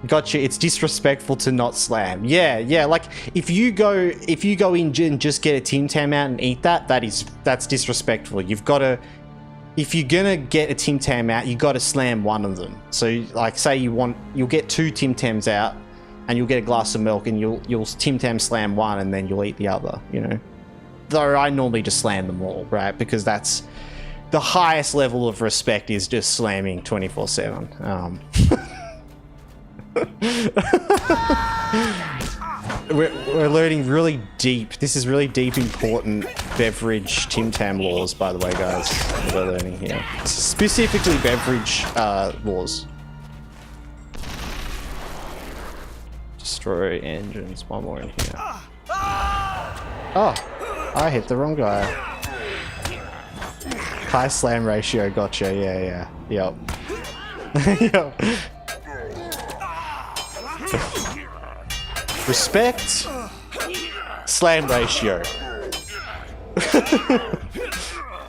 Gotcha. It's disrespectful to not slam. Yeah. Like if you go in and just get a Tim Tam out and eat that's disrespectful. You've got to, if you're gonna get a Tim Tam out, you got to slam one of them. So like, say you'll get 2 Tim Tams out, and you'll get a glass of milk, and you'll Tim Tam slam one, and then you'll eat the other. You know. Though I normally just slam them all, right? Because that's the highest level of respect is just slamming 24/7. We're learning really deep. This is really deep, important Beveridge Tim Tam laws, by the way, guys. We're learning here, specifically Beveridge laws. Destroy engines. One more in here. Oh, I hit the wrong guy. High slam ratio, gotcha. Yeah. Yep. Yep. Respect. Slam ratio.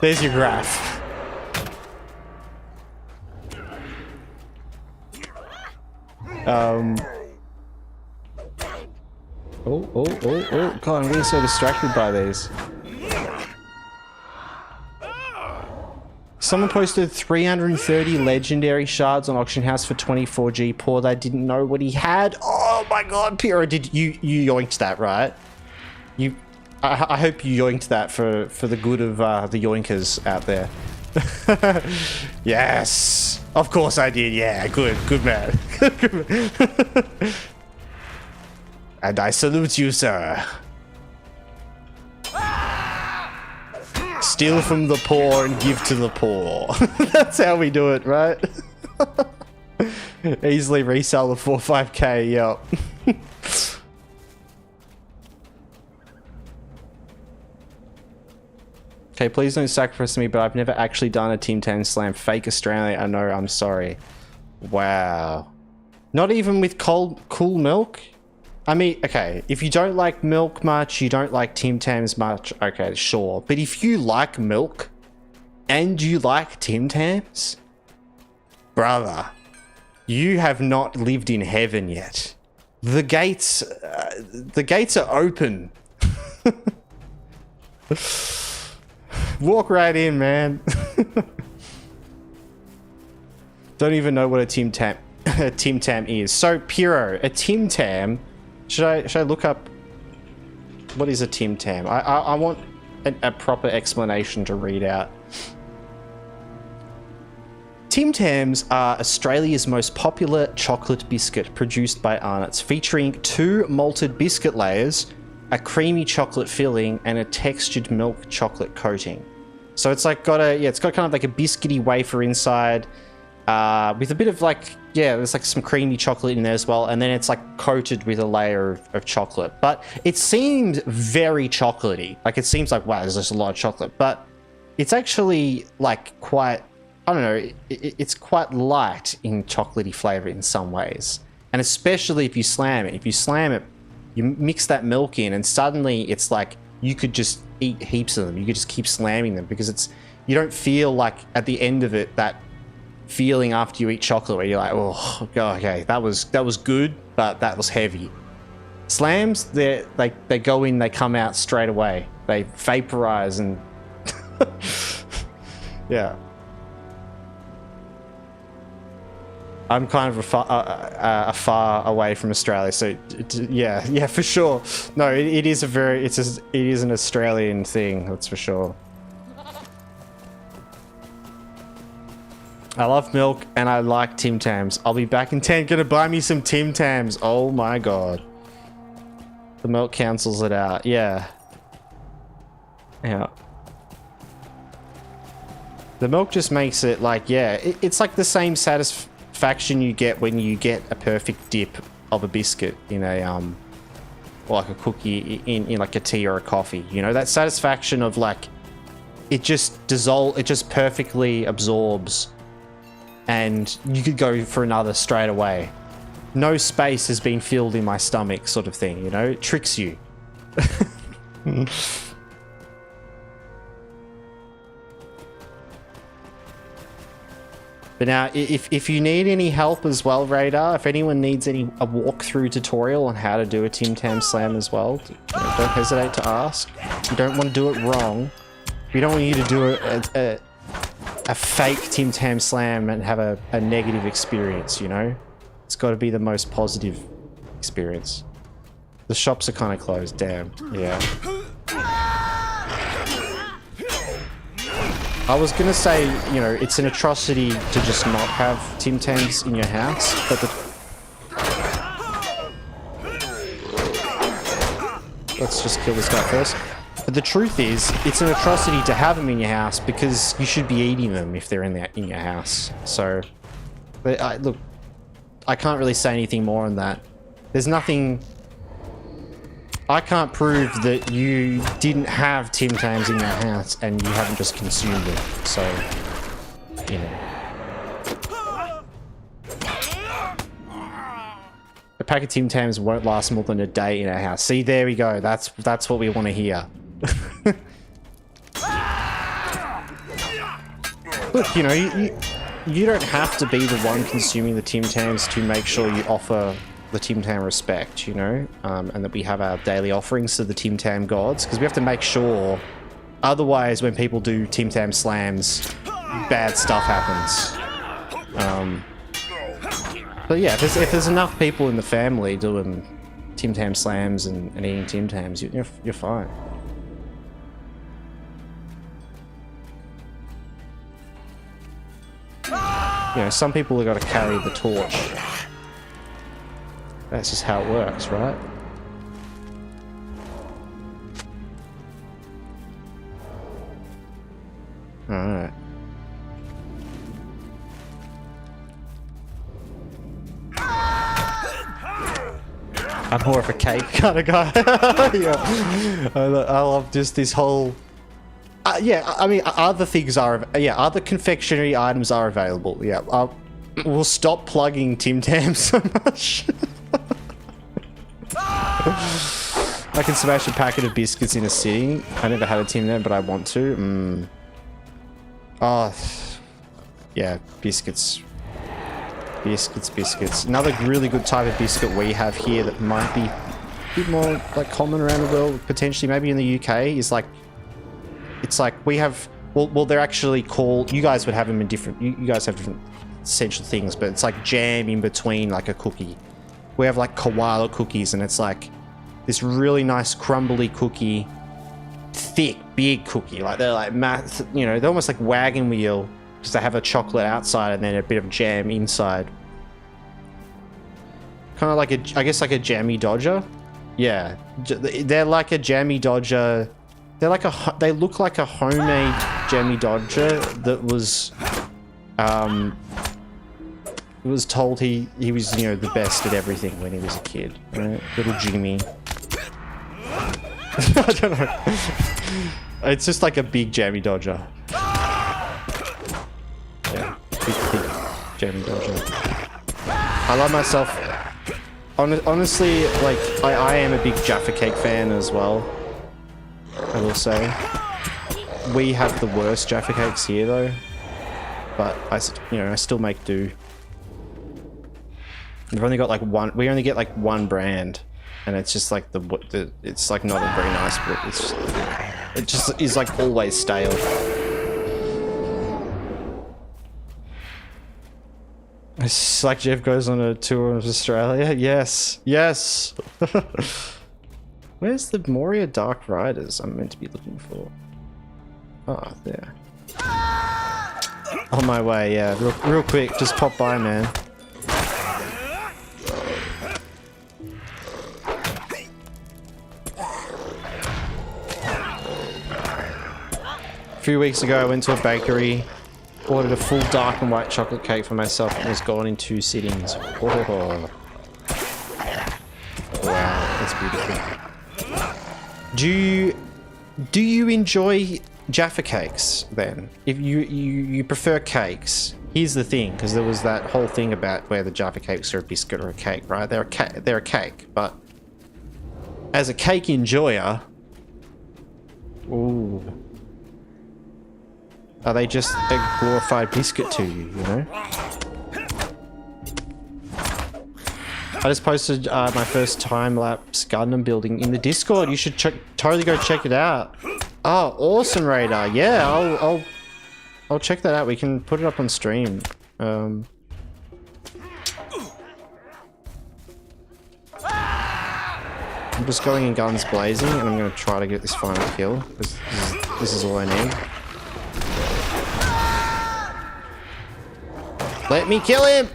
There's your graph. Oh. God, I'm getting so distracted by these. Someone posted 330 legendary shards on auction house for 24G. Poor they didn't know what he had. Oh my god, Piro, did you yoinked that, right? I hope you yoinked that for the good of the yoinkers out there. Yes, of course I did. Yeah, good man. Good man. And I salute you, sir. Steal from the poor and give to the poor. That's how we do it, right? Easily resell the 4-5k, yep. Okay, please don't sacrifice me, but I've never actually done a Team 10 slam. Fake Australia, I know, I'm sorry. Wow. Not even with cool milk? I mean, okay, if you don't like milk much, you don't like Tim Tams much, okay, sure. But if you like milk and you like Tim Tams, brother, you have not lived in heaven yet. The gates are open. Walk right in, man. Don't even know what a Tim Tam is. So, Piro, a Tim Tam. Should I look up what is a Tim Tam? I want a proper explanation to read out. Tim Tams are Australia's most popular chocolate biscuit produced by Arnott's, featuring 2 malted biscuit layers, a creamy chocolate filling, and a textured milk chocolate coating. So it's like it's got kind of like a biscuity wafer inside, with a bit of like, there's like some creamy chocolate in there as well, and then it's like coated with a layer of chocolate. But it seems very chocolatey. Like it seems like, wow, there's just a lot of chocolate, but it's actually like quite, I don't know, it's quite light in chocolatey flavor in some ways. And especially if you slam it. If you slam it, you mix that milk in, and suddenly it's like you could just eat heaps of them. You could just keep slamming them because you don't feel like at the end of it that feeling after you eat chocolate where you're like, oh god, okay, that was good, but that was heavy. Slams, they go in, they come out straight away. They vaporize and yeah. I'm kind of far away from Australia, so yeah, for sure. No, it is an Australian thing, that's for sure. I love milk and I like Tim Tams. I'll be back in 10. Gonna buy me some Tim Tams. Oh my god. The milk cancels it out. Yeah. Yeah. The milk just makes it like, it's like the same satisfaction you get when you get a perfect dip of a biscuit in a or like a cookie in like a tea or a coffee. You know, that satisfaction of like it just perfectly absorbs. And you could go for another straight away. No space has been filled in my stomach, sort of thing, you know? It tricks you. But now, if you need any help as well, Radar, if anyone needs a walkthrough tutorial on how to do a Tim Tam Slam as well, don't hesitate to ask. You don't want to do it wrong. We don't want you to do a fake Tim Tam Slam and have a negative experience, you know? It's got to be the most positive experience. The shops are kind of closed, damn. Yeah. I was gonna say, you know, it's an atrocity to just not have Tim Tams in your house, but let's just kill this guy first. But the truth is, it's an atrocity to have them in your house because you should be eating them if they're in your house. So, look, I can't really say anything more on that. There's nothing... I can't prove that you didn't have Tim Tams in your house and you haven't just consumed them. So, you know. A pack of Tim Tams won't last more than a day in our house. See, there we go. That's what we want to hear. Look, you know, you don't have to be the one consuming the Tim Tams to make sure you offer the Tim Tam respect, you know, and that we have our daily offerings to the Tim Tam gods, because we have to make sure, otherwise when people do Tim Tam slams, bad stuff happens. But yeah, if there's enough people in the family doing Tim Tam slams and eating Tim Tams, you're fine. You know, some people have got to carry the torch. That's just how it works, right? Alright. I'm more of a cake kind of guy. Yeah. I love just this whole... yeah, I mean, other things are... Yeah, other confectionery items are available. Yeah, we'll stop plugging Tim Tam so much. I can smash a packet of biscuits in a sitting. I never had a Tim Tam, but I want to. Oh, yeah, biscuits. Biscuits. Another really good type of biscuit we have here that might be a bit more like common around the world, potentially maybe in the UK, is like, it's like we have, well they're actually called, you guys would have them in different, you guys have different essential things, but it's like jam in between like a cookie. We have like koala cookies, and it's like this really nice crumbly cookie, thick, big cookie. Like they're like you know, they're almost like wagon wheel, because they have a chocolate outside and then a bit of jam inside. Kind of like I guess like a jammy Dodger. Yeah, they're like a jammy Dodger. They're like they look like a homemade jammy Dodger that was told he was, you know, the best at everything when he was a kid, right? Little Jimmy. I don't know. It's just like a big jammy Dodger. Yeah, big jammy Dodger. I love myself. Honestly, like I am a big Jaffa Cake fan as well. I will say. We have the worst Jaffa Cakes here though, but I still make do. We've only got like one. We only get like one brand, and it's just like it's like not a very nice, but it just is like always stale. It's like Jeff goes on a tour of Australia. Yes. Where's the Moria Dark Riders I'm meant to be looking for? Oh, there. On my way, yeah. Real quick, just pop by, man. A few weeks ago, I went to a bakery, ordered a full dark and white chocolate cake for myself, and was gone in 2 sittings. Oh. Wow, that's beautiful. Do you enjoy Jaffa Cakes then? If you prefer cakes, here's the thing, because there was that whole thing about where the Jaffa Cakes are a biscuit or a cake, right? They're a cake, but as a cake enjoyer, ooh. Are they just a glorified biscuit to you, you know? I just posted my first time-lapse Gundam building in the Discord. You should totally go check it out. Oh, awesome, Radar. Yeah, I'll check that out. We can put it up on stream. I'm just going in guns blazing, and I'm going to try to get this final kill, because this is all I need. Let me kill him!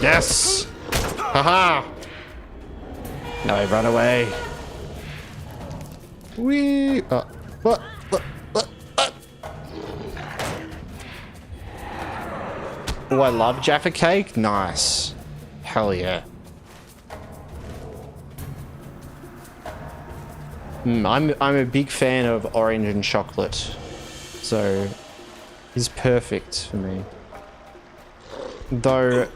Yes! Haha! No, run away. Wee! What? Oh, I love Jaffa Cake? Nice. Hell yeah. I'm a big fan of orange and chocolate. So, it's perfect for me. Though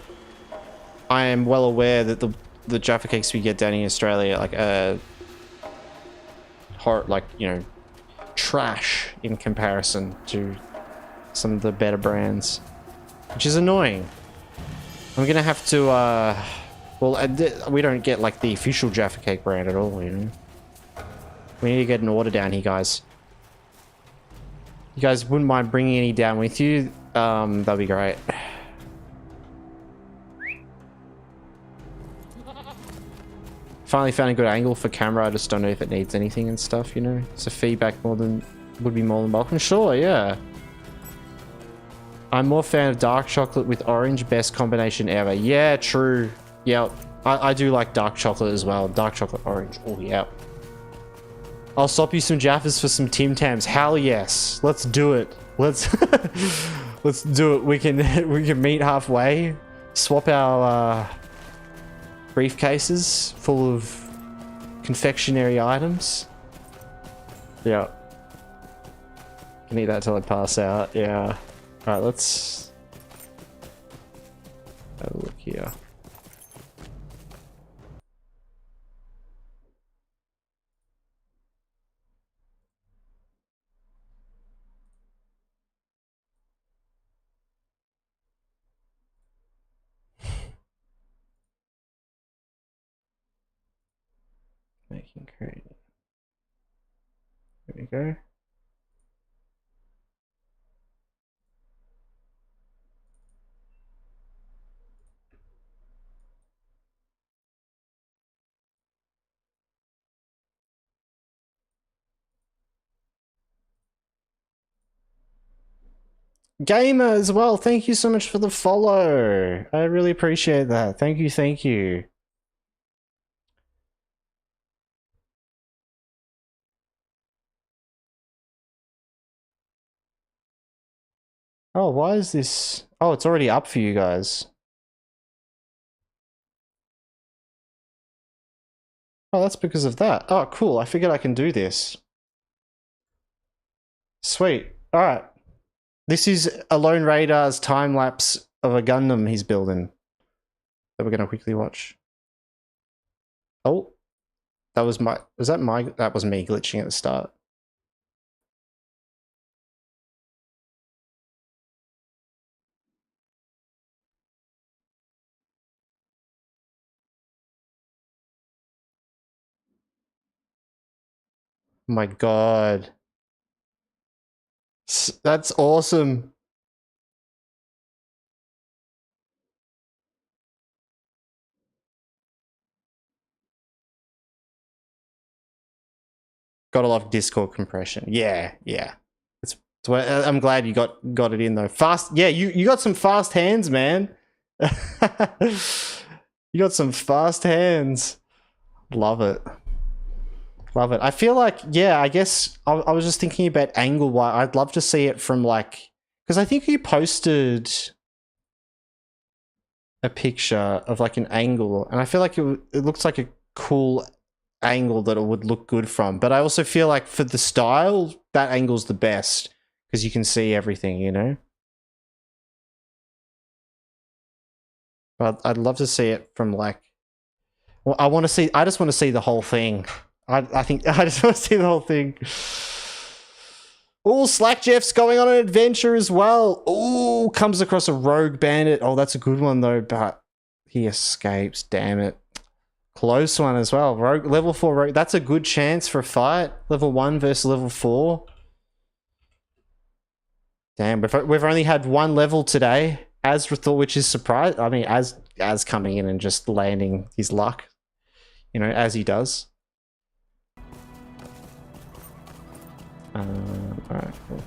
I am well aware that the Jaffa Cakes we get down in Australia like you know, trash in comparison to some of the better brands, which is annoying. I'm gonna have to we don't get like the official Jaffa Cake brand at all, you know. We need to get an order down here, guys. You guys wouldn't mind bringing any down with you? That'd be great. Finally found a good angle for camera. I just don't know if it needs anything and stuff, you know? So feedback would be more than welcome. Sure, yeah. I'm more fan of dark chocolate with orange. Best combination ever. Yeah, true. Yeah, I do like dark chocolate as well. Dark chocolate orange. Oh, yeah. I'll stop you some Jaffas for some Tim Tams. Hell yes. Let's do it. Let's let's do it. We can meet halfway. Swap our briefcases full of confectionery items. Yeah. Can eat that till I pass out. Yeah. Alright, let's have a look here. Making create. There we go. Gamer as well, thank you so much for the follow. I really appreciate that. Thank you, thank you. Oh, why is this? Oh, it's already up for you guys. Oh, that's because of that. Oh, cool. I figured I can do this. Sweet. All right. This is Alone Radar's time lapse of a Gundam he's building that we're going to quickly watch. Oh, that was my, that was me glitching at the start. My God. That's awesome. Gotta love Discord compression. Yeah, yeah. I'm glad you got it in though. Fast, yeah. You got some fast hands, man. You got some fast hands. Love it. Love it. I feel like, yeah. I guess I was just thinking about angle. Why I'd love to see it from like, because I think you posted a picture of like an angle, and I feel like it looks like a cool angle that it would look good from. But I also feel like for the style, that angle's the best because you can see everything, you know. But I'd love to see it from like, well, I just want to see the whole thing. I think I just want to see the whole thing. Oh, Slack Jeff's going on an adventure as well. Oh, comes across a rogue bandit. Oh, that's a good one though, but he escapes. Damn it. Close one as well. Rogue, level 4 rogue. That's a good chance for a fight. Level 1 versus level 4. Damn, we've only had one level today, as Rathor, which is surprised. I mean, as coming in and just landing his luck, you know, as he does. Alright, cool.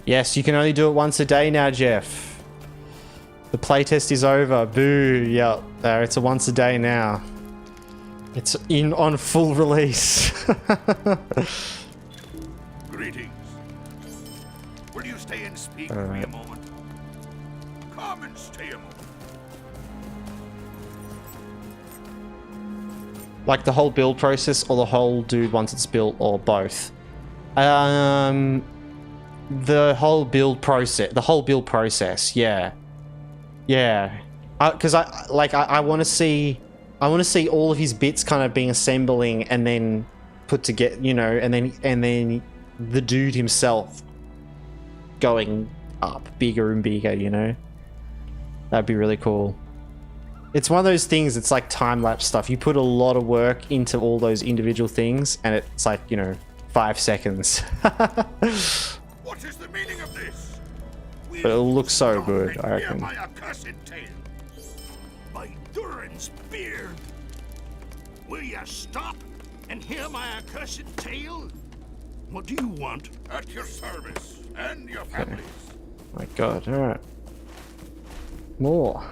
Yes, you can only do it once a day now, Jeff. The playtest is over. Boo. Yep. There, it's a once a day now. It's in on full release. Greetings. Will you stay and speak with me a moment? Come and stay a moment. Like the whole build process or the whole dude once it's built or both? The whole build process, yeah. Yeah. Because I want to see all of his bits kind of being assembling and then put together, you know, and then the dude himself going up bigger and bigger, you know. That'd be really cool. It's one of those things, it's like time-lapse stuff. You put a lot of work into all those individual things, and it's like, you know, 5 seconds. What is the meaning of this? But it'll look so good, I reckon. My accursed tale. By Durin's beard. Will you stop and hear my accursed tale? What do you want? At your service and your families. My god, alright. More.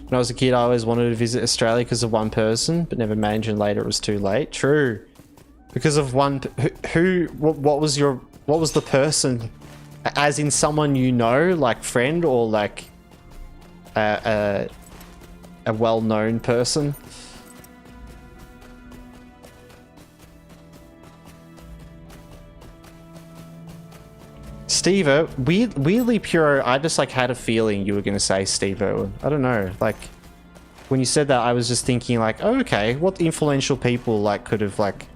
When I was a kid, I always wanted to visit Australia because of one person, but never imagined later it was too late. True. Because of one... what was the person? As in someone you know, like friend, or like a well-known person? Steve-O, weirdly Puro, I just like had a feeling you were going to say Steve-O. I don't know, like when you said that I was just thinking like, oh, okay, what influential people like could have like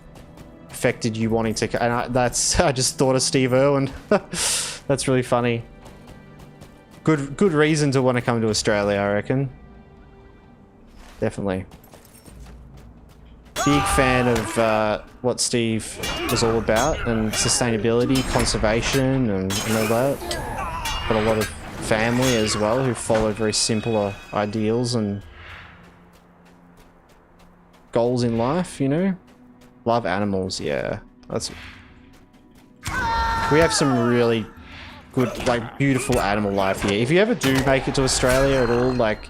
affected you wanting to, and I just thought of Steve-O, and that's really funny. Good reason to want to come to Australia, I reckon. Definitely. Big fan of what Steve was all about, and sustainability, conservation, and all that. Got a lot of family as well who follow very simple ideals and goals in life, you know? Love animals, yeah. That's... We have some really good, like, beautiful animal life here. If you ever do make it to Australia at all, like...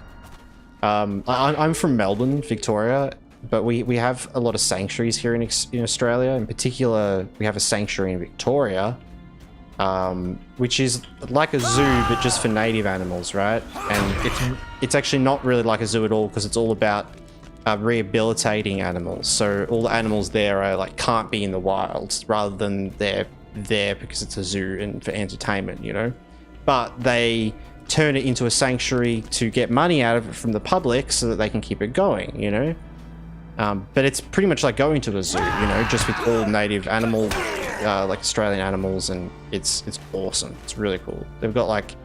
I'm from Melbourne, Victoria, but we have a lot of sanctuaries here in Australia. In particular, we have a sanctuary in Victoria, which is like a zoo, but just for native animals, right? And it's actually not really like a zoo at all, because it's all about rehabilitating animals. So all the animals there are like can't be in the wild, rather than they're there because it's a zoo and for entertainment, you know. But they turn it into a sanctuary to get money out of it from the public so that they can keep it going, you know. But it's pretty much like going to a zoo, you know, just with all native animal, like Australian animals, and it's awesome. It's really cool. They've got like, you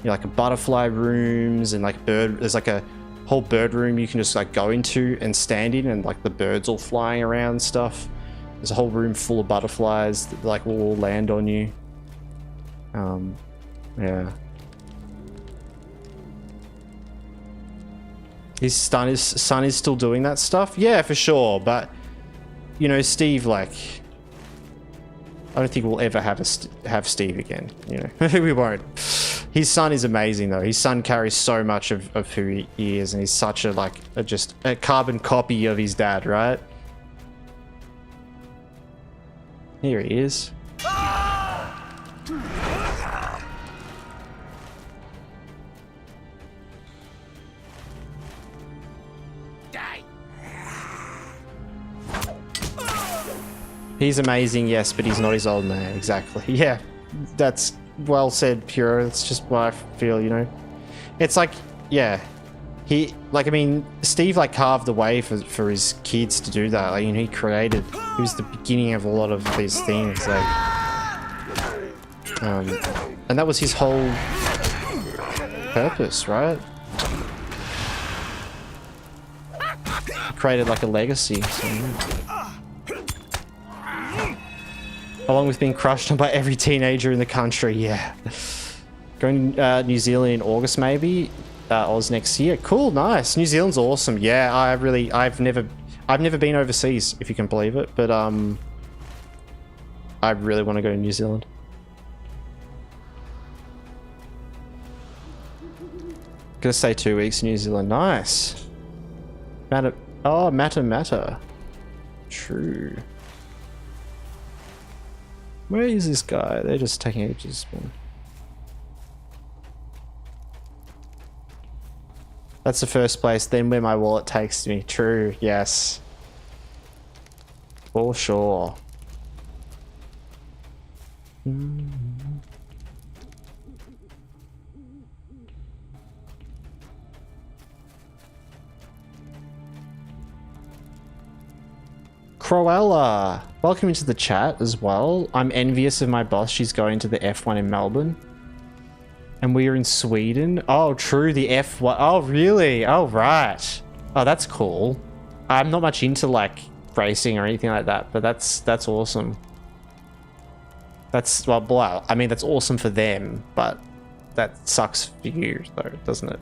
know, like a butterfly rooms and like there's like a whole bird room you can just like go into and stand in, and like the birds all flying around and stuff. There's a whole room full of butterflies that like will all land on you. Yeah. His son is still doing that stuff? Yeah, for sure. But, you know, Steve, like... I don't think we'll ever have Steve again, you know. We won't. His son is amazing, though. His son carries so much of who he is, and he's such a, just a carbon copy of his dad, right? Here he is. He's amazing, yes, but he's not his old man. Exactly. Yeah, that's well said, Pure. That's just what I feel, you know. It's like, yeah, he, like, I mean, Steve, like, carved the way for his kids to do that. Like, you know, he was the beginning of a lot of these things, like, and that was his whole purpose, right? He created, like, a legacy, so, yeah. Along with being crushed on by every teenager in the country, yeah. Going to New Zealand in August, maybe. Oz next year. Cool, nice. New Zealand's awesome. Yeah, I've never been overseas, if you can believe it, but I really want to go to New Zealand. Gonna stay 2 weeks in New Zealand. Nice. Matter. True. Where is this guy? They're just taking ages. That's the first place, then where my wallet takes me. True, yes. For sure. Croella, welcome into the chat as well. I'm envious of my boss. She's going to the F1 in Melbourne. And we are in Sweden. Oh, true. The F1. Oh, really? Oh, right. Oh, that's cool. I'm not much into like racing or anything like that, but that's awesome. That's well, I mean, that's awesome for them, but that sucks for you, though, doesn't it?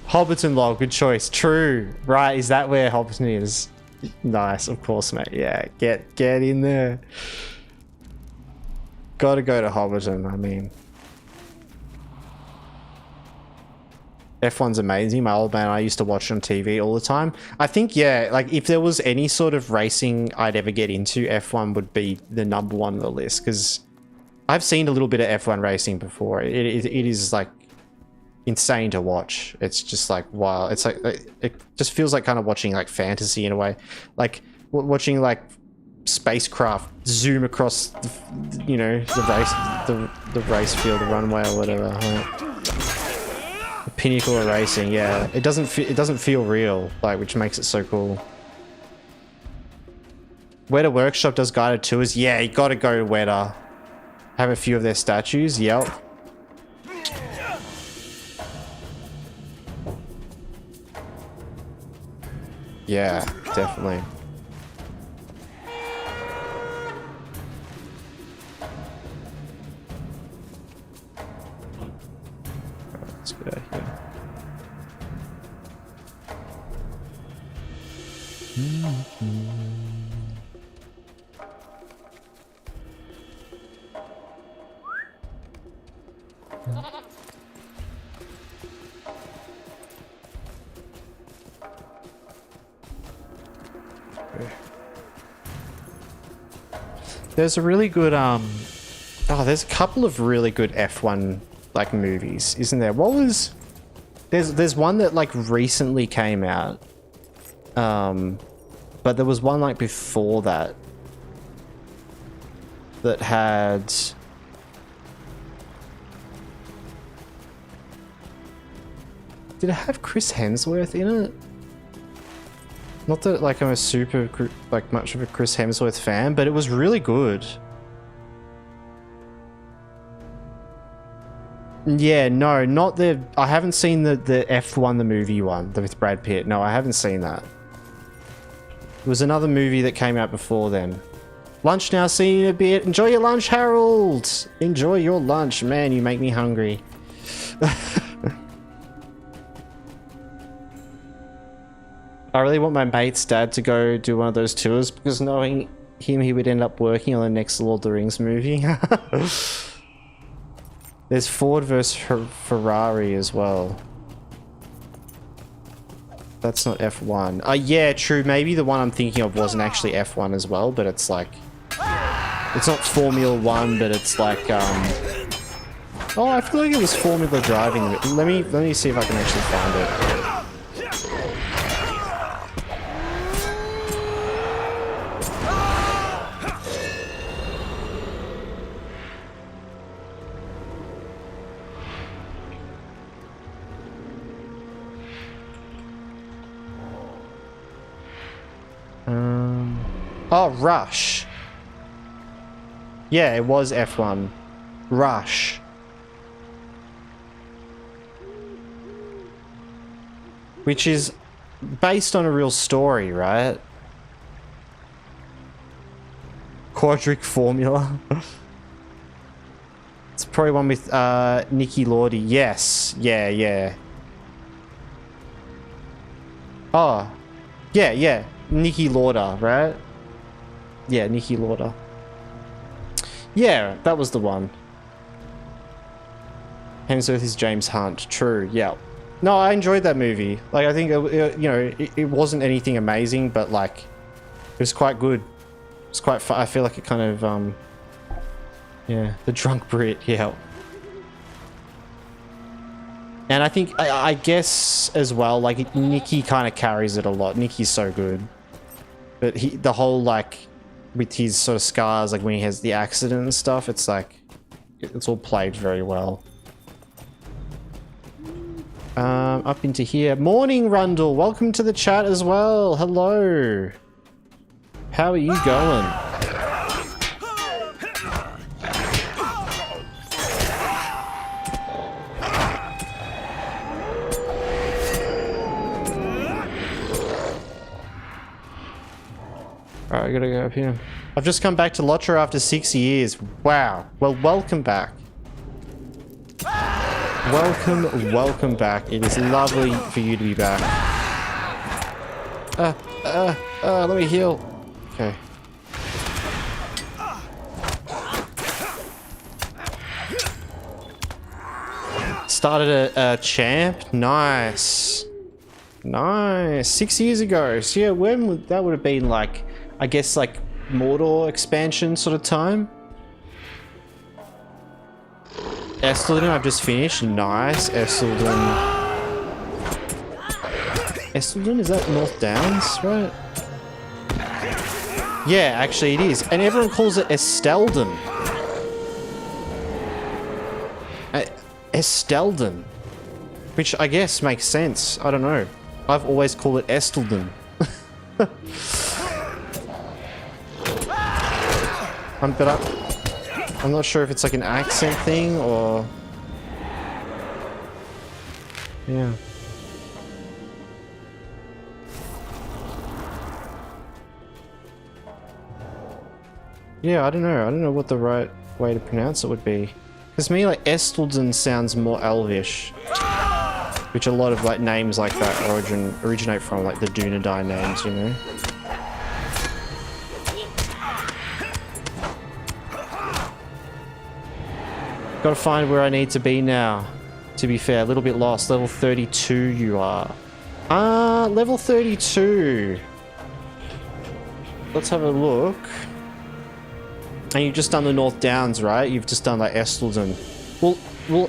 Hobbiton log, good choice. True. Right, is that where Hobbiton is? Nice, of course, mate. Yeah, get in there. Gotta go to Hobbiton, I mean. F1's amazing. My old man and I used to watch it on TV all the time. I think, yeah, like if there was any sort of racing I'd ever get into, F1 would be the #1 on the list, because I've seen a little bit of F1 racing before. It is like insane to watch. It's just like wow. It's like it just feels like kind of watching like fantasy in a way, like watching like spacecraft zoom across the race field, the runway or whatever. Right? The pinnacle of racing. Yeah, it doesn't feel real, like, which makes it so cool. Weta Workshop does guided tours. Yeah, you gotta go to Weta. Have a few of their statues. Yep. Yeah, definitely. Let's get out here. There's a really good there's a couple of really good F1 like movies, isn't there? There's one that like recently came out, but there was one like before that had did it have Chris Hemsworth in it? Not that like I'm a super like much of a Chris Hemsworth fan, but it was really good. Yeah, no, not the. I haven't seen the F1 the movie one with Brad Pitt. No, I haven't seen that. It was another movie that came out before then. Lunch now. See you in a bit. Enjoy your lunch, Harold. Enjoy your lunch, man. You make me hungry. I really want my mate's dad to go do one of those tours, because knowing him, he would end up working on the next Lord of the Rings movie. There's Ford versus Ferrari as well. That's not F1. Yeah, true. Maybe the one I'm thinking of wasn't actually F1 as well, but it's like... It's not Formula 1, but it's like... Oh, I feel like it was Formula driving. Let me see if I can actually find it. Oh, Rush. Yeah, it was F1. Rush. Which is based on a real story, right? Quadric Formula. It's probably one with Nikki Lordy. Yes. Yeah. Oh. Yeah. Nikki Lauda, right? Yeah, Nikki Lauda. Yeah, that was the one. Hemsworth is James Hunt. True, yeah. No, I enjoyed that movie. Like, I think, it wasn't anything amazing, but, like, it was quite good. It was quite fun. I feel like it kind of, yeah, the drunk Brit, yeah. And I think, I guess, as well, like, Nikki kind of carries it a lot. Nikki's so good. But the whole, like, with his sort of scars, like when he has the accident and stuff, it's like, it's all played very well. Up into here. Morning, Rundle. Welcome to the chat as well. Hello. How are you going? up here. I've just come back to Lotro after 6 years. Wow. Well, welcome back. Welcome back. It is lovely for you to be back. Let me heal. Okay. Started a champ. Nice. Nice. 6 years ago. So yeah, when would that would have been like, I guess like Mordor expansion sort of time. Estelden, I've just finished. Nice. Estelden. Estelden, is that North Downs, right? Yeah, actually it is. And everyone calls it Estelden. Estelden. Which I guess makes sense. I don't know. I've always called it Estelden. I'm not sure if it's like an accent thing or... Yeah. Yeah, I don't know. I don't know what the right way to pronounce it would be. Because to me, like, Estelden sounds more Elvish. Which a lot of, like, names like that originate from, like, the Dunedain names, you know? Gotta find where I need to be now. To be fair, a little bit lost. Level 32 you are. Level 32. Let's have a look. And you've just done the North Downs, right? You've just done like Estelden. Well,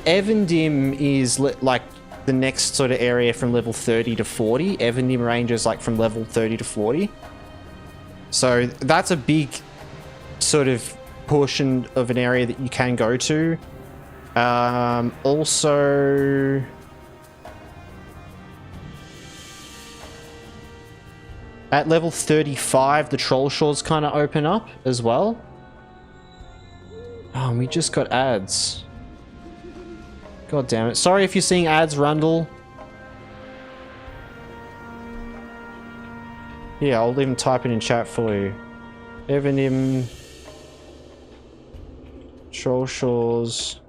Evendim is like the next sort of area from level 30 to 40. Evendim ranges like from level 30 to 40. So that's a big sort of portion of an area that you can go to. Also... At level 35, the Troll Shores kind of open up as well. Oh, we just got ads. God damn it. Sorry if you're seeing ads, Rundle. Yeah, I'll even type it in chat for you. Evenim... Troll Shores...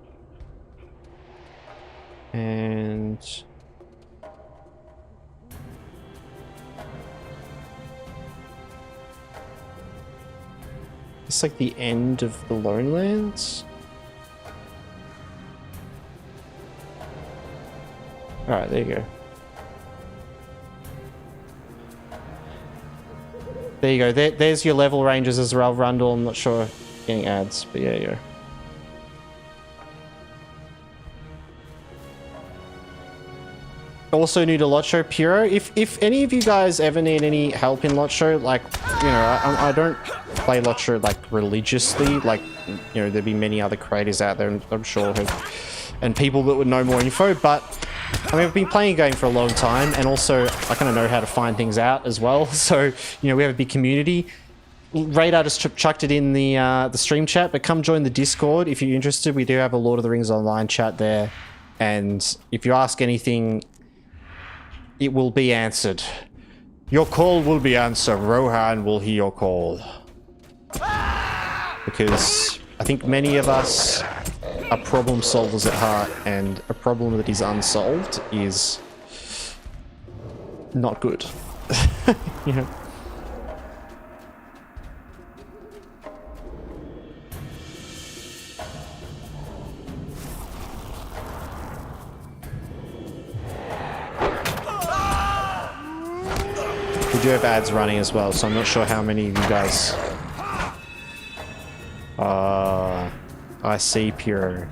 And... It's like the end of the Lonelands? Alright, there you go. There you go. There's your level ranges as well, Rundle. I'm not sure getting ads, but yeah, you go. Also new to Lotro, Puro. If any of you guys ever need any help in Lotro, like, you know, I don't play Lotro like religiously, like, you know, there'd be many other creators out there, I'm sure, and people that would know more info, but I mean, I've been playing a game for a long time, and also I kind of know how to find things out as well, so, you know, we have a big community. Radar just chucked it in the stream chat, but come join the Discord if you're interested. We do have a Lord of the Rings Online chat there, and if you ask anything, it will be answered. Your call will be answered. Rohan will hear your call. Because I think many of us are problem solvers at heart, and a problem that is unsolved is not good. You know? We do have ads running as well, so I'm not sure how many of you guys... I see, Pure.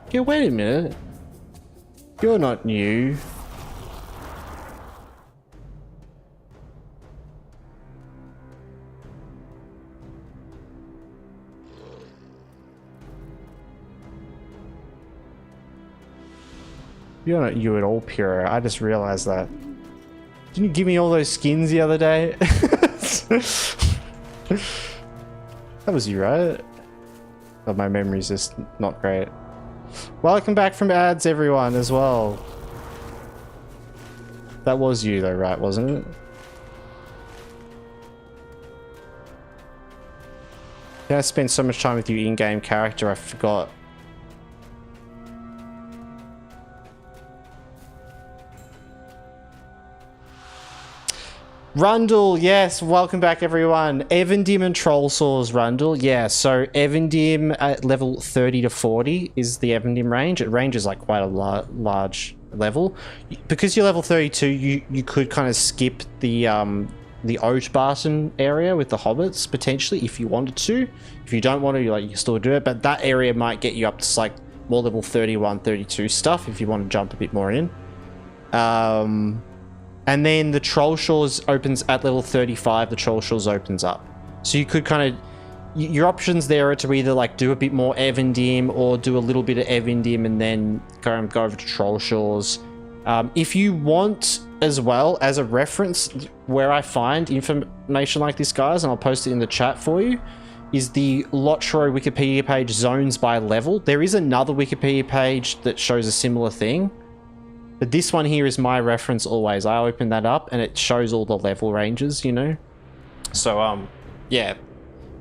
Yeah, wait a minute. You're not new. You're not you at all, Puro. I just realized that. Didn't you give me all those skins the other day? That was you, right? Oh, my memory's just not great. Welcome back from ads, everyone, as well. That was you, though, right? Wasn't it? Yeah, I spent so much time with you in-game character, I forgot. Rundle, yes, welcome back everyone. Evandim and Troll Saws, Rundle, yeah, so Evandim at level 30 to 40 is the Evandim range. It ranges like quite a large level. Because you're level 32, you could kind of skip the Oat Barton area with the hobbits, potentially, if you wanted to. If you don't want to, you can still do it, but that area might get you up to like more level 31, 32 stuff if you want to jump a bit more in. And then the Troll Shores opens at level 35, the Troll Shores opens up. So you could kind of, your options there are to either like do a bit more Evandim or do a little bit of Evandim and then go over to Troll Shores. If you want as well as a reference where I find information like this, guys, and I'll post it in the chat for you, is the Lotro Wikipedia page zones by level. There is another Wikipedia page that shows a similar thing. But this one here is my reference always. I open that up and it shows all the level ranges, you know? So, yeah.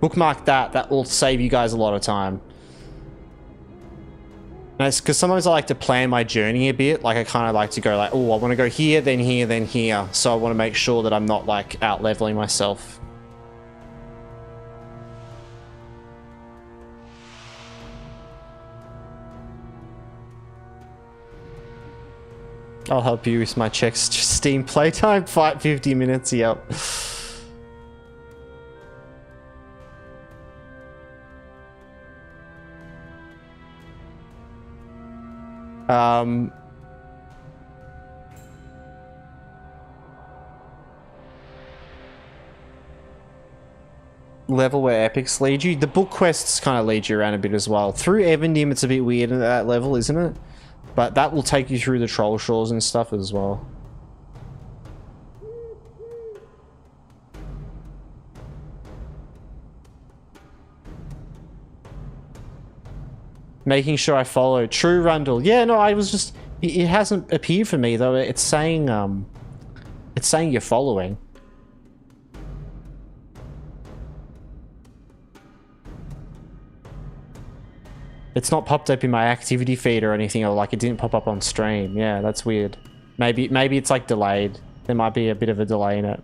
Bookmark that. That will save you guys a lot of time. Because sometimes I like to plan my journey a bit. Like, I kind of like to go like, oh, I want to go here, then here, then here. So I want to make sure that I'm not, like, out-leveling myself. I'll help you with my checks. Steam playtime, fight 50 minutes, yep. Level where epics lead you. The book quests kind of lead you around a bit as well. Through Evandim, it's a bit weird at that level, isn't it? But that will take you through the Troll Shores and stuff as well. Making sure I follow. True, Rundle. Yeah, no, I was just... It hasn't appeared for me, though. It's saying you're following. It's not popped up in my activity feed or anything, or like it didn't pop up on stream. Yeah, that's weird. Maybe it's like delayed. There might be a bit of a delay in it.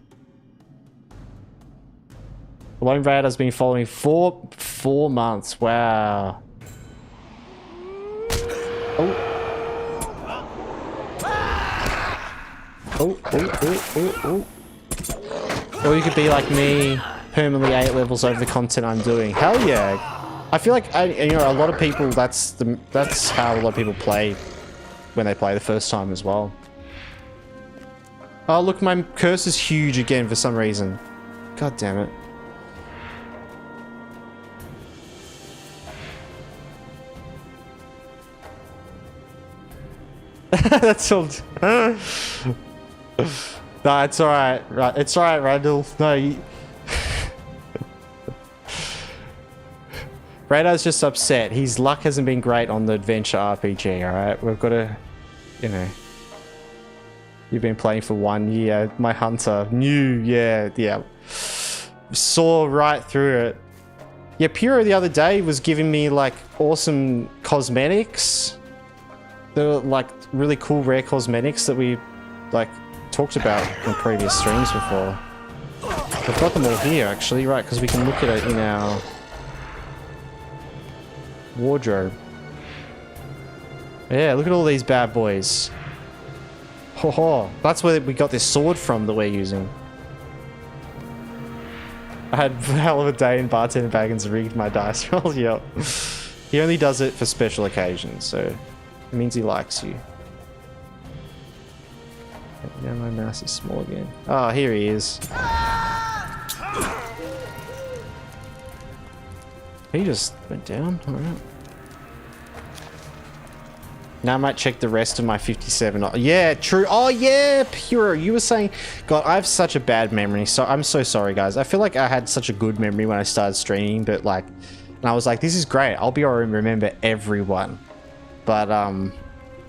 Lone Raider's been following for 4 months. Wow. Oh. Oh. Or you could be like me, permanently 8 levels over the content I'm doing. Hell yeah. I feel like, you know, a lot of people, that's how a lot of people play when they play the first time as well. Oh, look, my curse is huge again for some reason. God damn it. That's all. No, it's alright. Right, it's alright, Randall. No, Radar's just upset. His luck hasn't been great on the adventure RPG, alright? We've got to, you know... You've been playing for 1 year. My hunter. New, yeah. Saw right through it. Yeah, Puro the other day was giving me, like, awesome cosmetics. They were, like, really cool rare cosmetics that we, like, talked about in previous streams before. We've got them all here, actually, right? Because we can look at it in our... wardrobe. Yeah, look at all these bad boys. Ho, that's where we got this sword from that we're using. I had a hell of a day in Bartender Baggins rigged my dice roll. Yep. He only does it for special occasions, so it means he likes you. Now my mouse is small again. Oh, here he is. He just went down. Alright. Now I might check the rest of my 57. Yeah, true. Oh yeah, Pure. You were saying, God, I have such a bad memory. So I'm so sorry, guys. I feel like I had such a good memory when I started streaming, but like, and I was like, this is great. I'll be able to remember everyone. But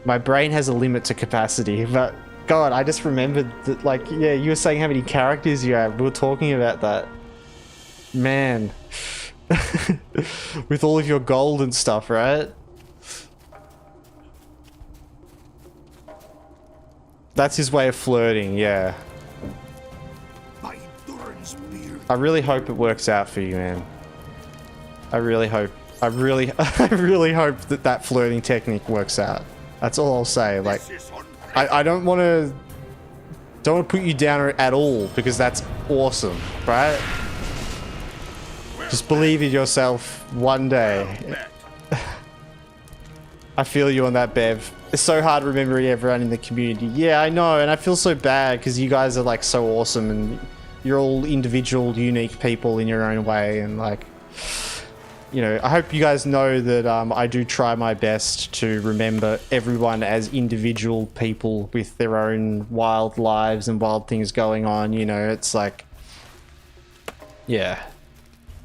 my brain has a limit to capacity. But God, I just remembered that, like, yeah, you were saying how many characters you have. We were talking about that. Man, with all of your gold and stuff, right? That's his way of flirting, yeah. I really hope it works out for you, man. I really hope. I really hope that that flirting technique works out. That's all I'll say. Like, I don't want to put you down at all, because that's awesome, right? Just believe in yourself one day. I feel you on that, Bev. It's so hard remembering everyone in the community. Yeah, I know, and I feel so bad because you guys are like so awesome and you're all individual, unique people in your own way, and like, you know, I hope you guys know that I do try my best to remember everyone as individual people with their own wild lives and wild things going on. You know, it's like, yeah.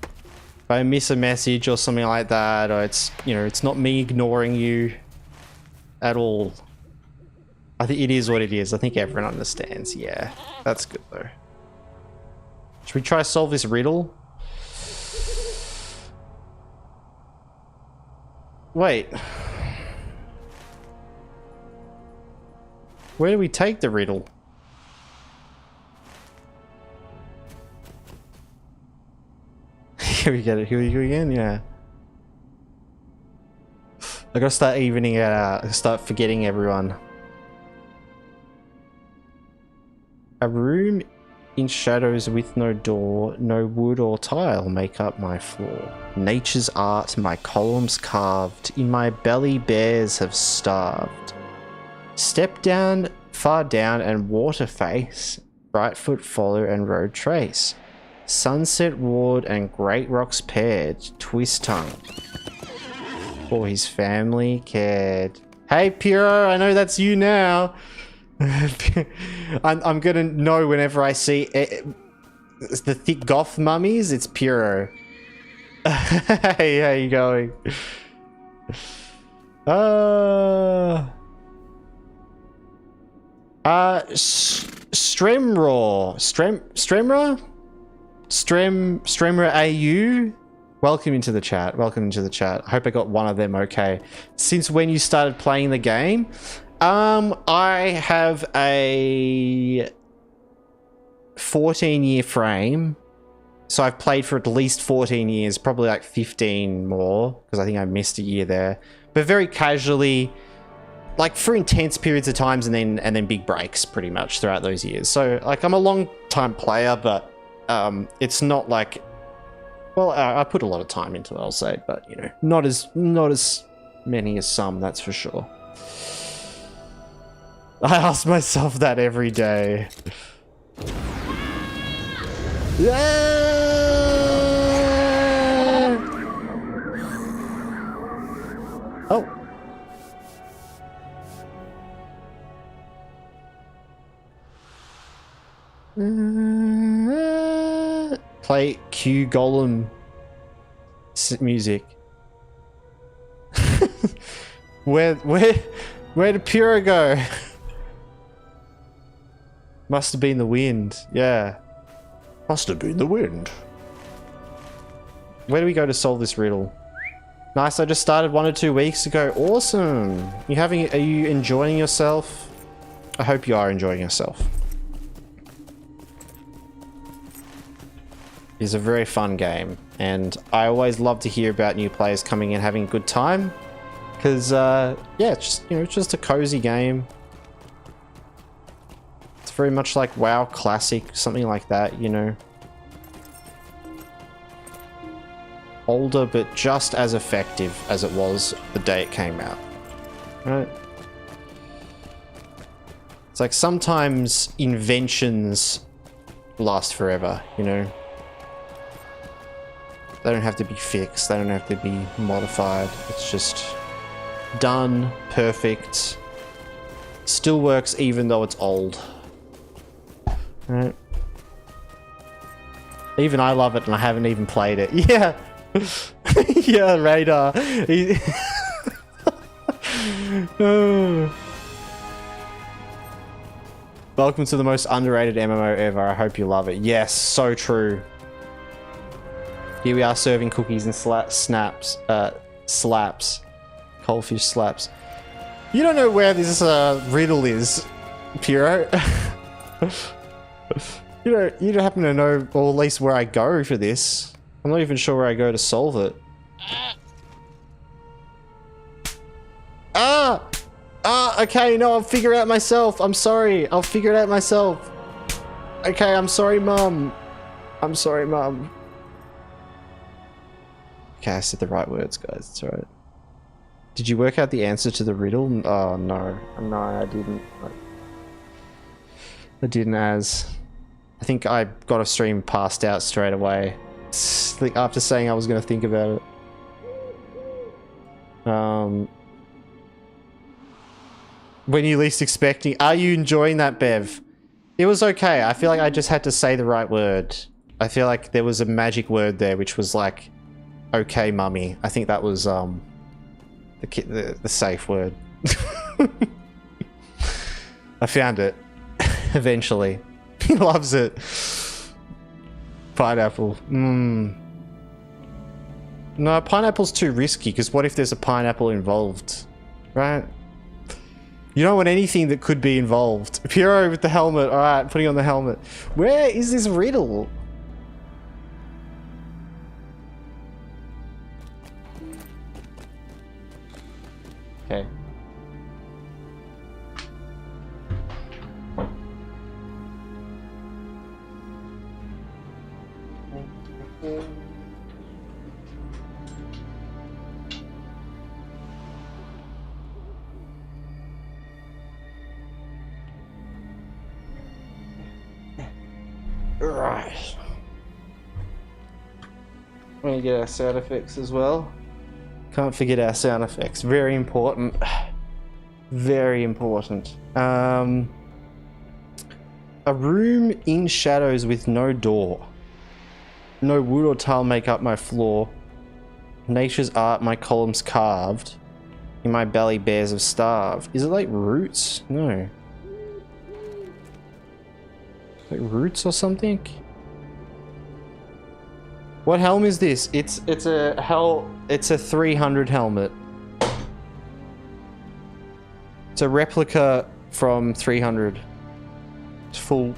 If I miss a message or something like that, or it's, you know, it's not me ignoring you at all. I think it is what it is. I think everyone understands. Yeah, that's good though. Should we try to solve this riddle? Wait. Where do we take the riddle? Here we get it. Here we go again. Yeah. I gotta start evening it out. Start forgetting everyone. A room in shadows with no door, no wood or tile make up my floor. Nature's art, my columns carved, in my belly bears have starved. Step down, far down and water face, bright foot follow and road trace. Sunset ward and great rocks paired, twist tongue. For his family cared. Hey Puro, I know that's you now. I'm gonna know whenever I see the thick goth mummies, it's Puro. Hey, how you going? Stremra AU? Welcome into the chat. Welcome into the chat. I hope I got one of them okay. Since when you started playing the game? I have a 14-year frame. So I've played for at least 14 years, probably like 15 more, because I think I missed a year there. But very casually, like for intense periods of times and then big breaks pretty much throughout those years. So like I'm a long time player, but it's not like, well, I put a lot of time into it, I'll say, but you know, not as many as some, that's for sure. I ask myself that every day. Yeah! Oh. Play Q Golem music. Where did Pura go? Must have been the wind. Yeah. Must have been the wind. Where do we go to solve this riddle? Nice, I just started 1 or 2 weeks ago. Awesome. Are you enjoying yourself? I hope you are enjoying yourself. It's a very fun game, and I always love to hear about new players coming in having a good time, because yeah, it's just, you know, it's just a cozy game. It's very much like WoW Classic, something like that, you know. Older, but just as effective as it was the day it came out. Right? It's like sometimes inventions last forever, you know. They don't have to be fixed, they don't have to be modified. It's just Done. Perfect. Still works even though it's old. Alright. Even I love it and I haven't even played it. Yeah. Yeah, Radar. Welcome to the most underrated MMO ever. I hope you love it. Yes, so true. Here we are serving cookies and slaps. Coalfish slaps. You don't know where this riddle is, Piro. You don't happen to know, or at least where I go for this. I'm not even sure where I go to solve it. Okay, no, I'll figure it out myself. I'm sorry. I'll figure it out myself. Okay, I'm sorry, Mum. I'm sorry, Mum. Okay, I said the right words, guys. It's alright. Did you work out the answer to the riddle? Oh, no. No, I didn't. I didn't, as... I think I got a stream passed out straight away. Like, after saying I was going to think about it. When you least expecting... Are you enjoying that, Bev? It was okay. I feel like I just had to say the right word. I feel like there was a magic word there, which was like, okay, mummy. I think that was the safe word. I found it. Eventually. He loves it. Pineapple. No, pineapple's too risky, because what if there's a pineapple involved? Right? You don't want anything that could be involved. Piro with the helmet. Alright, putting on the helmet. Where is this riddle? Okay. Right. We're gonna get our sound effects as well. Can't forget our sound effects. Very important. Very important. A room in shadows with no door. No wood or tile make up my floor. Nature's art, my columns carved. In my belly bears have starved. Is it like roots? No. Like roots or something? What helm is this? It's a 300 helmet. It's a replica from 300. It's full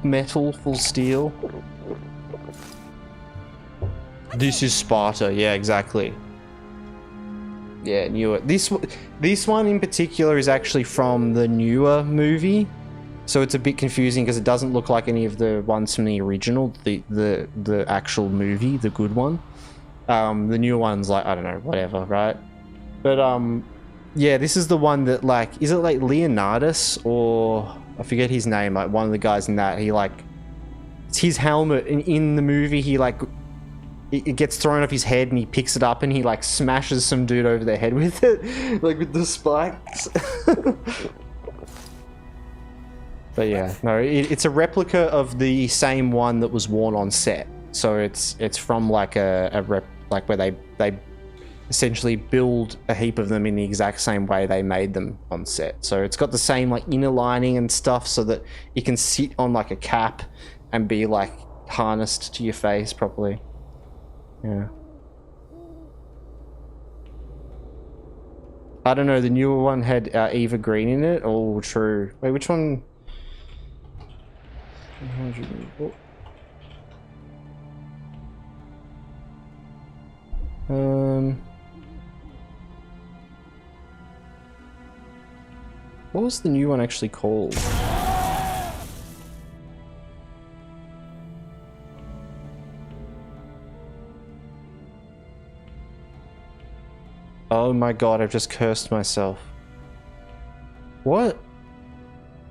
metal, full steel. This is Sparta. Yeah, exactly. Yeah, knew it. This one in particular is actually from the newer movie. So it's a bit confusing because it doesn't look like any of the ones from the original, the actual movie, the good one. The new one's like, I don't know, whatever, right? But yeah, this is the one that, like, is it like Leonardus, or I forget his name, like one of the guys in that, he like, it's his helmet, and in the movie he like, it gets thrown off his head and he picks it up and he like smashes some dude over the head with it, like with the spikes. But yeah, no, it's a replica of the same one that was worn on set. So it's from like like where they essentially build a heap of them in the exact same way they made them on set. So it's got the same like inner lining and stuff so that it can sit on like a cap and be like harnessed to your face properly. Yeah. I don't know, the newer one had Eva Green in it. Oh, true. Wait, which one? What was the new one actually called? Oh my god, I've just cursed myself. What?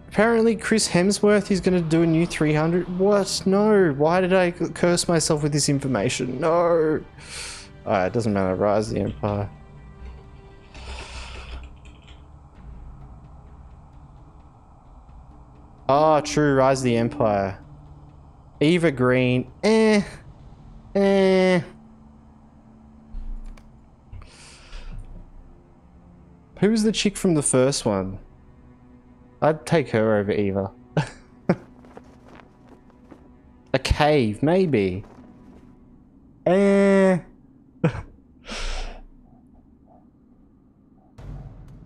Apparently Chris Hemsworth is going to do a new 300. What? No. Why did I curse myself with this information? No. Alright, it doesn't matter. Rise of the Empire. Oh, true. Rise of the Empire. Eva Green. Who was the chick from the first one? I'd take her over Eva. A cave, maybe.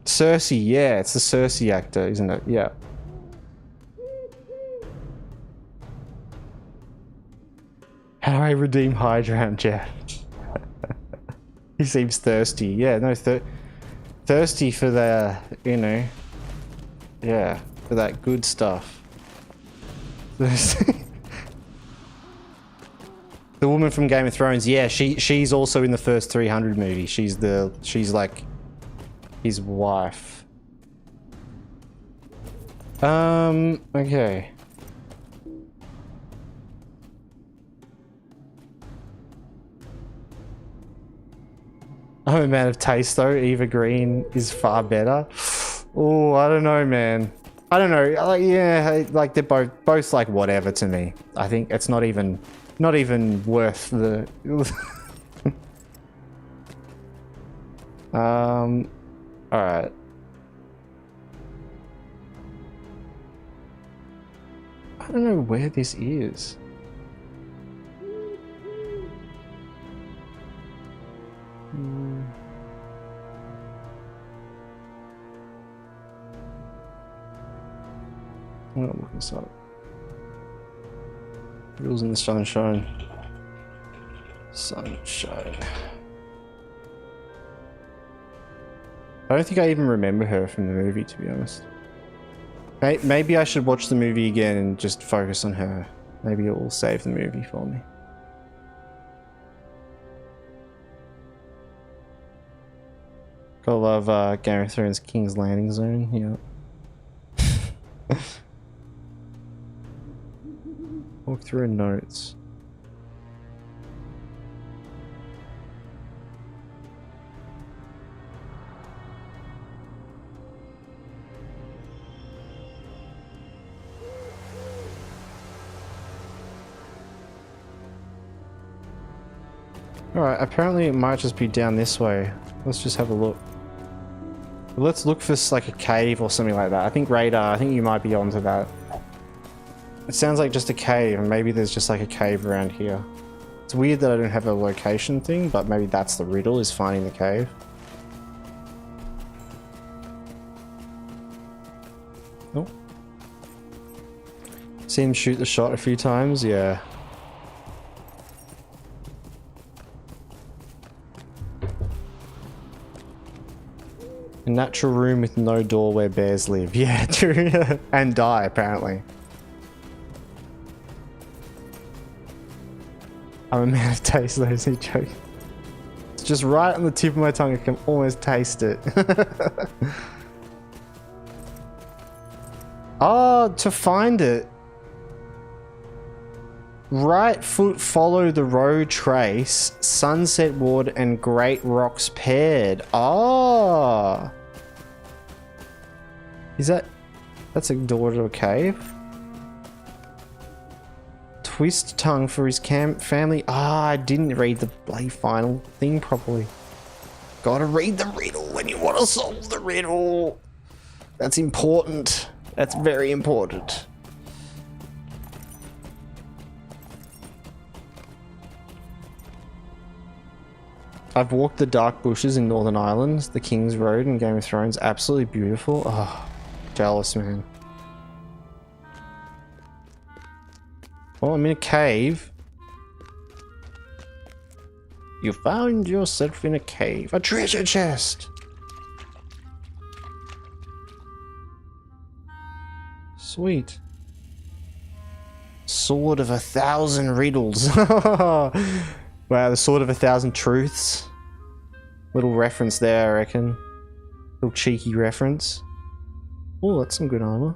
Cersei, yeah, it's the Cersei actor, isn't it? Yeah. How do I redeem Hydrant, Jeff? He seems thirsty. Yeah, no, thirsty for the, you know, yeah, for that good stuff. The woman from Game of Thrones, yeah, she's also in the first 300 movie. She's like his wife. Okay. I'm a man of taste though. Eva Green is far better. Oh, I don't know, man. I don't know. Like, yeah, like they're both like whatever to me. I think it's not even worth the. All right. I don't know where this is. I'm not looking this up. Rules in the sunshine. Sunshine. I don't think I even remember her from the movie, to be honest. Maybe I should watch the movie again and just focus on her. Maybe it will save the movie for me. Gotta love Game of Thrones King's Landing Zone, yeah. Walk through notes. Alright, apparently it might just be down this way. Let's just have a look. Let's look for like a cave or something like that. I think Radar, I think you might be onto that. It sounds like just a cave, and maybe there's just like a cave around here. It's weird that I don't have a location thing, but maybe that's the riddle, is finding the cave. Oh. See him shoot the shot a few times, yeah. A natural room with no door where bears live. Yeah, true. And die, apparently. I'm a man of taste, though, is he joking? It's just right on the tip of my tongue. I can almost taste it. Oh, to find it. Right foot follow the road trace, Sunset Ward and Great Rocks paired. Oh. Is that's a door to a cave? Twist tongue for his family. Ah, I didn't read the bloody final thing properly. Gotta read the riddle when you want to solve the riddle. That's important. That's very important. I've walked the dark bushes in Northern Ireland, the King's Road in Game of Thrones. Absolutely beautiful. Oh, jealous, man. Well, I'm in a cave. You found yourself in a cave. A treasure chest! Sweet. Sword of 1,000 riddles. Wow, the Sword of 1,000 Truths. Little reference there, I reckon. Little cheeky reference. Oh, that's some good armor.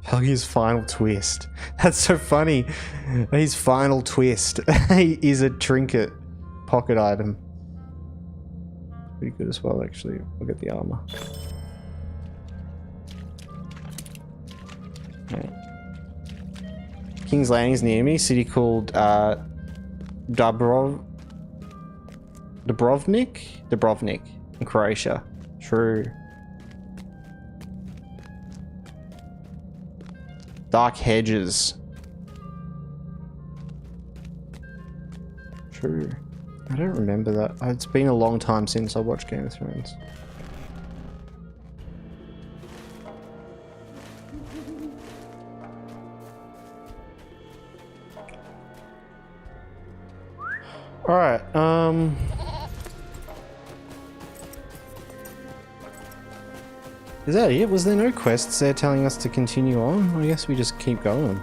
Helgi's final twist. That's so funny. His final twist is a trinket pocket item. Pretty good as well, actually. Look at the armor. Right. King's Landing's near me. City called Dubrovnik in Croatia. True. Dark Hedges. True. I don't remember that. It's been a long time since I watched Game of Thrones. Alright, is that it? Was there no quests there telling us to continue on? I guess we just keep going.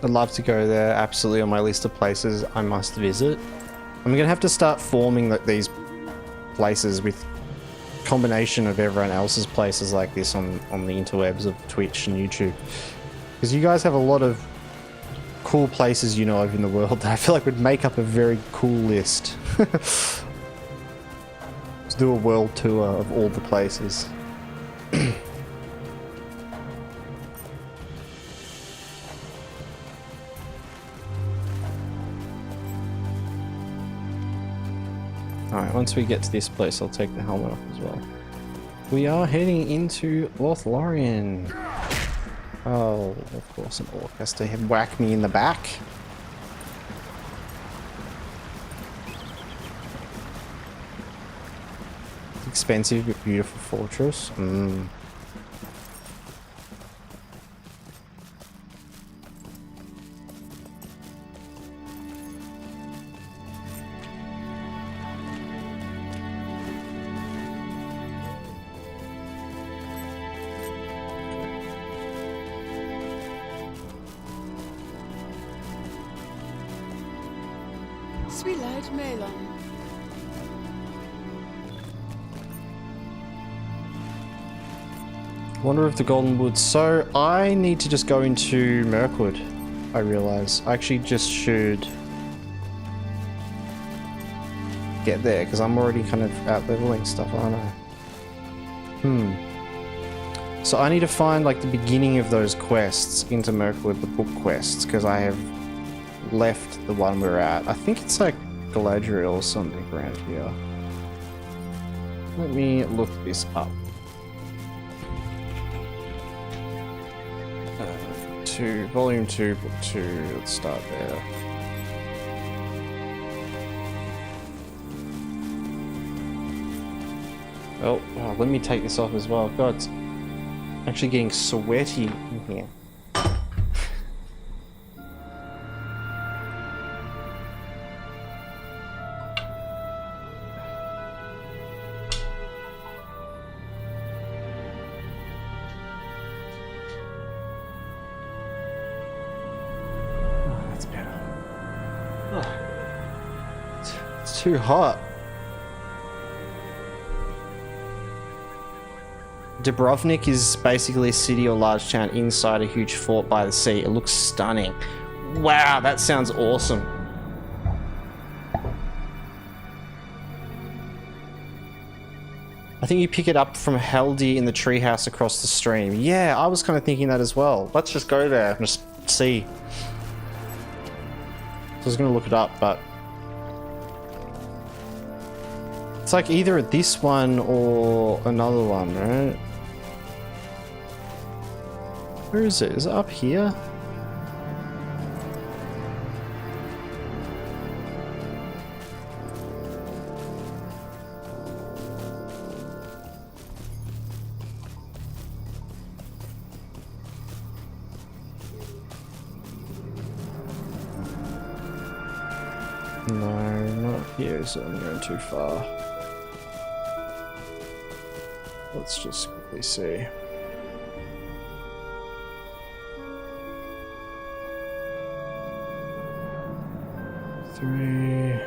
I'd love to go there, absolutely on my list of places I must visit. I'm gonna have to start forming these places with combination of everyone else's places like this on the interwebs of Twitch and YouTube. Because you guys have a lot of cool places you know of in the world that I feel like would make up a very cool list. Let's do a world tour of all the places. Alright, once we get to this place, I'll take the helmet off as well. We are heading into Lothlorien. Oh, of course an orc has to whack me in the back. Expensive but beautiful fortress. Sweet melon. Wonder of the Golden Woods. So I need to just go into Mirkwood, I realize. I actually just should get there because I'm already kind of out leveling stuff, aren't I? So I need to find like the beginning of those quests into Mirkwood, the book quests, because I have left the one we're at. I think it's like Galadriel or something around here. Let me look this up. Volume 2, book 2, let's start there. Oh, let me take this off as well. God, it's actually getting sweaty in here. Too hot. Dubrovnik is basically a city or large town inside a huge fort by the sea. It looks stunning. Wow, that sounds awesome. I think you pick it up from Heldi in the treehouse across the stream. Yeah, I was kind of thinking that as well. Let's just go there and just see. So I was going to look it up, but it's like either this one or another one, right? Where is it? Is it up here? No, not here, so I'm going too far. Let's just quickly see. Three.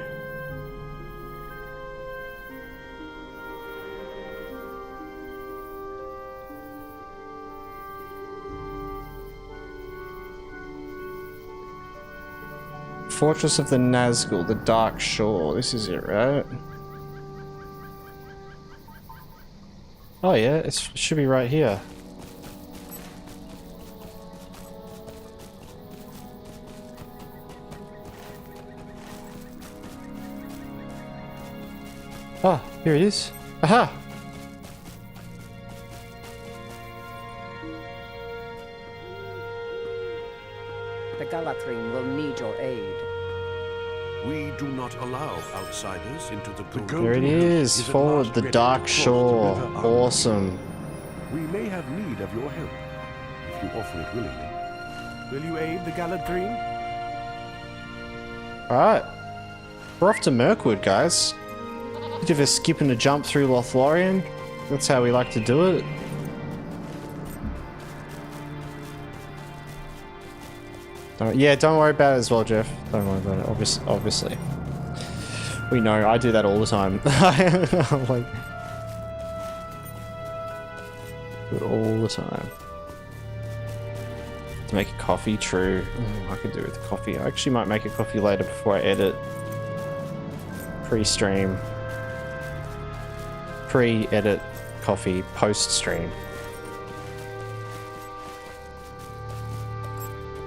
Fortress of the Nazgul, the Dark Shore. This is it, right? Oh yeah, it should be right here. Ah, here it is. Aha! The Galathrine will need your aid. We do not allow outsiders into the Golden There it Hills. is, at forward, last the ready Dark to cross the Shore. river Arm. Awesome. We may have need of your help, if you offer it willingly. Will you aid the Galathrine? Alright. We're off to Mirkwood, guys. Bit of a skip and a jump through Lothlorien. That's how we like to do it. Yeah, don't worry about it as well, Jeff. Don't worry about it, obviously. We know, I do that all the time. I'm like... do it all the time. To make a coffee, true. I could do with coffee. I actually might make a coffee later before I edit. Pre-stream. Pre-edit coffee, post-stream.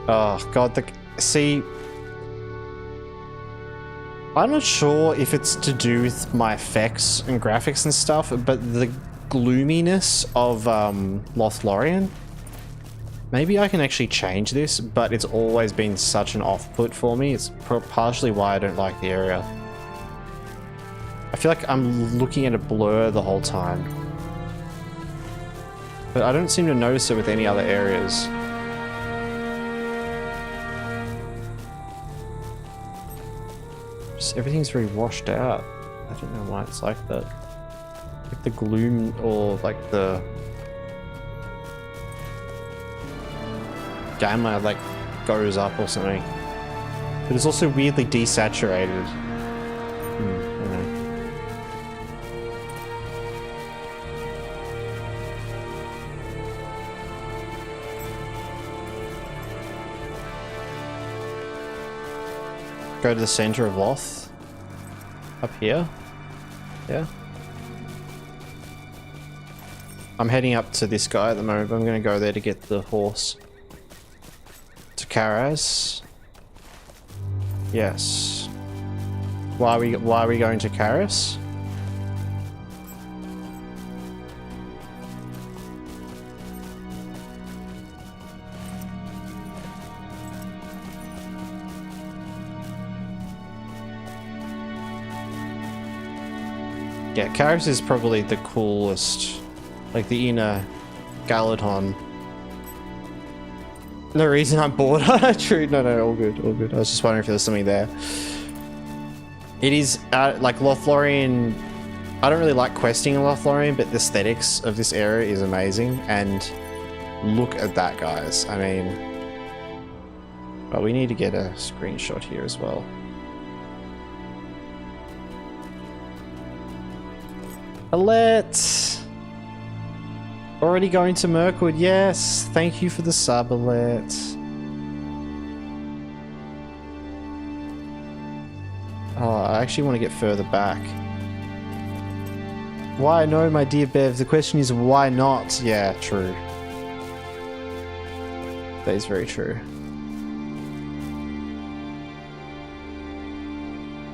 Oh god, see, I'm not sure if it's to do with my effects and graphics and stuff, but the gloominess of Lothlorien, maybe I can actually change this, but it's always been such an off-put for me. It's partially why I don't like the area. I feel like I'm looking at a blur the whole time, but I don't seem to notice it with any other areas. Everything's very washed out. I don't know why it's like that. Like the gloom or like the gamma like goes up or something. But it's also weirdly desaturated. I don't know. Go to the center of Loth. Up here. Yeah. I'm heading up to this guy at the moment, but I'm going to go there to get the horse. To Karaz. Yes. Why are we going to Karaz? Yeah, Karaz is probably the coolest. Like the inner Galadhon. No reason I'm bored. True. No, all good, all good. I was just wondering if there was something there. It is, like Lothlorien, I don't really like questing in Lothlorien, but the aesthetics of this area is amazing. And look at that, guys. I mean, well, we need to get a screenshot here as well. Alette! Already going to Mirkwood, yes! Thank you for the sub, Alette. Oh, I actually want to get further back. Why no, my dear Bev? The question is, why not? Yeah, true. That is very true.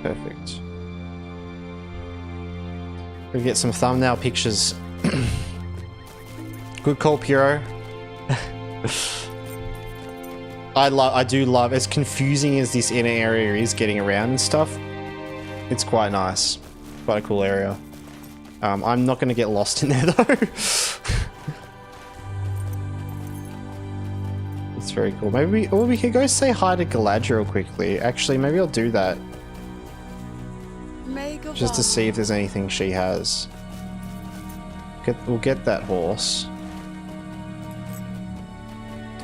Perfect. We get some thumbnail pictures. Good call, Puro. I do love, as confusing as this inner area is getting around and stuff, it's quite nice. Quite a cool area. I'm not going to get lost in there though. It's very cool. Maybe we could go say hi to Galadriel quickly. Actually, maybe I'll do that. Just to see if there's anything she has. We'll get that horse.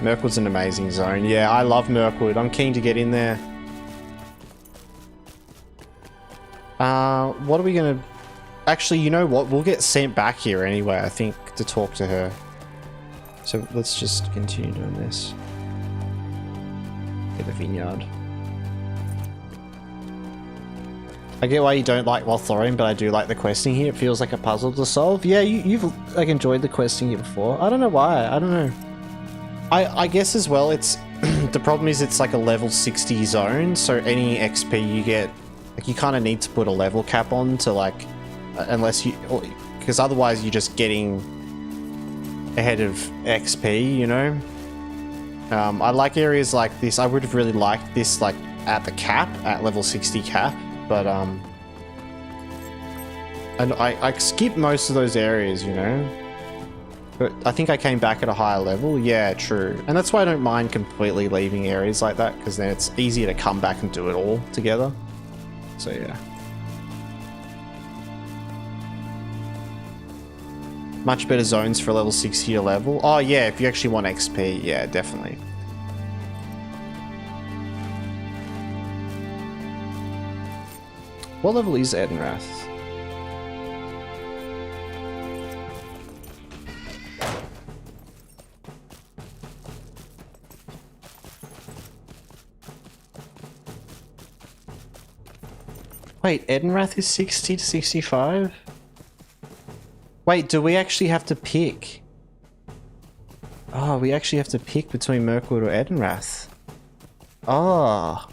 Mirkwood's an amazing zone. Yeah, I love Mirkwood. I'm keen to get in there. What are we gonna... Actually, you know what? We'll get sent back here anyway, I think, to talk to her. So let's just continue doing this. Get the vineyard. I get why you don't like Lothlorien, but I do like the questing here. It feels like a puzzle to solve. Yeah, you've like enjoyed the questing here before. I don't know why. I don't know. I guess as well, it's the problem is it's like a level 60 zone, so any XP you get, like you kind of need to put a level cap on to like, unless you, because otherwise you're just getting ahead of XP, you know. I like areas like this. I would have really liked this like at the cap, at level 60 cap, but and I skipped most of those areas, you know. But I think I came back at a higher level. Yeah, true. And that's why I don't mind completely leaving areas like that, because then it's easier to come back and do it all together. So yeah. Much better zones for level 60 level. Oh yeah, if you actually want XP, yeah, definitely. What level is Edenrath? Wait, Edenrath is 60 to 65? Wait, do we actually have to pick? Oh, we actually have to pick between Mirkwood or Edenrath. Oh.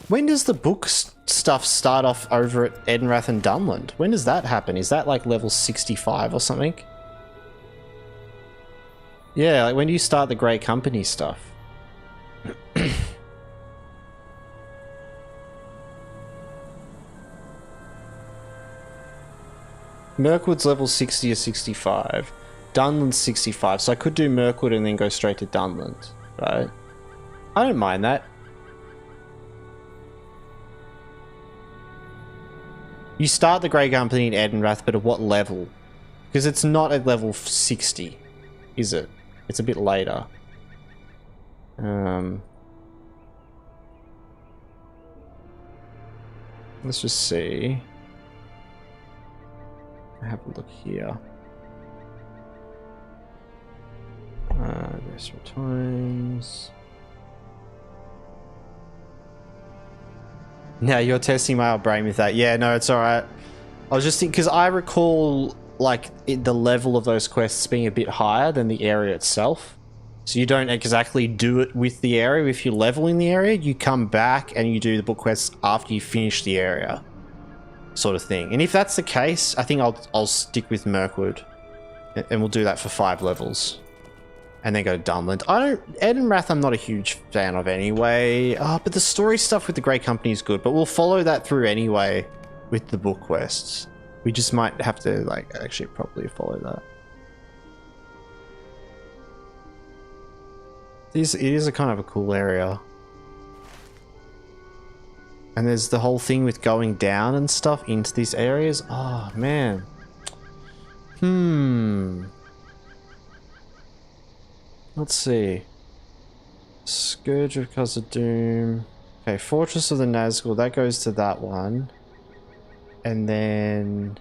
When does the book stuff start off over at Edenrath and Dunland? When does that happen? Is that like level 65 or something? Yeah, like when do you start the Grey Company stuff? Mirkwood's level 60 or 65. Dunland's 65, so I could do Mirkwood and then go straight to Dunland, right? I don't mind that. You start the Grey Company in Edenrath, but at what level? Because it's not at level 60, is it? It's a bit later. Let's just see. Have a look here. There's times. Now you're testing my old brain with that. Yeah, no, it's alright. I was just thinking, because I recall like the level of those quests being a bit higher than the area itself. So you don't exactly do it with the area. If you level in the area, you come back and you do the book quests after you finish the area. Sort of thing. And if that's the case, I think I'll stick with Mirkwood. And we'll do that for 5 levels. And then go to Dunland. Edenrath I'm not a huge fan of anyway. But the story stuff with the Grey Company is good. But we'll follow that through anyway with the book quests. We just might have to like actually properly follow that. It is a kind of a cool area. And there's the whole thing with going down and stuff into these areas. Oh, man. Let's see. Scourge of Khazad-dûm. Okay, Fortress of the Nazgul. That goes to that one. And then...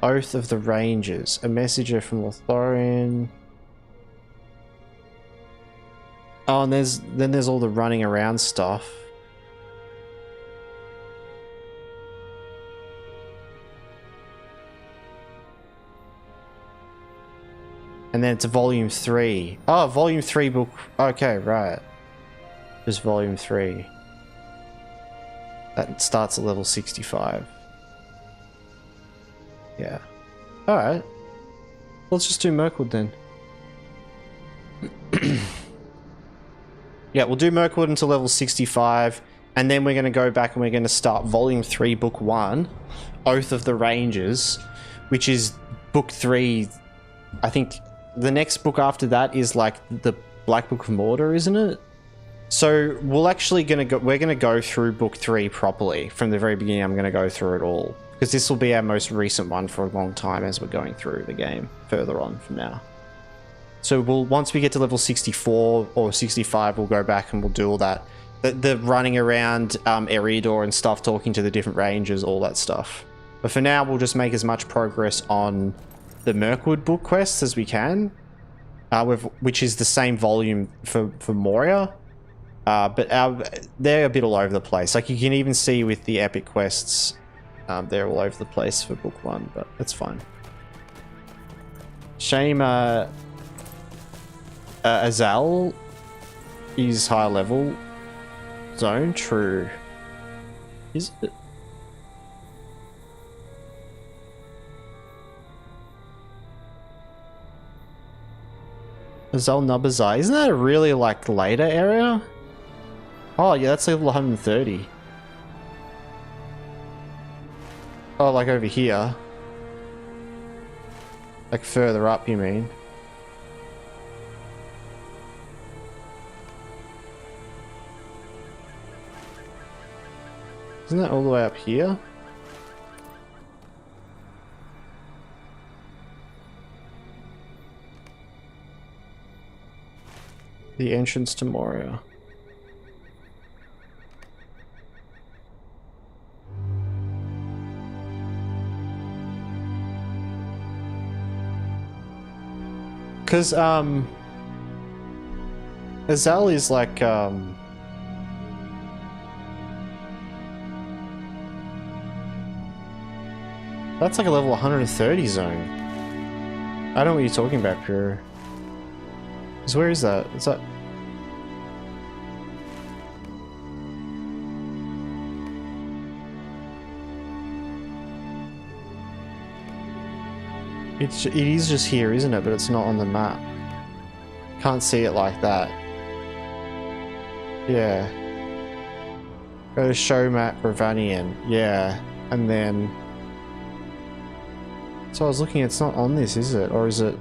Oath of the Rangers. A messenger from Lothlorien. Oh, and then there's all the running around stuff. And then it's volume 3. Oh, volume 3 book. Okay, right. Just volume 3. That starts at level 65. Yeah. Alright. Let's just do Mirkwood then. Yeah, we'll do Mirkwood until level 65. And then we're going to go back and we're going to start volume 3, book 1. Oath of the Rangers. Which is book 3. I think... The next book after that is like the Black Book of Mordor, isn't it? So we're gonna go through book 3 properly from the very beginning. I'm gonna go through it all because this will be our most recent one for a long time as we're going through the game further on from now. So once we get to level 64 or 65, we'll go back and we'll do all that. The running around Eriador and stuff, talking to the different rangers, all that stuff. But for now, we'll just make as much progress on the Mirkwood book quests as we can, which is the same volume for Moria. But they're a bit all over the place. Like you can even see with the epic quests, they're all over the place for book 1, but that's fine. Shame Azal is high level zone. True. Is it? Azal Nubazai. Isn't that a really like later area? Oh yeah, that's level 130. Oh, like over here. Like further up, you mean? Isn't that all the way up here? The entrance to Moria. Because Azal is like that's like a level 130 zone. I don't know what you're talking about, Pure. So where is that? Is that? It is just here, isn't it? But it's not on the map. Can't see it like that. Yeah. Go to show map Ravanian. Yeah. And then... So I was looking, it's not on this, is it? Or is it...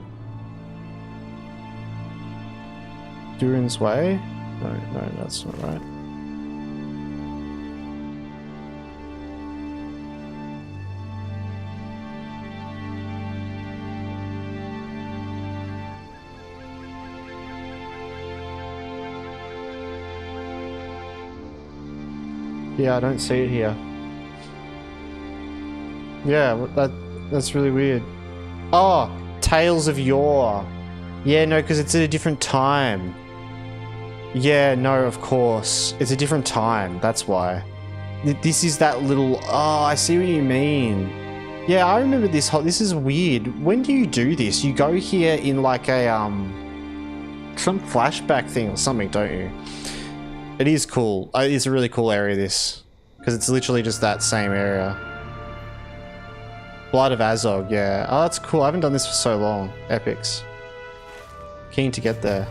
Durin's Way? No, that's not right. Yeah, I don't see it here. Yeah, that's really weird. Oh, Tales of Yore. Yeah, no, because it's at a different time. Yeah, no, of course. It's a different time, that's why. This is that little... Oh, I see what you mean. Yeah, I remember this whole... This is weird. When do you do this? You go here in like a, some flashback thing or something, don't you? It is cool. It's a really cool area, this. Because it's literally just that same area. Blood of Azog, yeah. Oh, that's cool. I haven't done this for so long. Epics. Keen to get there.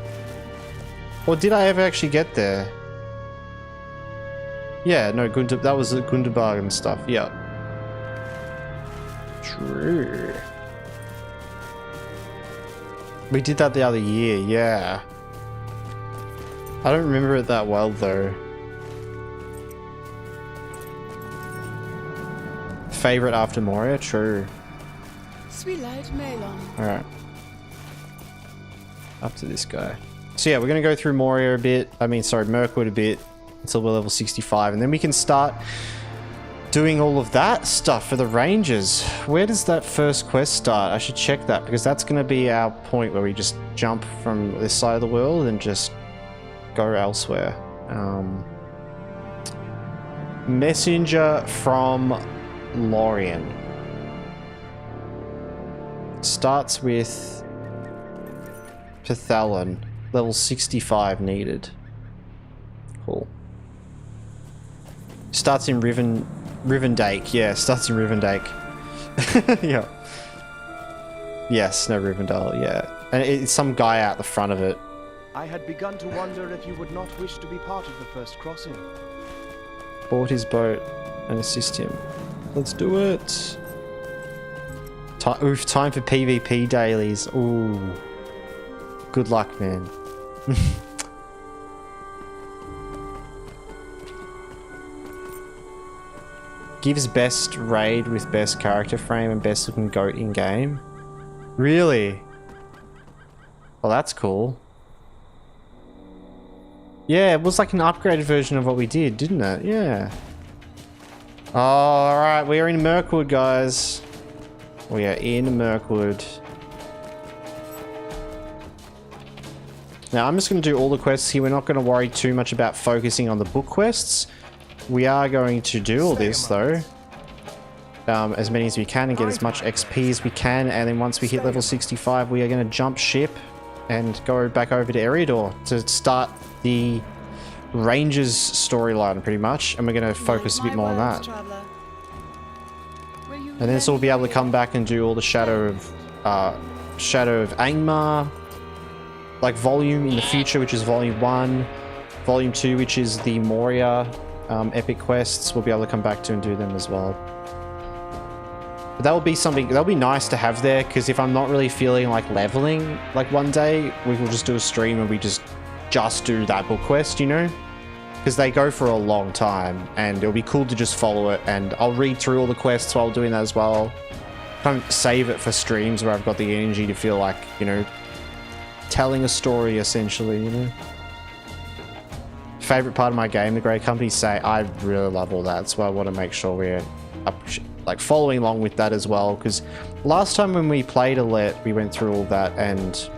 Or did I ever actually get there? Yeah, no, that was the Gundabad and stuff. Yeah. True. We did that the other year, yeah. I don't remember it that well, though. Favorite after Moria? True. Alright. Up to this guy. So yeah, we're going to go through Moria a bit. I mean, sorry, Mirkwood a bit. Until we're level 65. And then we can start doing all of that stuff for the Rangers. Where does that first quest start? I should check that, because that's going to be our point where we just jump from this side of the world and just go elsewhere. Messenger from Lorien. Starts with Pethalan. Level 65 needed. Cool. Starts in Rivendake. Yeah, starts in Rivendake. Yeah. Yes, no, Rivendell, yeah. And it's some guy out the front of it. I had begun to wonder if you would not wish to be part of the first crossing. Board his boat and assist him. Let's do it. Oof, time for PvP dailies. Ooh. Good luck, man. Gives best raid with best character frame and best looking goat in game. Really? Well, that's cool. Yeah, it was like an upgraded version of what we did, didn't it? Yeah. Alright, we are in Mirkwood, guys. We are in Mirkwood. Now, I'm just going to do all the quests here. We're not going to worry too much about focusing on the book quests. We are going to do all this, though. As many as we can and get as much XP as we can. And then once we hit level 65, we are going to jump ship and go back over to Eriador to start the Rangers storyline, pretty much. And we're going to focus a bit more on that. And then so we'll be able to come back and do all the Shadow of Angmar, like volume in the future, which is volume 1, volume 2, which is the Moria epic quests. We'll be able to come back to and do them as well. But that will be something that'll be nice to have there, because if I'm not really feeling like leveling like one day, we will just do a stream and we just do that book quest, you know, because they go for a long time and it'll be cool to just follow it. And I'll read through all the quests while doing that as well. Kind of save it for streams where I've got the energy to feel like, you know, telling a story essentially, you know. Favorite part of my game, the Grey Company say, I really love all that, so I want to make sure we're up, like following along with that as well, because last time when we played Alette, we went through all that and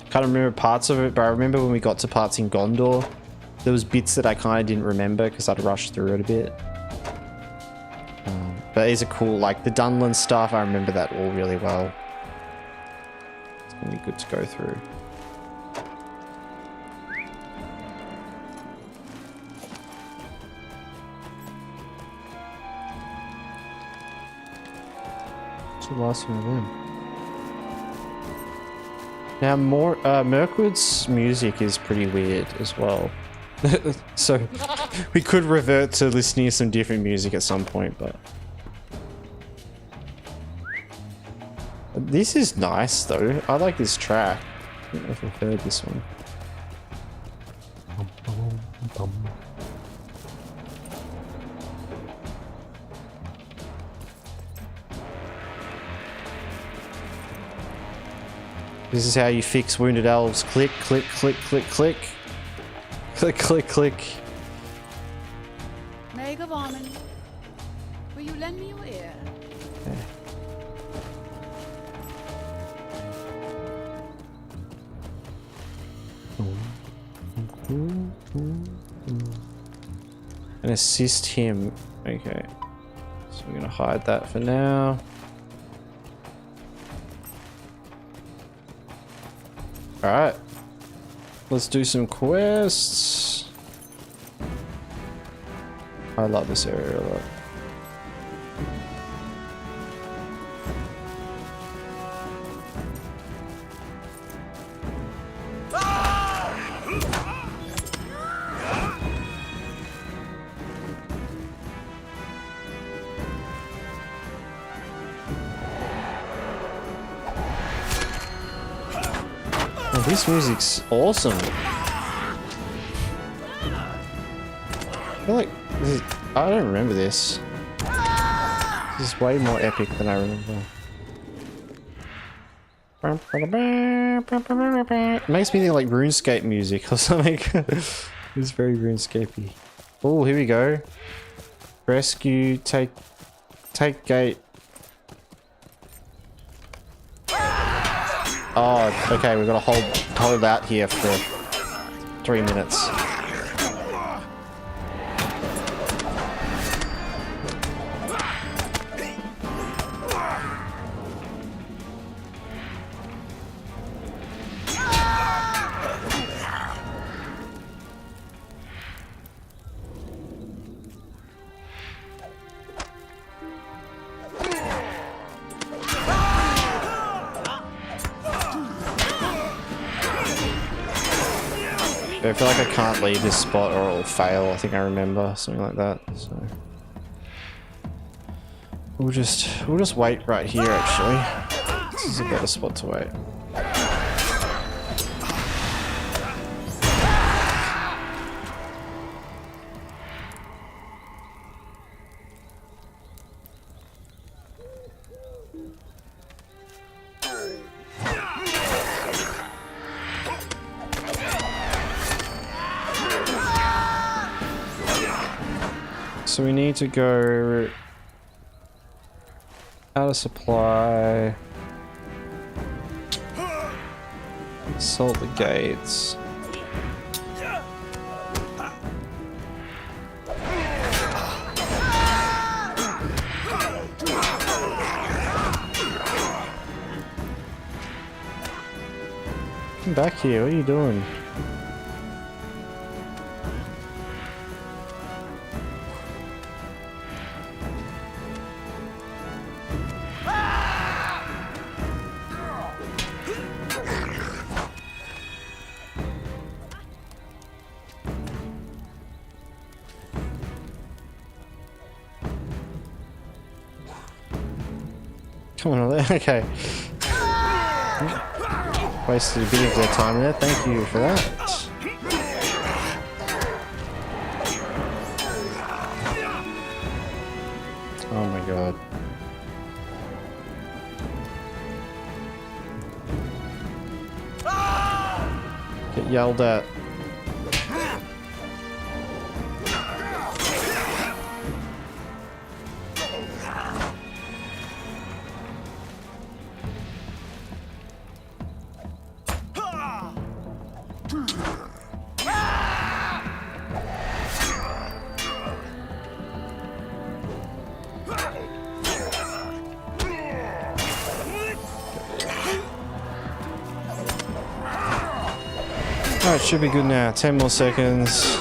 can't remember parts of it, but I remember when we got to parts in Gondor, there was bits that I kind of didn't remember because I'd rushed through it a bit. But it's a cool, like the Dunland stuff, I remember that all really well. It's gonna be good to go through. What's the last one of them? Now, Mirkwood's music is pretty weird as well. So, we could revert to listening to some different music at some point, but... This is nice, though. I like this track. I don't know if I've heard this one. This is how you fix wounded elves. Click, click, click, click, click. Click, click, click. Meg of Armin, will you lend me your ear? Okay. And assist him. Okay. So we're gonna hide that for now. Alright. Let's do some quests. I love this area a lot. Oh, this music's awesome. I feel like this is, I don't remember this. This is way more epic than I remember. It makes me think like RuneScape music or something. It's very RuneScapey. Oh, here we go. Rescue, take gate. Oh, okay, we've got to hold out here for 3 minutes. I feel like I can't leave this spot or it'll fail. I think I remember something like that. So we'll just wait right here. Actually, this is a better spot to wait. So we need to go out of supply. Salt the gates. Come back here, what are you doing? Come on, okay. Wasted a bit of their time there, thank you for that. Oh my god. Get yelled at. Alright, should be good now. 10 more seconds.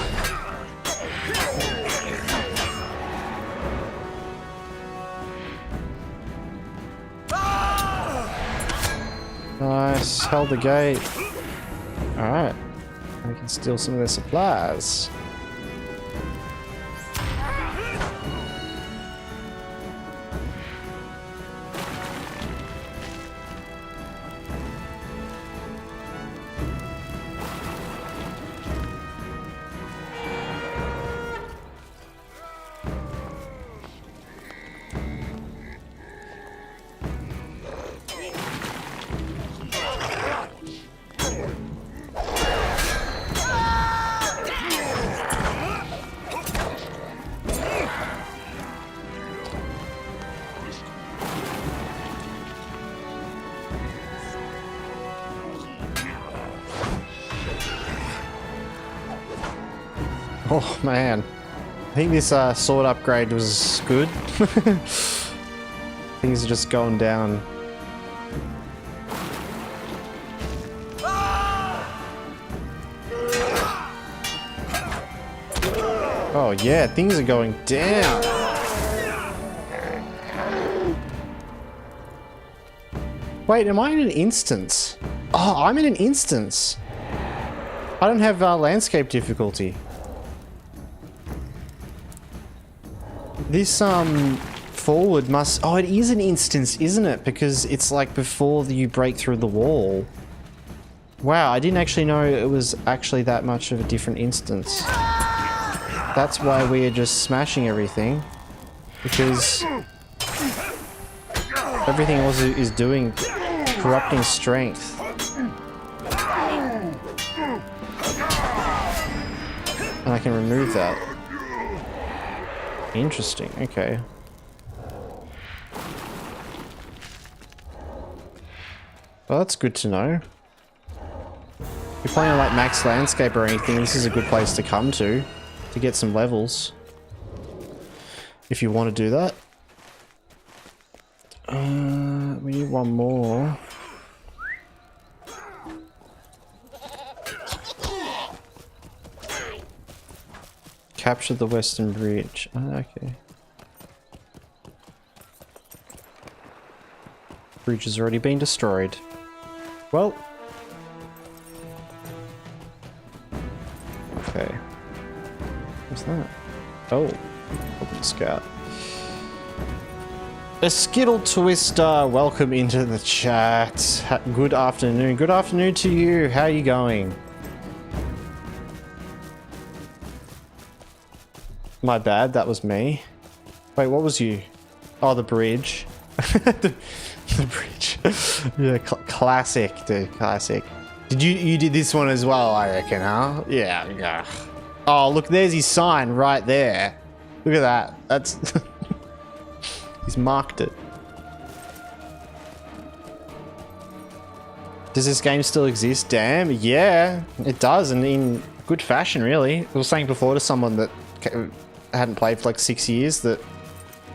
Nice. Held the gate. Alright. We can steal some of their supplies. Oh man, I think this sword upgrade was good. Things are just going down. Oh yeah, things are going down. Wait, am I in an instance? Oh, I'm in an instance. I don't have landscape difficulty. This forward must... Oh, it is an instance, isn't it? Because it's like before you break through the wall. Wow, I didn't actually know it was actually that much of a different instance. That's why we are just smashing everything. Because everything else is doing corrupting strength. And I can remove that. Interesting, okay. Well, that's good to know. If you're playing like max landscape or anything, this is a good place to come to get some levels. If you want to do that. We need one more. Capture the western bridge. Oh, okay. Bridge has already been destroyed. Well. Okay. What's that? Oh. Open scout. A Skittle Twister, welcome into the chat. Good afternoon. Good afternoon to you. How are you going? My bad, that was me. Wait, what was you? Oh, the bridge. the bridge. Yeah, classic, dude, classic. Did you did this one as well, I reckon, huh? Yeah, yeah. Oh, look, there's his sign right there. Look at that. That's... He's marked it. Does this game still exist? Damn, yeah, it does, and in good fashion, really. I was saying before to someone that hadn't played for like 6 years that,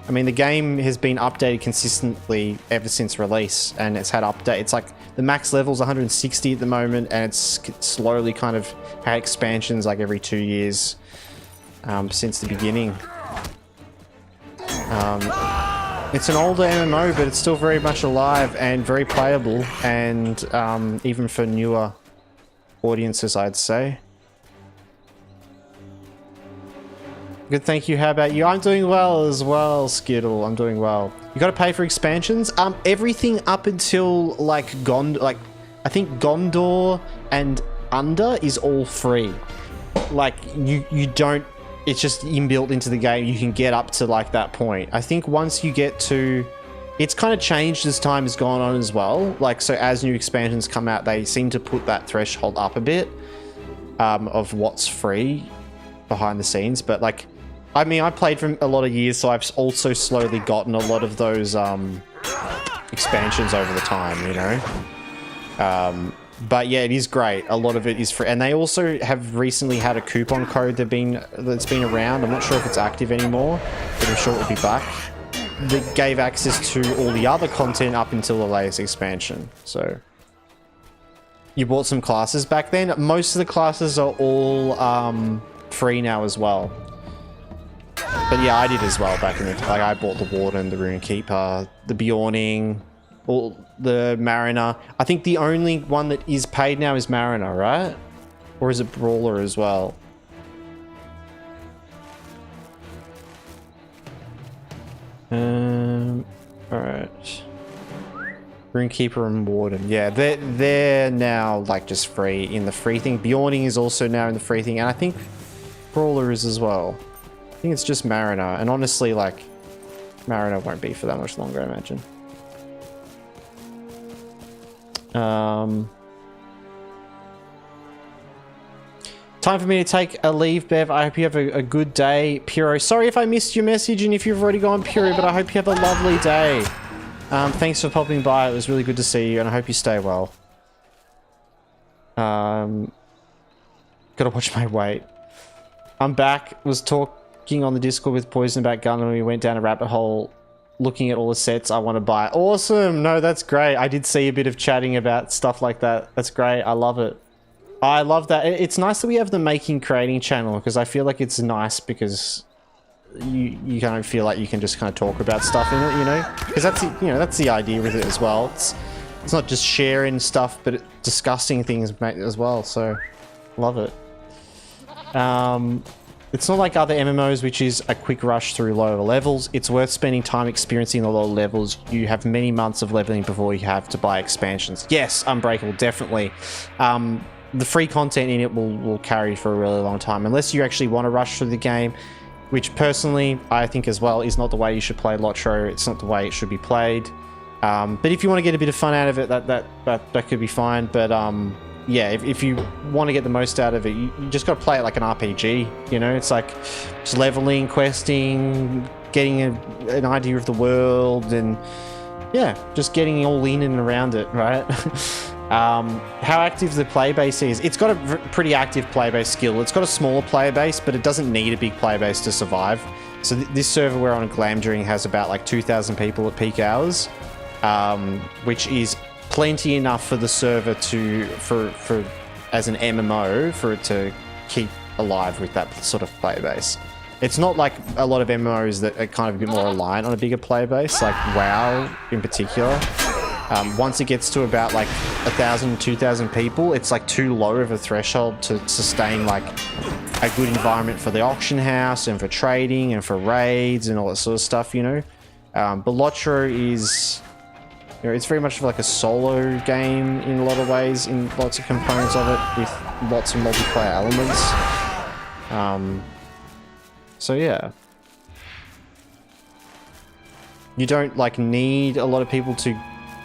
I mean, the game has been updated consistently ever since release, and it's had updates. It's like the max level's 160 at the moment, and it's slowly kind of had expansions like every 2 years since the beginning. It's an older MMO, but it's still very much alive and very playable, and even for newer audiences, I'd say. Good, thank you. How about you? I'm doing well as well, Skittle. I'm doing well. You got to pay for expansions. Everything up until like I think Gondor and under is all free. Like you don't. It's just inbuilt into the game. You can get up to like that point. I think once you get to, it's kind of changed as time has gone on as well. Like, so as new expansions come out, they seem to put that threshold up a bit of what's free behind the scenes. But like, I mean, I played for a lot of years, so I've also slowly gotten a lot of those expansions over the time, you know? But yeah, it is great. A lot of it is free, and they also have recently had a coupon code that's been around. I'm not sure if it's active anymore, but I'm sure it'll be back. That gave access to all the other content up until the latest expansion. So you bought some classes back then. Most of the classes are all free now as well. But yeah, I did as well back in the like I bought the Warden, the Runekeeper, the Bjorning, all the Mariner. I think the only one that is paid now is Mariner, right? Or is it Brawler as well? Alright. Runekeeper and Warden. Yeah, they're now like just free in the free thing. Bjorning is also now in the free thing, and I think Brawler is as well. I think it's just Mariner, and honestly, like, Mariner won't be for that much longer, I imagine. Time for me to take a leave, Bev. I hope you have a good day. Puro, sorry if I missed your message and if you've already gone, Puro, but I hope you have a lovely day. Thanks for popping by. It was really good to see you, and I hope you stay well. Gotta watch my weight. I'm back. Was talking on the Discord with Poison about Gun, and we went down a rabbit hole looking at all the sets I want to buy. Awesome! No, that's great. I did see a bit of chatting about stuff like that. That's great. I love it. I love that. It's nice that we have the making creating channel, because I feel like it's nice because you kind of feel like you can just kind of talk about stuff in it, you know? Because that's the, that's the idea with it as well. It's not just sharing stuff, but discussing things as well. So love it. It's not like other MMOs, which is a quick rush through lower levels. It's worth spending time experiencing the lower levels. You have many months of leveling before you have to buy expansions. Yes, Unbreakable, definitely. The free content in it will carry for a really long time, unless you actually want to rush through the game, which personally I think as well is not the way you should play Lotro. It's not the way it should be played. But if you want to get a bit of fun out of it, that could be fine. But yeah, if you want to get the most out of it, you just got to play it like an RPG. You know, it's like just leveling, questing, getting an idea of the world, and yeah, just getting all in and around it, right? How active the player base is. It's got a pretty active player base skill. It's got a smaller player base, but it doesn't need a big player base to survive. So this server we're on, Glamdring, has about like 2,000 people at peak hours, which is plenty enough for the server for as an MMO for it to keep alive with that sort of player base. It's not like a lot of MMOs that are kind of a bit more reliant on a bigger player base, like WoW in particular. Once it gets to about like 1,000, 2,000 people, it's like too low of a threshold to sustain like a good environment for the auction house and for trading and for raids and all that sort of stuff, you know. But Lotro is, it's very much like a solo game in a lot of ways, in lots of components of it, with lots of multiplayer elements. So yeah. You don't like need a lot of people to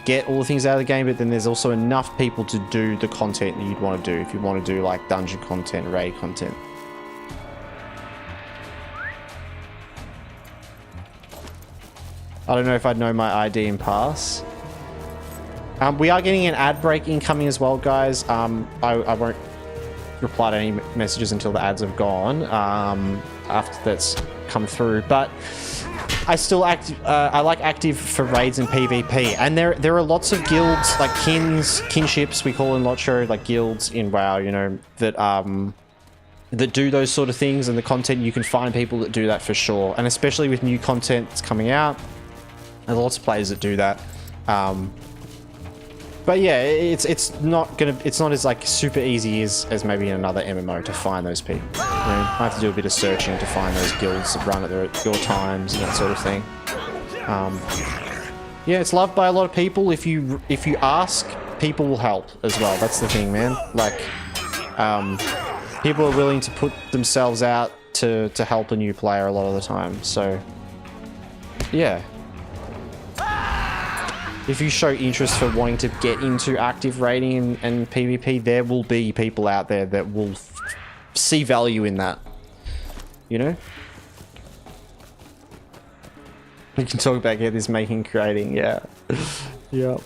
get all the things out of the game, but then there's also enough people to do the content that you'd want to do if you want to do like dungeon content, raid content. I don't know if I'd know my ID and pass. We are getting an ad break incoming as well, guys. I won't reply to any messages until the ads have gone, after that's come through. But I still I like active for raids and PvP, and there are lots of guilds like kinships we call in Lotro, like guilds in WoW, you know, that that do those sort of things, and the content you can find people that do that for sure, and especially with new content that's coming out, there's lots of players that do that. But yeah, it's not as like super easy as maybe in another MMO to find those people. You know, I have to do a bit of searching to find those guilds that run at your times and that sort of thing. Yeah, it's loved by a lot of people. If you ask, people will help as well. That's the thing, man. Like, people are willing to put themselves out to help a new player a lot of the time. So, yeah. If you show interest for wanting to get into active raiding and PvP, there will be people out there that will see value in that. You know? We can talk about this making creating, yeah. Yep.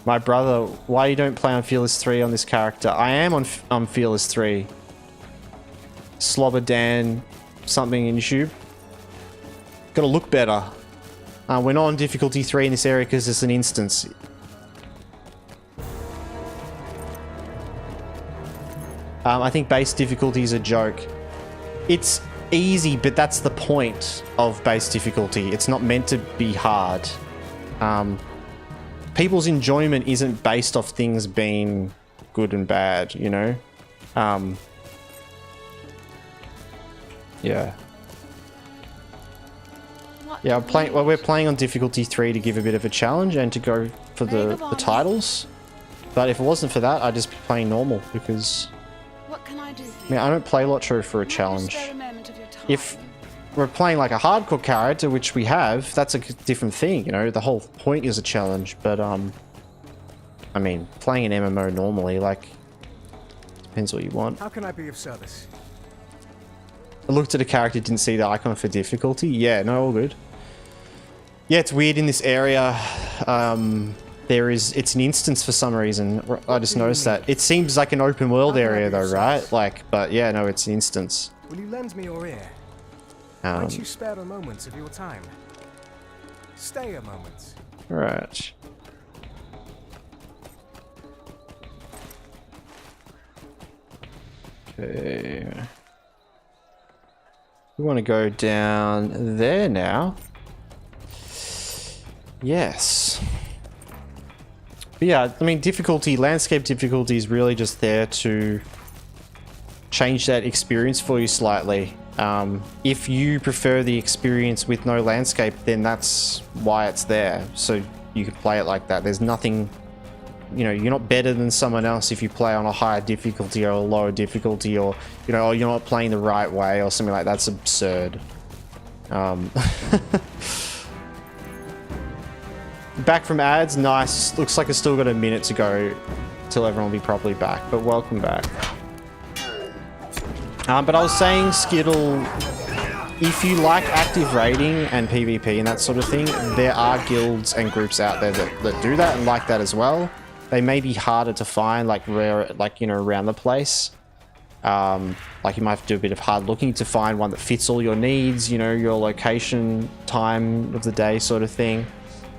My brother, why you don't play on Fearless 3 on this character? I am on Fearless 3. Slobber Dan something in YouTube. Gotta look better. We're not on difficulty 3 in this area because it's an instance. I think base difficulty is a joke. It's easy, but that's the point of base difficulty. It's not meant to be hard. People's enjoyment isn't based off things being good and bad, you know? Yeah. Yeah, we're playing on difficulty 3 to give a bit of a challenge and to go for the titles. But if it wasn't for that, I'd just be playing normal because... What can I do for you? I mean, I don't play Lotro for a challenge. If we're playing like a hardcore character, which we have, that's a different thing, you know? The whole point is a challenge, but, I mean, playing an MMO normally, like, depends what you want. How can I be of service? I looked at a character, didn't see the icon for difficulty. Yeah, no, all good. Yeah, it's weird in this area. It's an instance for some reason. I just noticed that. It seems like an open world area though, right? Like, but yeah, no, it's an instance. Will you lend me your ear? Might you spare a moment of your time? Stay a moment. Right. Okay. We want to go down there now. Yes. But yeah, I mean, landscape difficulty is really just there to change that experience for you slightly. If you prefer the experience with no landscape, then that's why it's there. So you can play it like that. There's nothing, you know, you're not better than someone else if you play on a higher difficulty or a lower difficulty, or, you know, or you're not playing the right way or something like that. That's absurd. Back from ads, nice. Looks like it's still got a minute to go till everyone will be properly back, but welcome back. But I was saying, Skittle, if you like active raiding and PvP and that sort of thing, there are guilds and groups out there that do that and like that as well. They may be harder to find, like rare, like, you know, around the place. Like you might have to do a bit of hard looking to find one that fits all your needs, you know, your location, time of the day sort of thing.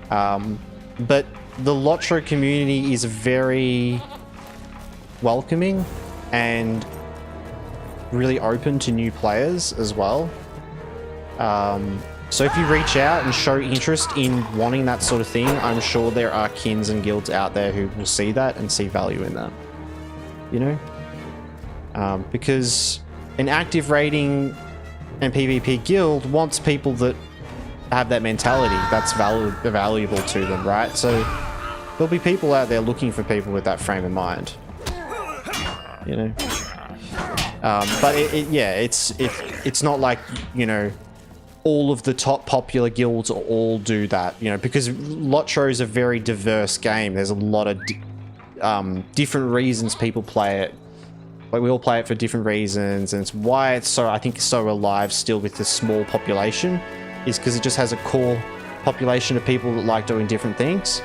But the Lotro community is very welcoming and really open to new players as well. So if you reach out and show interest in wanting that sort of thing, I'm sure there are kins and guilds out there who will see that and see value in that, you know? Because an active raiding and PvP guild wants people that have that mentality that's valuable to them, right? So there'll be people out there looking for people with that frame of mind, you know? But it's not like, you know, all of the top popular guilds all do that, you know, because Lotro is a very diverse game. There's a lot of different reasons people play it. Like we all play it for different reasons, and it's why it's so, I think, so alive still with this small population, is because it just has a core population of people that like doing different things.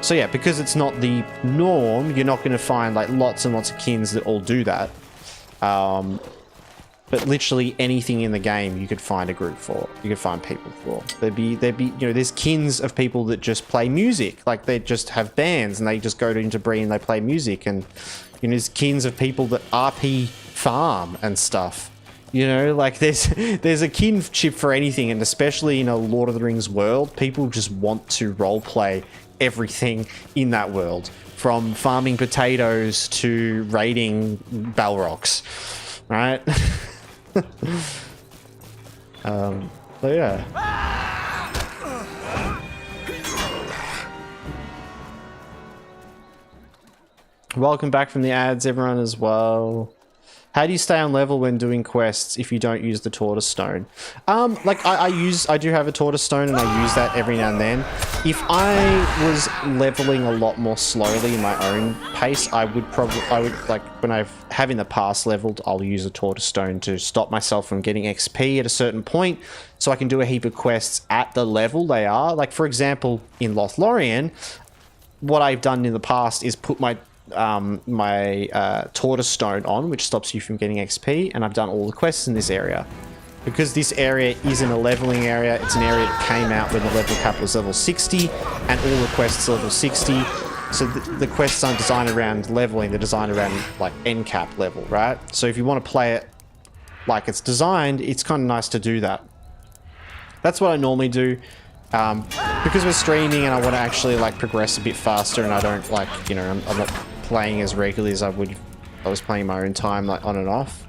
So yeah, because it's not the norm, you're not going to find like lots and lots of kins that all do that. But literally anything in the game you could find a group for. You could find people for. There'd be, you know, there's kins of people that just play music. Like they just have bands and they just go into Bree and they play music. And, you know, there's kins of people that RP farm and stuff. You know, like there's a kinship for anything, and especially in a Lord of the Rings world, people just want to roleplay everything in that world, from farming potatoes to raiding Balrogs, right? So yeah. Welcome back from the ads, everyone, as well. How do you stay on level when doing quests if you don't use the tortoise stone? Like I do have a tortoise stone and I use that every now and then. If I was leveling a lot more slowly in my own pace, I would like when have in the past leveled, I'll use a tortoise stone to stop myself from getting XP at a certain point, so I can do a heap of quests at the level they are. Like for example, in Lothlorien, what I've done in the past is put my tortoise stone on, which stops you from getting XP, and I've done all the quests in this area. Because this area isn't a leveling area, it's an area that came out when the level cap was level 60, and all the quests are level 60, so the quests aren't designed around leveling, they're designed around like end cap level, right? So if you want to play it like it's designed, it's kind of nice to do that. That's what I normally do. Because we're streaming and I want to actually like progress a bit faster, and I don't like, you know, I'm not playing as regularly as I would if I was playing my own time, like on and off.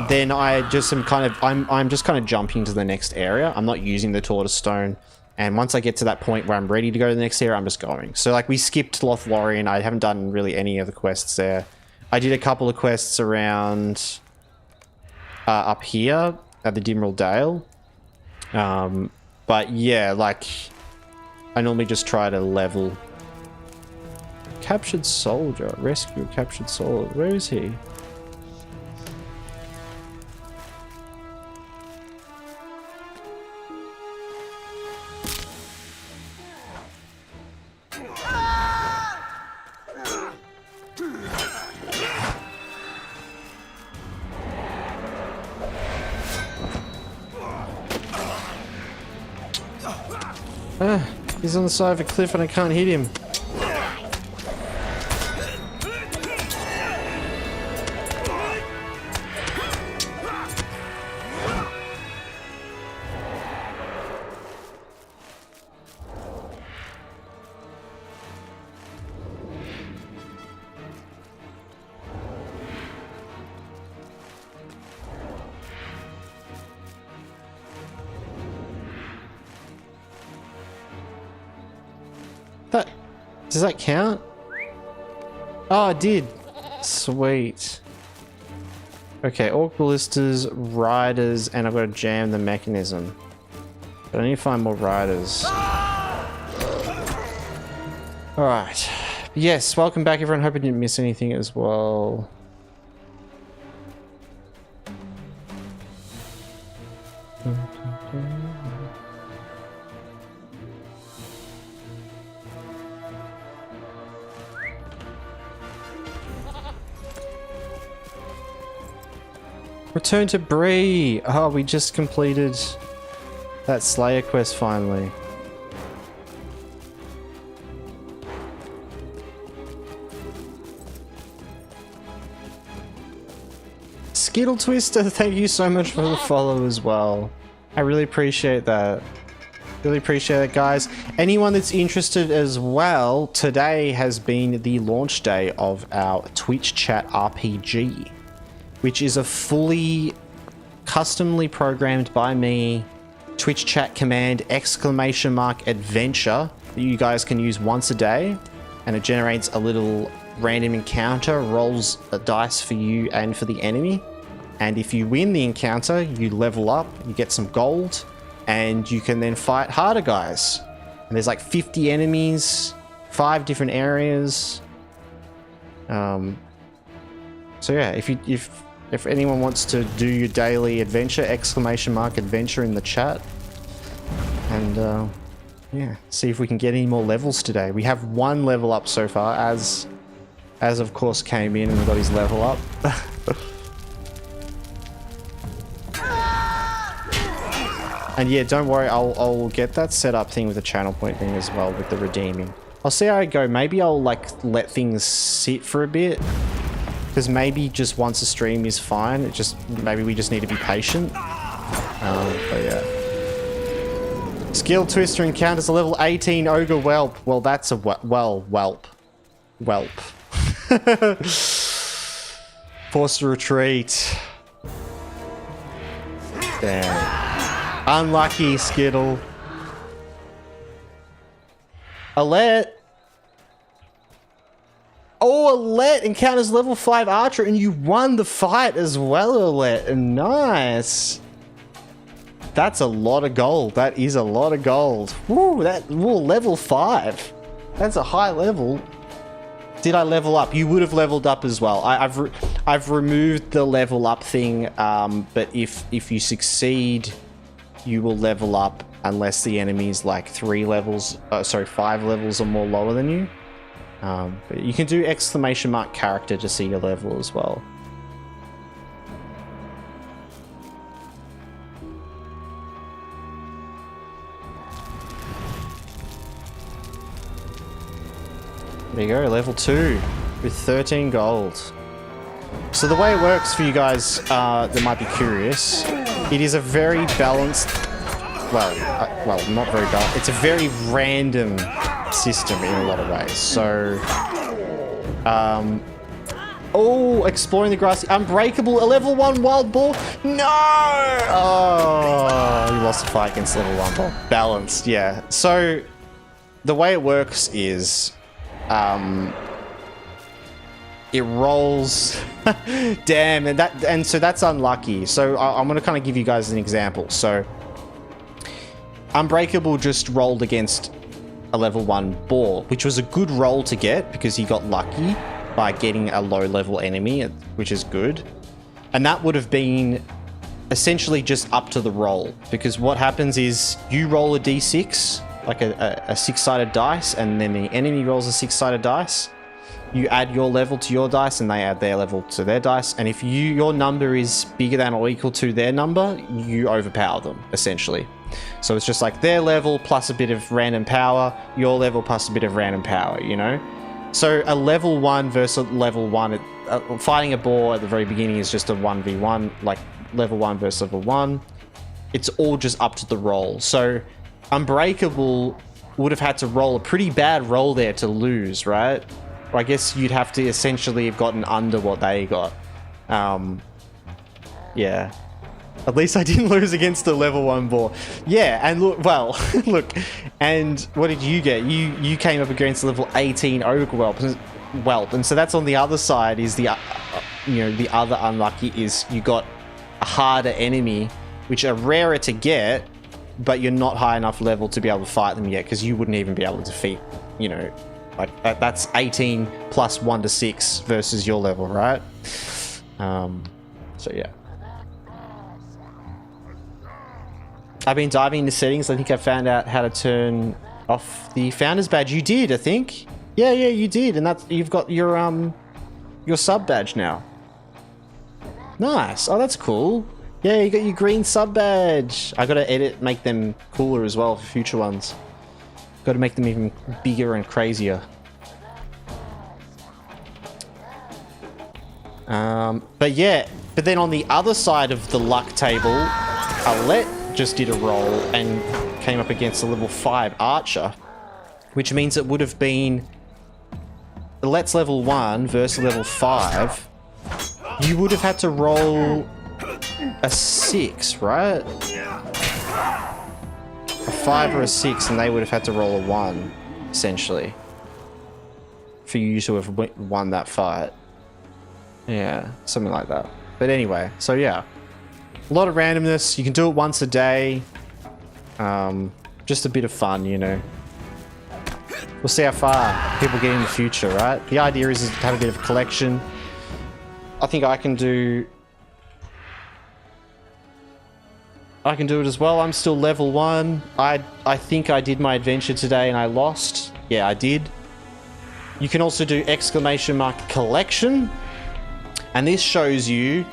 Then I just am kind of, I'm just kind of jumping to the next area. I'm not using the tortoise stone, and once I get to that point where I'm ready to go to the next area, I'm just going. So like we skipped Lothlorien. I haven't done really any of the quests there. I did a couple of quests around up here at the Dimril Dale. But yeah, like I normally just try to level. Captured soldier, rescue a captured soldier. Where is he? He's on the side of a cliff and I can't hit him. Does that count? Oh, it did. Sweet. Okay, Orc Ballistas, Riders, and I've got to jam the mechanism. But I need to find more Riders. Alright. Yes, welcome back everyone. Hope I didn't miss anything as well. Return to Bree! Oh, we just completed that Slayer quest finally. Skittle Twister, thank you so much for the follow as well. I really appreciate that. Really appreciate it, guys. Anyone that's interested as well, today has been the launch day of our Twitch chat RPG, which is a fully customly programmed by me Twitch chat command !adventure that you guys can use once a day, and it generates a little random encounter, rolls a dice for you and for the enemy, and if you win the encounter you level up, you get some gold, and you can then fight harder guys. And there's like 50 enemies, 5 different areas. So yeah, if anyone wants to do your daily adventure, !adventure in the chat, and yeah, see if we can get any more levels today. We have 1 level up so far, as of course came in and got his level up. And yeah, don't worry, I'll get that set up thing with the channel point thing as well with the redeeming. I'll see how I go. Maybe I'll like let things sit for a bit, because maybe just once a stream is fine. Maybe we just need to be patient. But yeah. Skill Twister encounters a level 18 Ogre Whelp. Well, that's a whelp. Forced to retreat. Damn. Unlucky, Skittle. Alette. Oh, Alette encounters level 5 Archer, and you won the fight as well, Alette. Nice. That's a lot of gold. That is a lot of gold. Woo, level 5. That's a high level. Did I level up? You would have leveled up as well. I've removed the level up thing, but if you succeed, you will level up unless the enemy is like 5 levels or more lower than you. But you can do ! character to see your level as well. There you go, level 2 with 13 gold. So the way it works for you guys that might be curious, it is a very balanced, well, not very balanced, it's a very random system in a lot of ways. So, oh, exploring the grassy, unbreakable, a level 1 wild boar. No! Oh, you lost the fight against level 1 boar. Balanced, yeah. So the way it works is, it rolls. Damn, and so that's unlucky. So I'm gonna kind of give you guys an example. So Unbreakable just rolled against a level 1 boar, which was a good roll to get because he got lucky by getting a low level enemy, which is good. And that would have been essentially just up to the roll, because what happens is you roll a d6, like a 6-sided dice, and then the enemy rolls a 6-sided dice. You add your level to your dice, and they add their level to their dice. And if your number is bigger than or equal to their number, you overpower them, essentially. So it's just like their level plus a bit of random power, your level plus a bit of random power, you know? So a level 1 versus a level 1, fighting a boar at the very beginning is just a 1v1, like level 1 versus level 1. It's all just up to the roll. So Unbreakable would have had to roll a pretty bad roll there to lose, right? Or I guess you'd have to essentially have gotten under what they got. Yeah. At least I didn't lose against the level 1 boar. Yeah, and look, well, look, and what did you get? You came up against level 18 Ogre Whelp, and so that's on the other side is the, the other unlucky is you got a harder enemy, which are rarer to get, but you're not high enough level to be able to fight them yet, because you wouldn't even be able to defeat, like that's 18 plus 1 to 6 versus your level, right? So yeah. I've been diving into settings. I think I found out how to turn off the founder's badge. You did, I think. Yeah, you did, and you've got your sub badge now. Nice. Oh, that's cool. Yeah, you got your green sub badge. I gotta make them cooler as well for future ones. Gotta make them even bigger and crazier. But then on the other side of the luck table, Alette just did a roll and came up against a level 5 Archer, which means it would have been Alette's level 1 versus level 5. You would have had to roll a 6, right? A 5 or a 6, and they would have had to roll a 1, essentially, for you to have won that fight. Yeah, something like that. But anyway, so yeah. A lot of randomness. You can do it once a day. Just a bit of fun, We'll see how far people get in the future, right? The idea is to have a bit of collection. I think I can do it as well. I'm still level 1. I think I did my adventure today and I lost. Yeah, I did. You can also do ! collection. And this shows you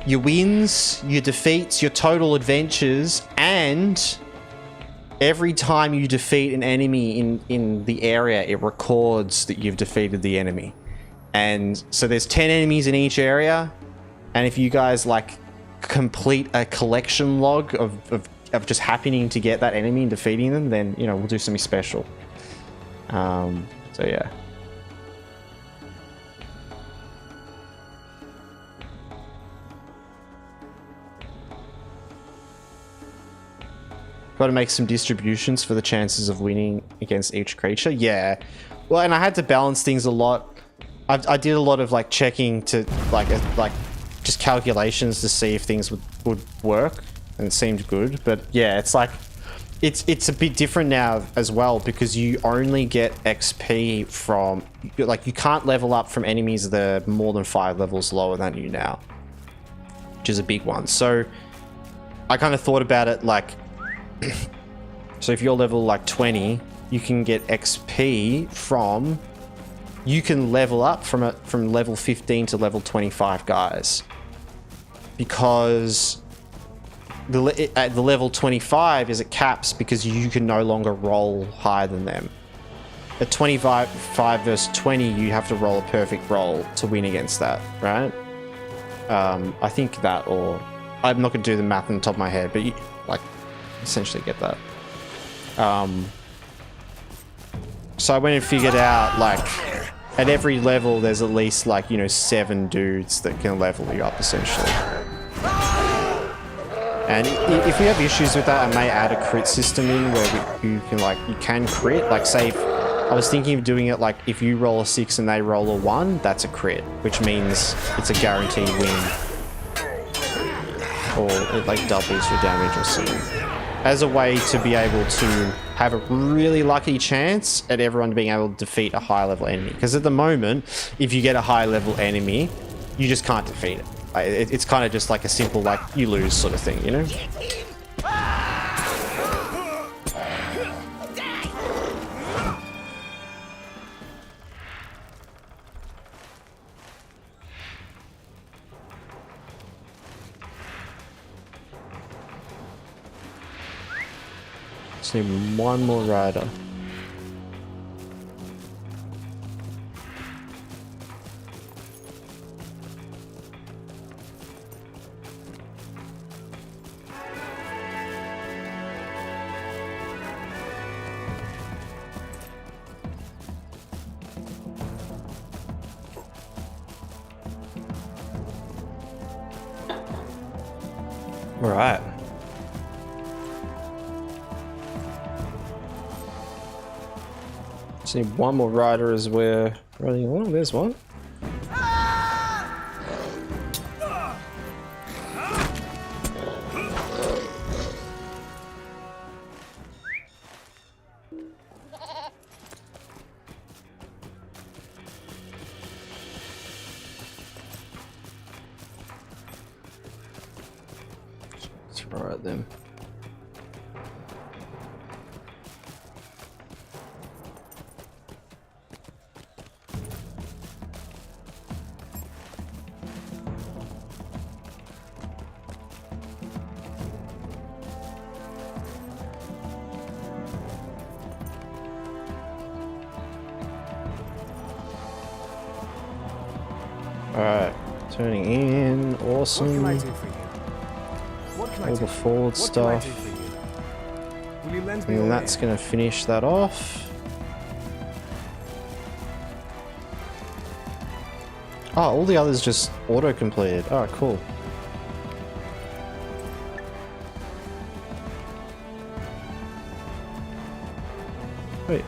your wins, your defeats, your total adventures, and every time you defeat an enemy in the area, it records that you've defeated the enemy. And so there's 10 enemies in each area. And if you guys like complete a collection log of just happening to get that enemy and defeating them, then, you know, we'll do something special. So yeah. Got to make some distributions for the chances of winning against each creature. Yeah. Well, and I had to balance things a lot. I did a lot of like checking to like just calculations to see if things would work, and it seemed good. But yeah, it's like it's a bit different now as well, because you only get XP from, like, you can't level up from enemies that are more than 5 levels lower than you now, which is a big one. So I kind of thought about it like, so if you're level like 20, you can get XP from, you can level up from level 15 to level 25 guys, because at the level 25 is it caps because you can no longer roll higher than them. At 25 versus 20, you have to roll a perfect roll to win against that, right? I think that, or I'm not going to do the math on the top of my head, but you, like, essentially get that. So I went and figured out, like, at every level there's at least, like, you know, 7 dudes that can level you up essentially. And if you have issues with that, I may add a crit system in where you can crit. Like, say, if I was thinking of doing it like, if you roll a 6 and they roll a 1, that's a crit, which means it's a guaranteed win. Or it like doubles your damage or something. As a way to be able to have a really lucky chance at everyone being able to defeat a high level enemy. Because at the moment, if you get a high level enemy, you just can't defeat it. It's kind of just like a simple, like, you lose sort of thing, you know? Just need one more rider. All right. Just need one more rider as we're running along. There's one. Throw at them. Alright, turning in, awesome. What can I do for you? What can I All do the for you? forward What can I stuff. do for you? Will you lend me And your that's ear? going to finish that off. Oh, all the others just auto-completed. Oh, cool. Wait.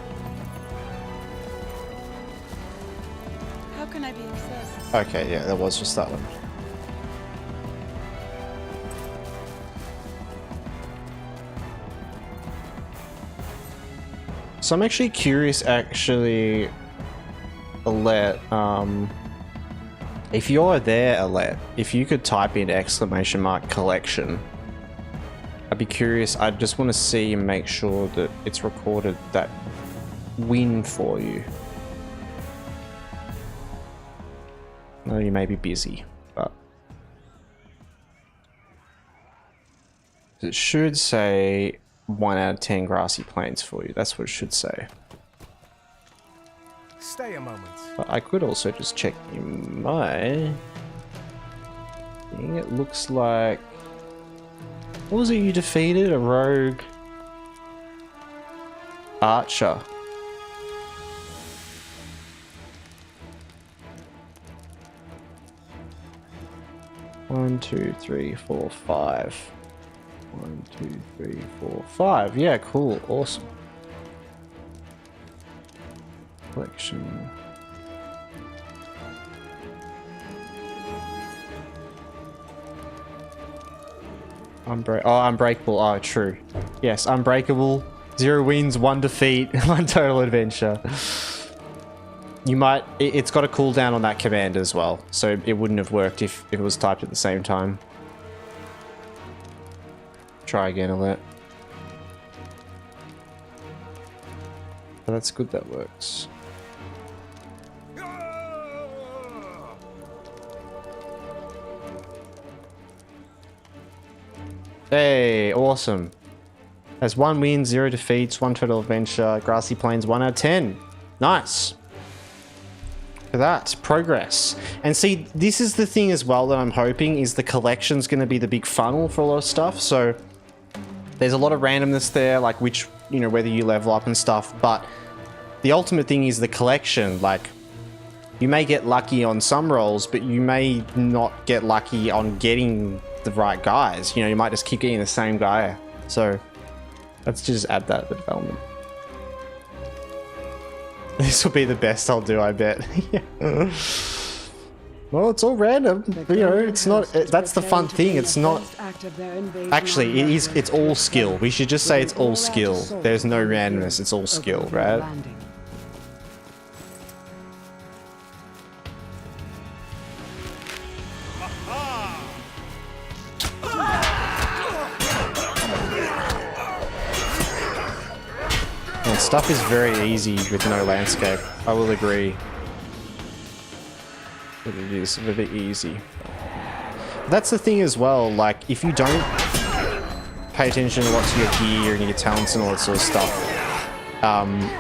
How can I be of service? Okay, yeah, that was just that one. So I'm actually curious, actually, Alette, if you're there, Alette, if you could type in ! collection, I'd be curious. I just want to see and make sure that it's recorded that win for you. I know you may be busy, but it should say 1 out of 10 grassy plains for you. That's what it should say. Stay a moment. But I could also just check my thing. It looks like... What was it you defeated? A rogue archer. One, two, three, four, 5. 1, 2, 3, 4, 5. Yeah, cool. Awesome. Collection. Unbreakable. Oh, true. Yes, unbreakable. 0 wins, 1 defeat, 1 total adventure. You might... It's got a cooldown on that command as well, so it wouldn't have worked if it was typed at the same time. Try again, Alette. Oh, that's good, that works. Hey, awesome. Has 1 win, 0 defeats, 1 total adventure, grassy plains 1 out of 10. Nice. For that, progress. And see, this is the thing as well that I'm hoping is the collection's going to be the big funnel for a lot of stuff. So there's a lot of randomness there, like which, you know, whether you level up and stuff. But the ultimate thing is the collection. Like, you may get lucky on some rolls, but you may not get lucky on getting the right guys. You know, you might just keep getting the same guy. So let's just add that to the development. This will be the best I'll do, I bet. Yeah. Well, it's all random. You know, it's not... that's the fun thing. It's not... Actually, it is. It's all skill. We should just say it's all skill. There's no randomness. It's all skill, right? And stuff is very easy with no landscape. I will agree. But it is very easy. That's the thing as well, like, if you don't pay attention a lot to your gear and your talents and all that sort of stuff,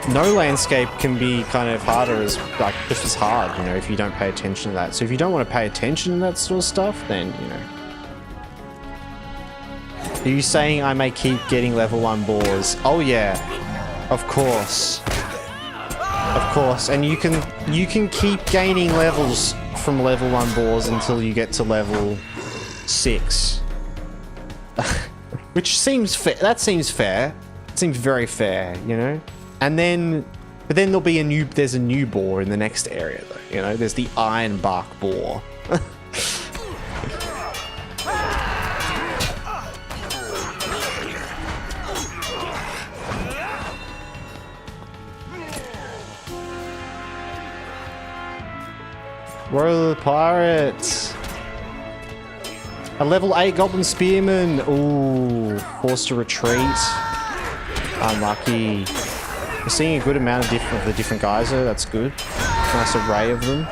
no landscape can be kind of harder as, like, just as hard, you know, if you don't pay attention to that. So if you don't want to pay attention to that sort of stuff, then, you know. Are you saying I may keep getting level 1 boars? Oh yeah, of course. Of course, and you can keep gaining levels from level 1 boars until you get to level 6. Which seems fair. That seems fair. It seems very fair, you know? And then, but then there'll be there's a new boar in the next area though, you know? There's the iron bark boar. Royal Pirates. A level 8 Goblin Spearman. Ooh, forced to retreat. Unlucky. We're seeing a good amount of the different guys though. That's good. Nice array of them.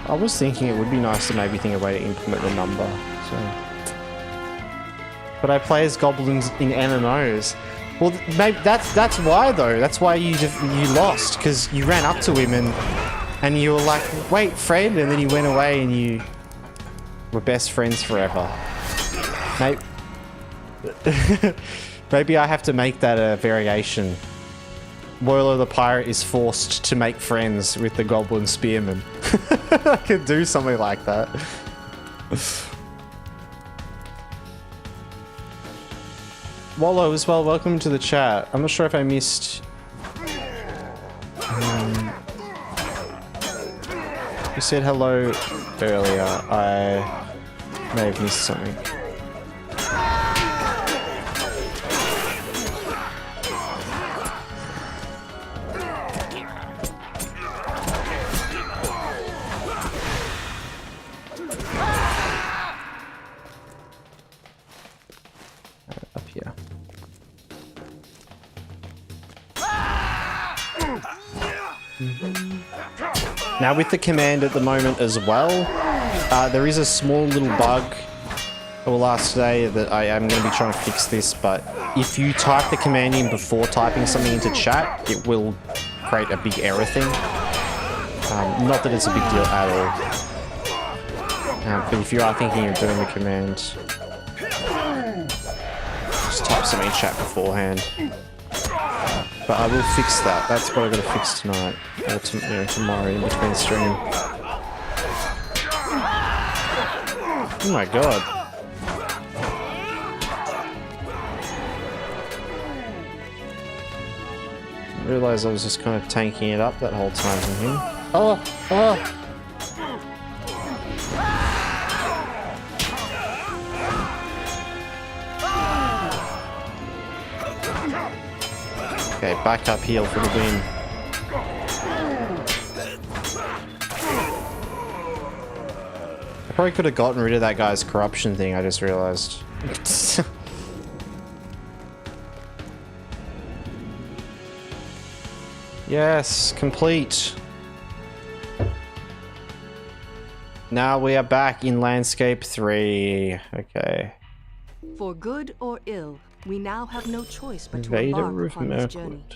I was thinking it would be nice to maybe think a way to implement the number. So, but I play as goblins in MMOs. Well, maybe that's why though. That's why you lost, because you ran up to him and you were like, "Wait, friend," and then he went away and you were best friends forever. Maybe, maybe I have to make that a variation. Moria the Pirate is forced to make friends with the Goblin Spearman. I could do something like that. Wallow as well, welcome to the chat. I'm not sure if I missed... You said hello earlier. I may have missed something. Up here. Now with the command at the moment as well, there is a small little bug that will last today that I am going to be trying to fix this, but if you type the command in before typing something into chat, it will create a big error thing. Not that it's a big deal at all. But if you are thinking of doing the command, just type something in chat beforehand. But I will fix that. That's what I've got to fix tonight. Or tomorrow in between stream. Oh my god. I realised I was just kind of tanking it up that whole time from him. Oh! Oh! Okay, back up heal for the win. I probably could have gotten rid of that guy's corruption thing, I just realized. Yes, complete. Now we are back in Landscape 3. Okay. For good or ill, we now have no choice but to Vader embark upon this journey. Mirkwood.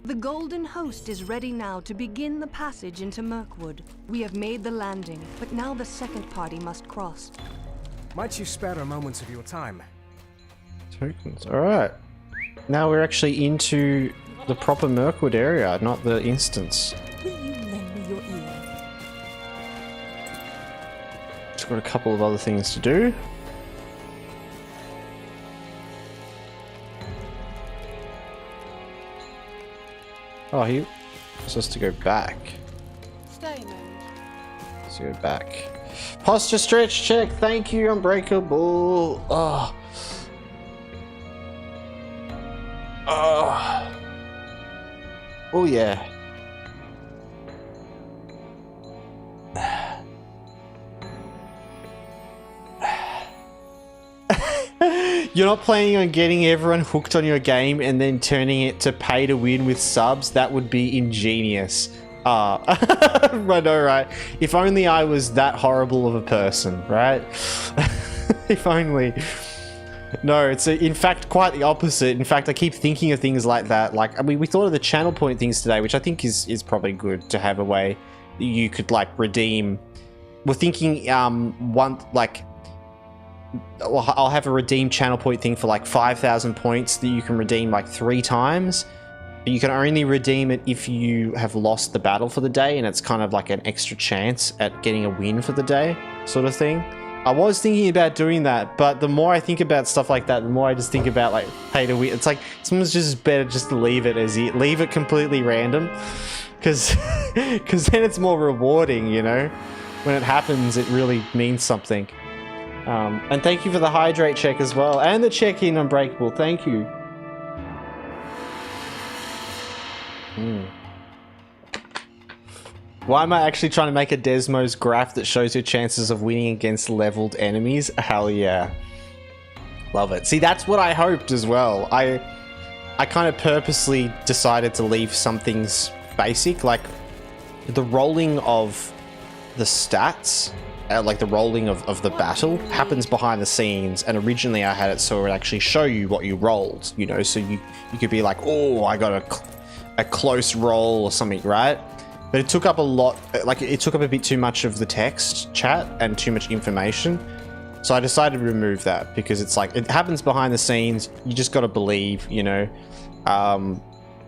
The Golden Host is ready now to begin the passage into Mirkwood. We have made the landing, but now the second party must cross. Might you spare a moment of your time? Tokens. Alright. Now we're actually into the proper Mirkwood area, not the instance. Will you lend me your ear? Just got a couple of other things to do. Oh, he wants us to go back. Stay a moment. Let's go back. Posture stretch check. Thank you, Unbreakable. Oh. Oh. Oh, yeah. You're not planning on getting everyone hooked on your game and then turning it to pay to win with subs? That would be ingenious. I know, right? If only I was that horrible of a person, right? If only. No, it's in fact quite the opposite. In fact, I keep thinking of things like that. Like, I mean, we thought of the channel point things today, which I think is probably good to have a way that you could like redeem. We're thinking I'll have a redeem channel point thing for like 5,000 points that you can redeem like 3 times. But you can only redeem it if you have lost the battle for the day, and it's kind of like an extra chance at getting a win for the day, sort of thing. I was thinking about doing that, but the more I think about stuff like that, the more I just think about like pay to win. It's like sometimes just better just to leave it leave it completely random, because then it's more rewarding, you know. When it happens, it really means something. And thank you for the hydrate check as well, and the check-in Unbreakable. Thank you. Why am I actually trying to make a Desmos graph that shows your chances of winning against leveled enemies? Hell yeah. Love it. See, that's what I hoped as well. I kind of purposely decided to leave some things basic, like the rolling of the stats, like the rolling of the battle happens behind the scenes, and originally I had it so it would actually show you what you rolled, you know, so you could be like, oh, I got a close roll or something, right? But it took up a lot, like it took up a bit too much of the text chat and too much information. So I decided to remove that because it's like, it happens behind the scenes. You just got to believe, you know?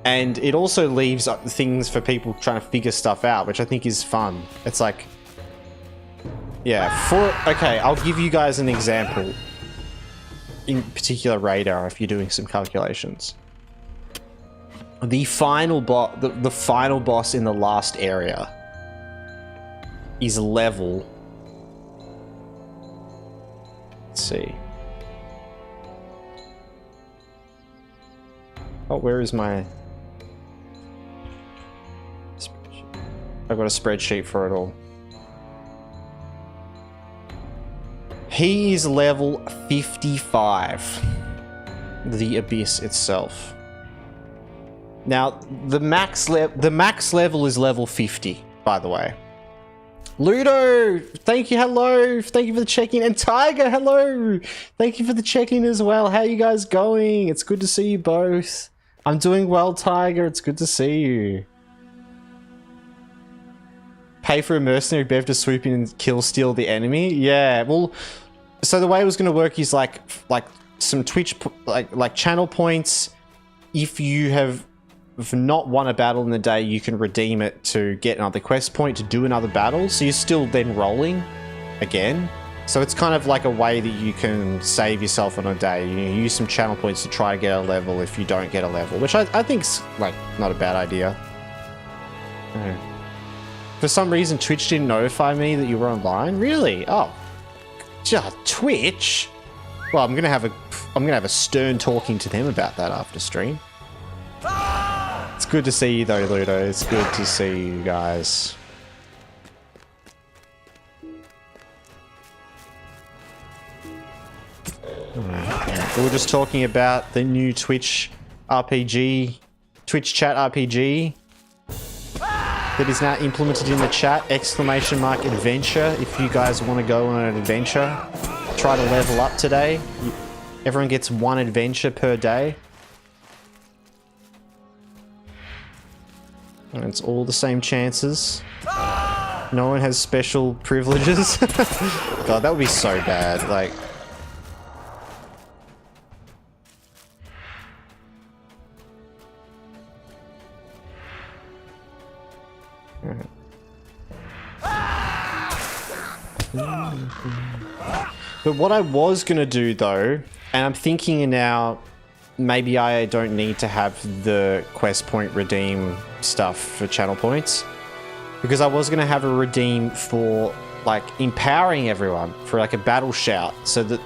And it also leaves things for people trying to figure stuff out, which I think is fun. It's like, yeah, okay, I'll give you guys an example. In particular, radar, if you're doing some calculations. The final boss in the last area is level. Let's see. Oh, where is my spreadsheet? I've got a spreadsheet for it all. He is level 55. The Abyss itself. Now, the max level is level 50, by the way. Ludo, thank you, hello. Thank you for the check-in. And Tiger, hello. Thank you for the check-in as well. How are you guys going? It's good to see you both. I'm doing well, Tiger. It's good to see you. Pay for a mercenary Bev to swoop in and kill steal the enemy? Yeah, well, so the way it was going to work is like some Twitch, like channel points. If you have not won a battle in the day, you can redeem it to get another quest point to do another battle. So you're still then rolling again. So it's kind of like a way that you can save yourself on a day. You use some channel points to try to get a level if you don't get a level, which I think's like not a bad idea. For some reason, Twitch didn't notify me that you were online. Really? Oh, Twitch. Well, I'm gonna have a stern talking to them about that after stream. It's good to see you though, Ludo. It's good to see you guys. We were just talking about the new Twitch RPG, Twitch chat RPG that is now implemented in the chat. ! Adventure. If you guys want to go on an adventure, try to level up today. Everyone gets 1 adventure per day. And it's all the same chances. No one has special privileges. God, that would be so bad. Like, but what I was gonna do though, and I'm thinking now, maybe I don't need to have the quest point redeem stuff for channel points, because I was gonna have a redeem for like empowering everyone for like a battle shout, so that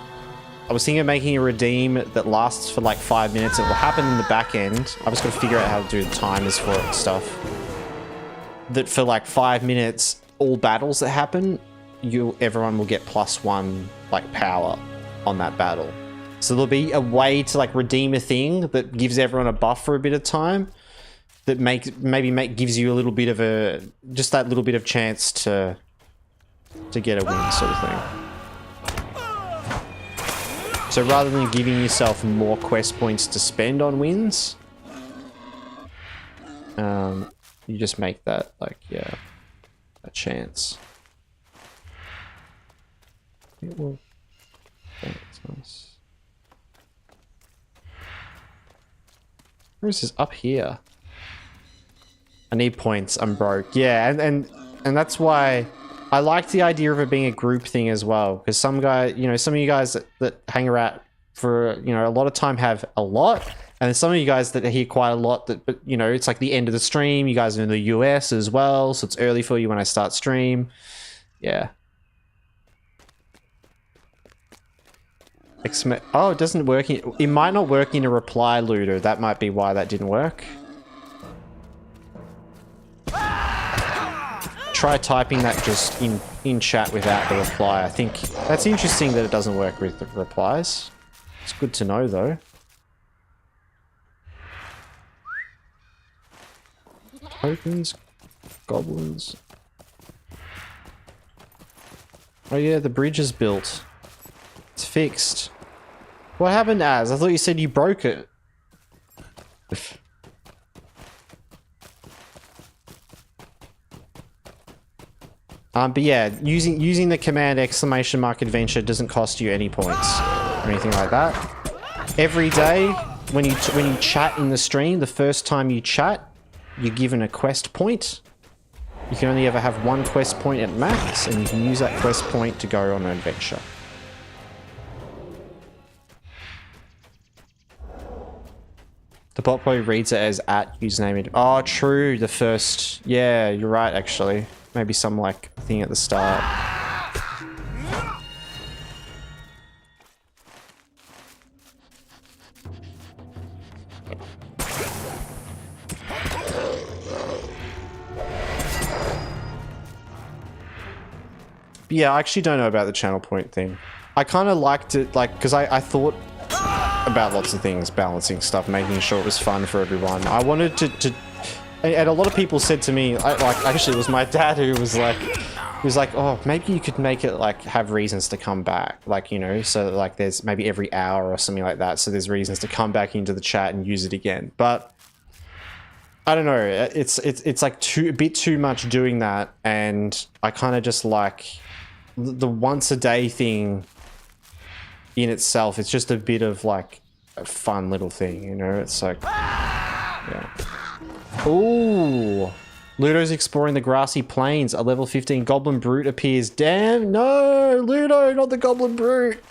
I was thinking of making a redeem that lasts for like 5 minutes. It will happen in the back end. I was gonna figure out how to do the timers for it and stuff. That for like 5 minutes, all battles that happen, everyone will get +1 like power on that battle. So there'll be a way to like redeem a thing that gives everyone a buff for a bit of time, that gives you a little bit of just that little bit of chance to get a win, sort of thing. So rather than giving yourself more quest points to spend on wins, you just make that like, yeah, a chance. It will. That's nice. Where is this? Up here. I need points. I'm broke. Yeah, and that's why I like the idea of it being a group thing as well. Because some of you guys that hang around for a lot of time have a lot, and some of you guys that are here quite a lot. But it's like the end of the stream. You guys are in the US as well, so it's early for you when I start stream. Yeah. Oh, it doesn't work. It might not work in a reply, Ludo. That might be why that didn't work. Try typing that just in chat without the reply. I think that's interesting that it doesn't work with the replies. It's good to know, though. Tokens, goblins. Oh yeah, the bridge is built. It's fixed. What happened, Az? I thought you said you broke it. But yeah, using the command !adventure doesn't cost you any points or anything like that. Every day when you chat in the stream, the first time you chat, you're given a quest point. You can only ever have 1 quest point at max, and you can use that quest point to go on an adventure. The bot probably reads it as @username. Oh, true. The first. Yeah, you're right, actually. Maybe some like thing at the start. Yeah, I actually don't know about the channel point thing. I kind of liked it, like, because I thought about lots of things, balancing stuff, making sure it was fun for everyone. I wanted to and a lot of people said to me, actually it was my dad who was like, oh, maybe you could make it, like, have reasons to come back, like, you know, so, like, there's maybe every hour or something like that, so there's reasons to come back into the chat and use it again. But I don't know, it's like a bit too much doing that, and I kind of just like the once a day thing in itself. It's just a bit of like a fun little thing, you know. It's like, yeah. Ooh, Ludo's exploring the grassy plains. A level 15 goblin brute appears. Damn, no, Ludo, not the goblin brute.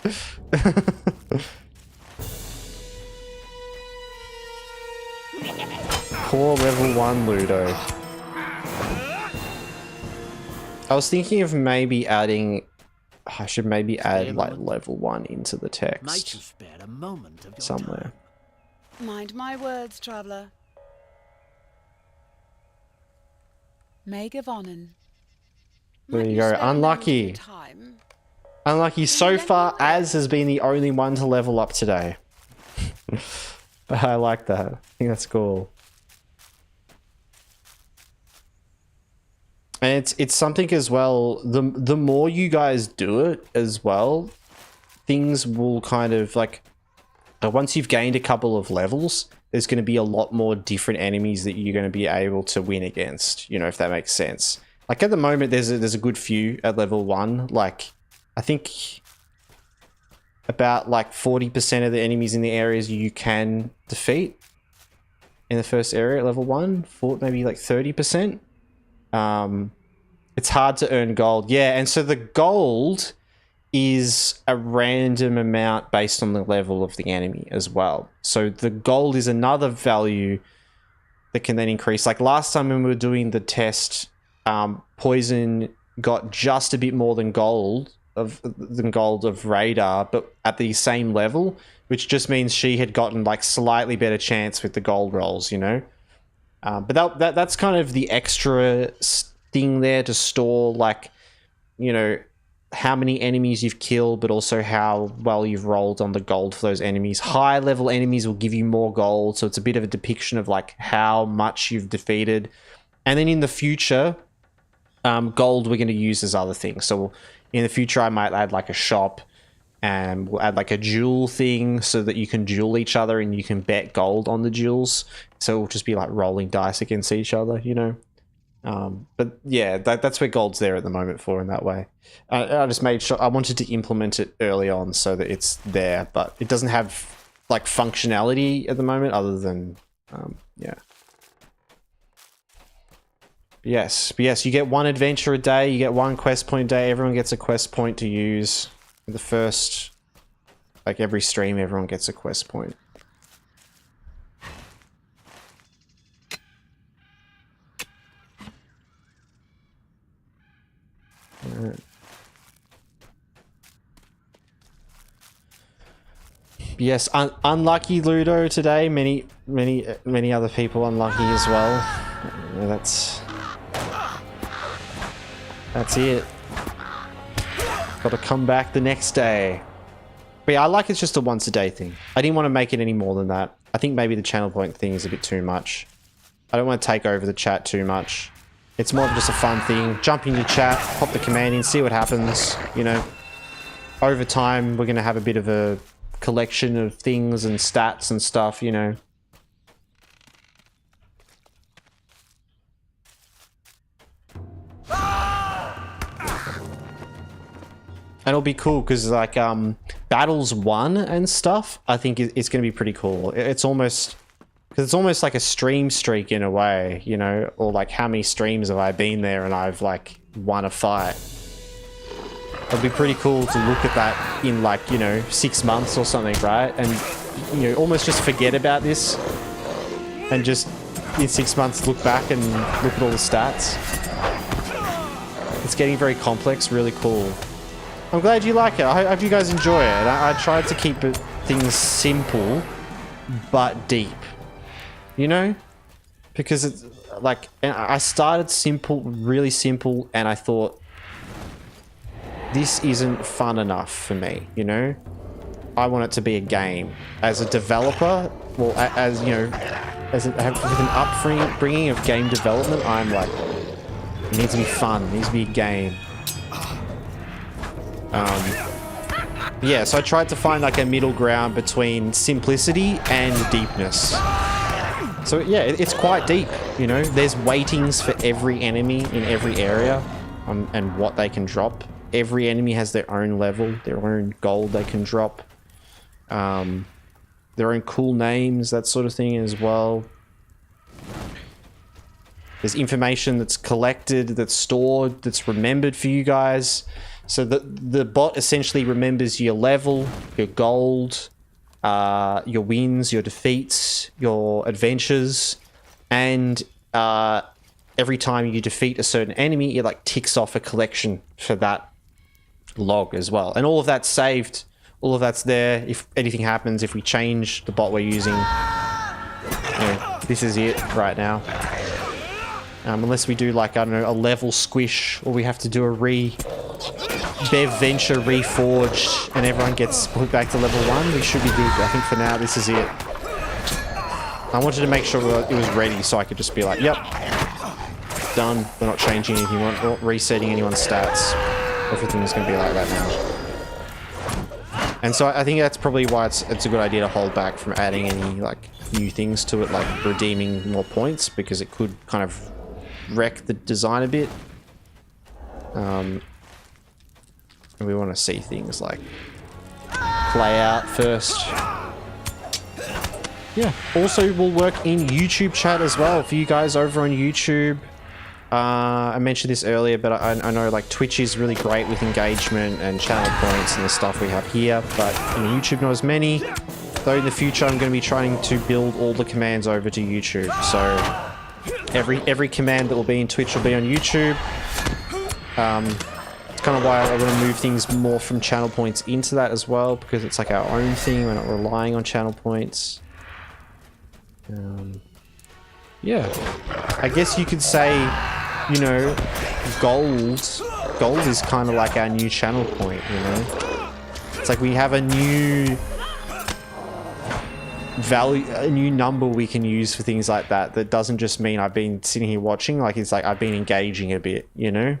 Poor level 1 Ludo. I was thinking of maybe adding, I should maybe add like level 1 into the text somewhere. Mind my words, traveller. May Gavonin. There you go. Unlucky. Unlucky so far. Az has been the only one to level up today. I like that. I think that's cool. And it's something as well, the more you guys do it as well, things will kind of like, once you've gained a couple of levels, there's going to be a lot more different enemies that you're going to be able to win against, you know, if that makes sense. Like at the moment, there's a good few at level 1. Like, I think about like 40% of the enemies in the areas you can defeat in the first area at level 1, maybe like 30%. It's hard to earn gold. Yeah, and so the gold is a random amount based on the level of the enemy as well. So the gold is another value that can then increase. Like last time when we were doing the test, Poison got just a bit more than gold of Radar, but at the same level, which just means she had gotten like slightly better chance with the gold rolls, you know? But that's kind of the extra thing there to store, like, you know, how many enemies you've killed, but also how well you've rolled on the gold for those enemies. High level enemies will give you more gold, so it's a bit of a depiction of like how much you've defeated. And then in the future, gold we're going to use as other things. So in the future, I might add like a shop, and we'll add like a duel thing so that you can duel each other and you can bet gold on the duels. So it'll just be like rolling dice against each other, you know. But yeah, that's where gold's there at the moment for in that way. I just made sure I wanted to implement it early on so that it's there, but it doesn't have like functionality at the moment other than, yeah. But yes, you get 1 adventure a day, you get 1 quest point a day, everyone gets a quest point to use. The first, like every stream, everyone gets a quest point. Alright. Yes, unlucky Ludo today. Many other people unlucky as well. Yeah, that's it. Got to come back the next day. But yeah, I like it's just a once a day thing. I didn't want to make it any more than that. I think maybe the channel point thing is a bit too much. I don't want to take over the chat too much. It's more of just a fun thing. Jump into chat, pop the command in, see what happens, you know. Over time, we're going to have a bit of a collection of things and stats and stuff, you know. And it'll be cool because like battles won and stuff, I think it's going to be pretty cool. It's almost, because it's almost like a stream streak in a way, you know, or like how many streams have I been there and I've like won a fight. It'll be pretty cool to look at that in like, you know, 6 months or something, right? And, you know, almost just forget about this and just in 6 months look back and look at all the stats. it's getting very complex. Really cool. I'm glad you like it. I hope you guys enjoy it. And I tried to keep things simple, but deep. You know? Because it's like, I started simple, really simple, and I thought, this isn't fun enough for me, you know? I want it to be a game. As a developer, well, as you know, with an upbringing of game development, I'm like, it needs to be fun, it needs to be a game. Yeah, so I tried to find like a middle ground between simplicity and deepness. So yeah, it's quite deep, you know? There's weightings for every enemy in every area, and what they can drop. Every enemy has their own level, their own gold they can drop. Their own cool names, that sort of thing as well. There's information that's collected, that's stored, that's remembered for you guys. So the bot essentially remembers your level, your gold, your wins, your defeats, your adventures, and every time you defeat a certain enemy, it like ticks off a collection for that log as well. And all of that's saved, all of that's there. If anything happens, if we change the bot we're using, you know, this is it right now. Unless we do like, I don't know, a level squish, or we have to do a Beveridge reforged and everyone gets put back to level 1, we should be good. I think for now, this is it. I wanted to make sure it was ready so I could just be like, yep, done. We're not changing anything, we're not resetting anyone's stats. Everything's going to be like that now. And so I think that's probably why it's a good idea to hold back from adding any like new things to it, like redeeming more points, because it could kind of wreck the design a bit. And we want to see things like play out first. Yeah. Also, we'll work in YouTube chat as well for you guys over on YouTube. I mentioned this earlier, but I know like Twitch is really great with engagement and channel points and the stuff we have here, but you know, YouTube not as many. Though in the future, I'm going to be trying to build all the commands over to YouTube. So every command that will be in Twitch will be on YouTube. It's kind of why I want to move things more from channel points into that as well, because it's like our own thing. We're not relying on channel points. Yeah, I guess you could say, you know, gold is kind of like our new channel point, you know? It's like we have a new value, a new number we can use for things like that. That doesn't just mean I've been sitting here watching, like it's like I've been engaging a bit, you know?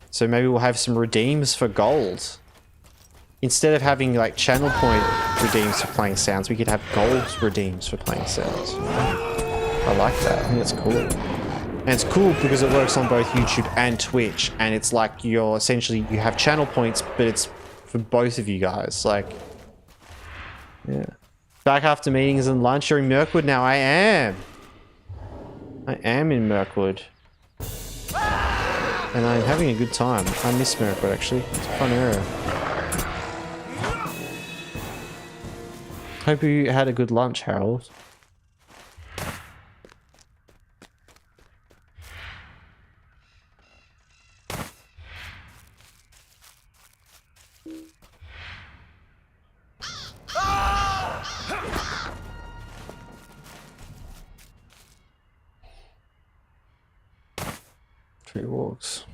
So maybe we'll have some redeems for gold. Instead of having like channel point redeems for playing sounds, we could have gold redeems for playing sounds. I like that. I think that's cool. And it's cool because it works on both YouTube and Twitch. And it's like you're essentially, you have channel points, but it's for both of you guys. Like, yeah. Back after meetings and lunch. You're in Mirkwood now. I am in Mirkwood. And I'm having a good time. I miss Mirkwood actually. It's a fun area. Hope you had a good lunch, Harold. Tree walks.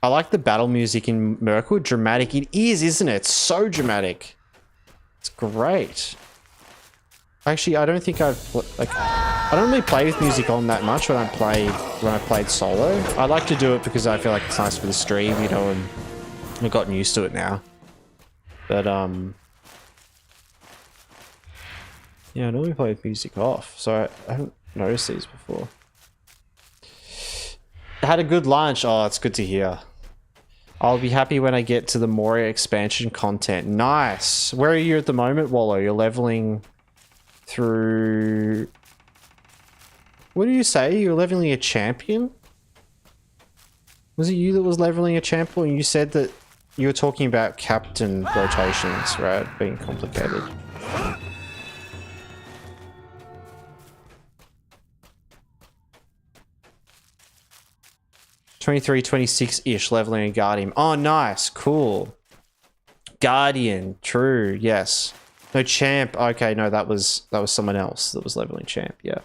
I like the battle music in Mirkwood. Dramatic. It is, isn't it? It's so dramatic. It's great. Actually, I don't think I don't really play with music on that much when I played solo. I like to do it because I feel like it's nice for the stream, you know, and I've gotten used to it now. But yeah, I normally play with music off, so I haven't noticed these before. I had a good lunch. Oh, it's good to hear. I'll be happy when I get to the Moria expansion content. Nice. Where are you at the moment, Wallow? You're leveling through... What did you say? You're leveling a champion? Was it you that was leveling a champion? You said that you were talking about captain rotations, right? Being complicated. 23, 26-ish leveling a Guardian. Oh, nice. Cool. Guardian. True. Yes. No, Champ. Okay, no, that was someone else that was leveling Champ. Yeah.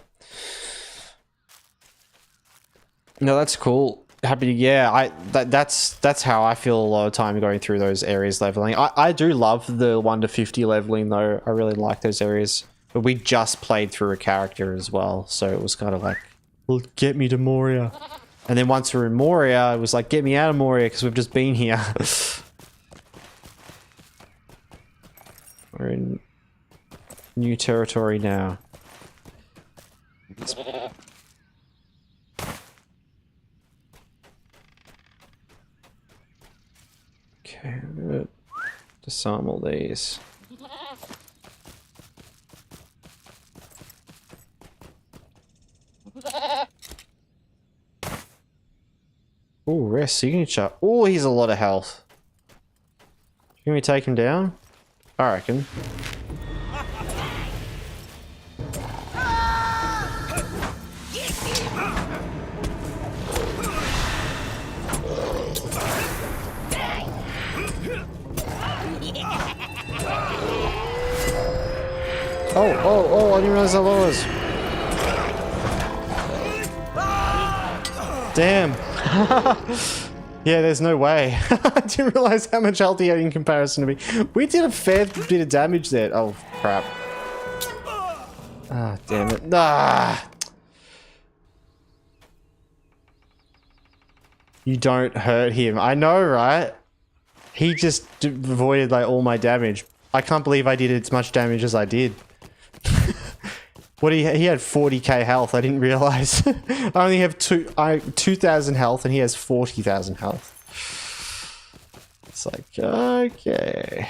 No, that's cool. Happy to, yeah, that's how I feel a lot of time going through those areas leveling. I do love the 1 to 50 leveling though. I really like those areas. But we just played through a character as well, so it was kind of like, well, get me to Moria. And then once we're in Moria, it was like, get me out of Moria because we've just been here. We're in new territory now. Okay, I'm gonna disarm all these. Oh, rare signature. Oh, he's a lot of health. Can we take him down? I reckon. Oh, I didn't realize that was. Damn. Yeah, there's no way. I didn't realize how much health he had in comparison to me. We did a fair bit of damage there. Oh, crap. Ah, damn it. Ah. You don't hurt him. I know, right? He just avoided like all my damage. I can't believe I did as much damage as I did. What he had 40k health. I didn't realize. I only have 2,000 health, and he has 40,000 health. It's like, okay.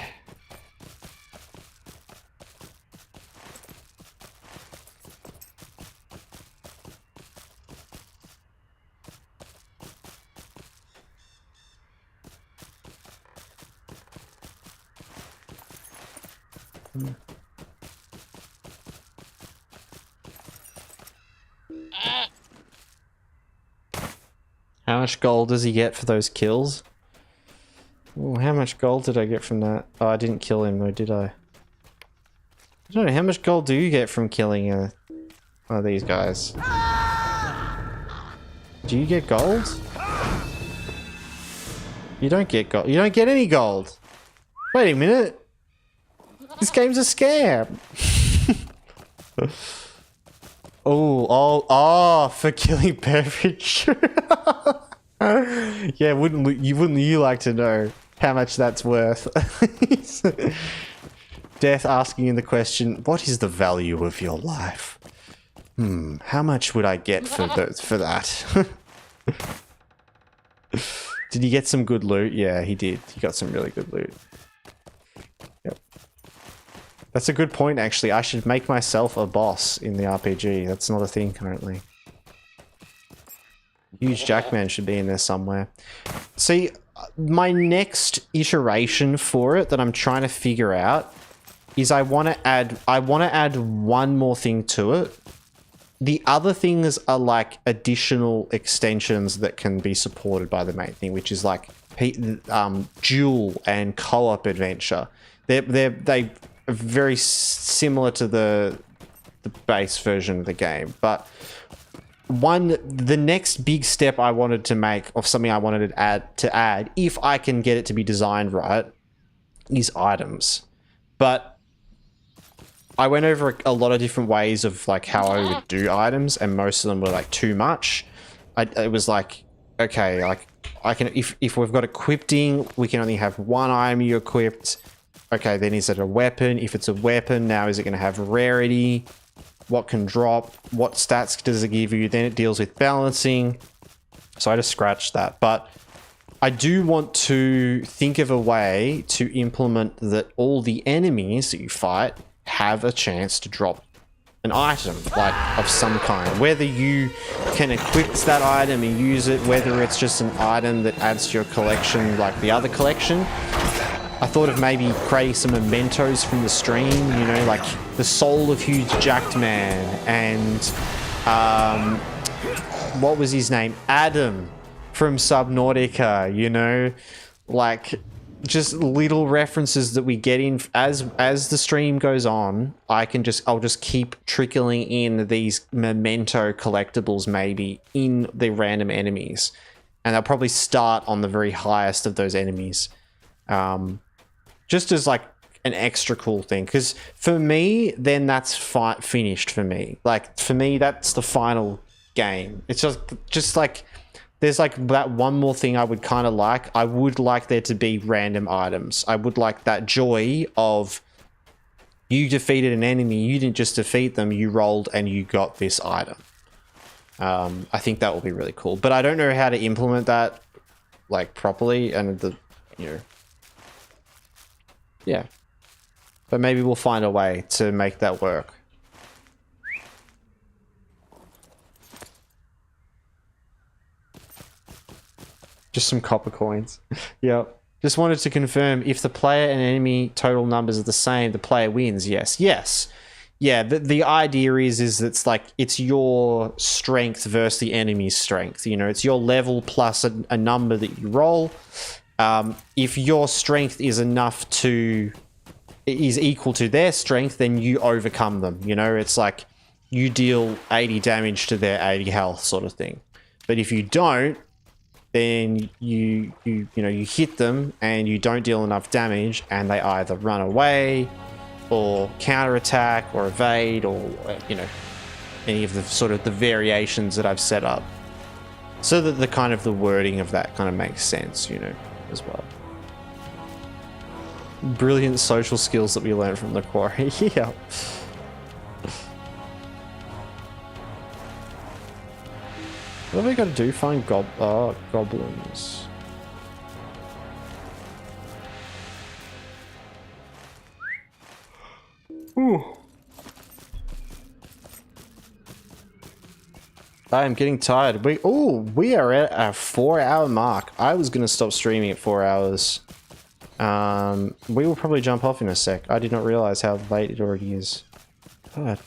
How much gold does he get for those kills? Oh, how much gold did I get from that? Oh, I didn't kill him though, did I? I don't know, how much gold do you get from killing one of these guys? Do you get gold? You don't get gold. You don't get any gold. Wait a minute. This game's a scam. Oh, for killing Beveridge. Yeah, wouldn't you like to know how much that's worth? Death asking in the question, what is the value of your life? How much would I get for that? Did he get some good loot? Yeah, he did. He got some really good loot. Yep. That's a good point, actually. I should make myself a boss in the RPG. That's not a thing currently. Huge Jackman should be in there somewhere. See, my next iteration for it that I'm trying to figure out is I want to add one more thing to it. The other things are like additional extensions that can be supported by the main thing, which is like dual and co-op adventure. They are very similar to the base version of the game, but the next big step I wanted to make, of something I wanted to add, if I can get it to be designed right, is items. But I went over a lot of different ways of like how I would do items, and most of them were like too much. It was like, okay, like I can, if we've got equipping, we can only have one item you equipped. Okay, then is it a weapon? If it's a weapon, now is it going to have rarity? What can drop? What stats does it give you? Then it deals with balancing. So I just scratched that. But I do want to think of a way to implement that all the enemies that you fight have a chance to drop an item, like of some kind. Whether you can equip that item and use it, whether it's just an item that adds to your collection like the other collection. I thought of maybe creating some mementos from the stream, you know, like the soul of Huge Jacked Man and what was his name? Adam. from Subnautica, you know? Like, just little references that we get in as the stream goes on. I'll just keep trickling in these memento collectibles maybe in the random enemies. And they'll probably start on the very highest of those enemies. Just as like an extra cool thing, because for me, then that's finished for me. Like, for me, that's the final game. It's just like, there's like that one more thing I would kind of like. I would like there to be random items. I would like that joy of you defeated an enemy, you didn't just defeat them, you rolled and you got this item. I think that will be really cool, but I don't know how to implement that like properly, and yeah. But maybe we'll find a way to make that work. Just some copper coins. Yep. Just wanted to confirm, if the player and enemy total numbers are the same, the player wins. Yes. Yes. Yeah, the idea is it's like, it's your strength versus the enemy's strength. You know, it's your level plus a number that you roll. If your strength is equal to their strength, then you overcome them. You know, it's like you deal 80 damage to their 80 health sort of thing. But if you don't, then you hit them and you don't deal enough damage, and they either run away or counterattack or evade, or any of the sort of the variations that I've set up, so that the kind of the wording of that kind of makes sense, as well. Brilliant social skills that we learned from the quarry. Yeah. What have we got to do? Find goblins. Ooh. I am getting tired. We are at a 4-hour mark. I was gonna stop streaming at 4 hours. We will probably jump off in a sec. I did not realize how late it already is. God.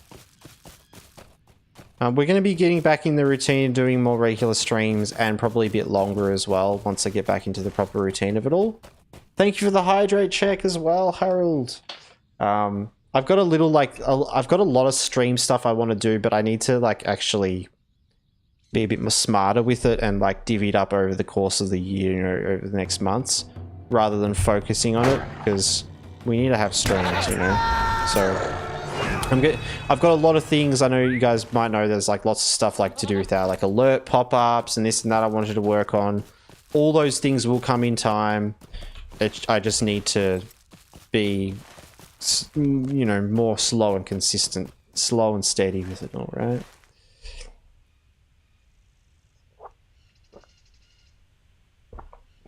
We're going to be getting back in the routine, doing more regular streams, and probably a bit longer as well once I get back into the proper routine of it all. Thank you for the hydrate check as well, Harold. I've got a little I've got a lot of stream stuff I want to do, but I need to actually be a bit more smarter with it and divvy it up over the course of the year, over the next months, rather than focusing on it, because we need to have streams, So I've got a lot of things. I know you guys might know there's lots of stuff to do with our alert pop-ups and this and that I wanted to work on. All those things will come in time. I just need to be more slow and consistent, slow and steady with it all, right?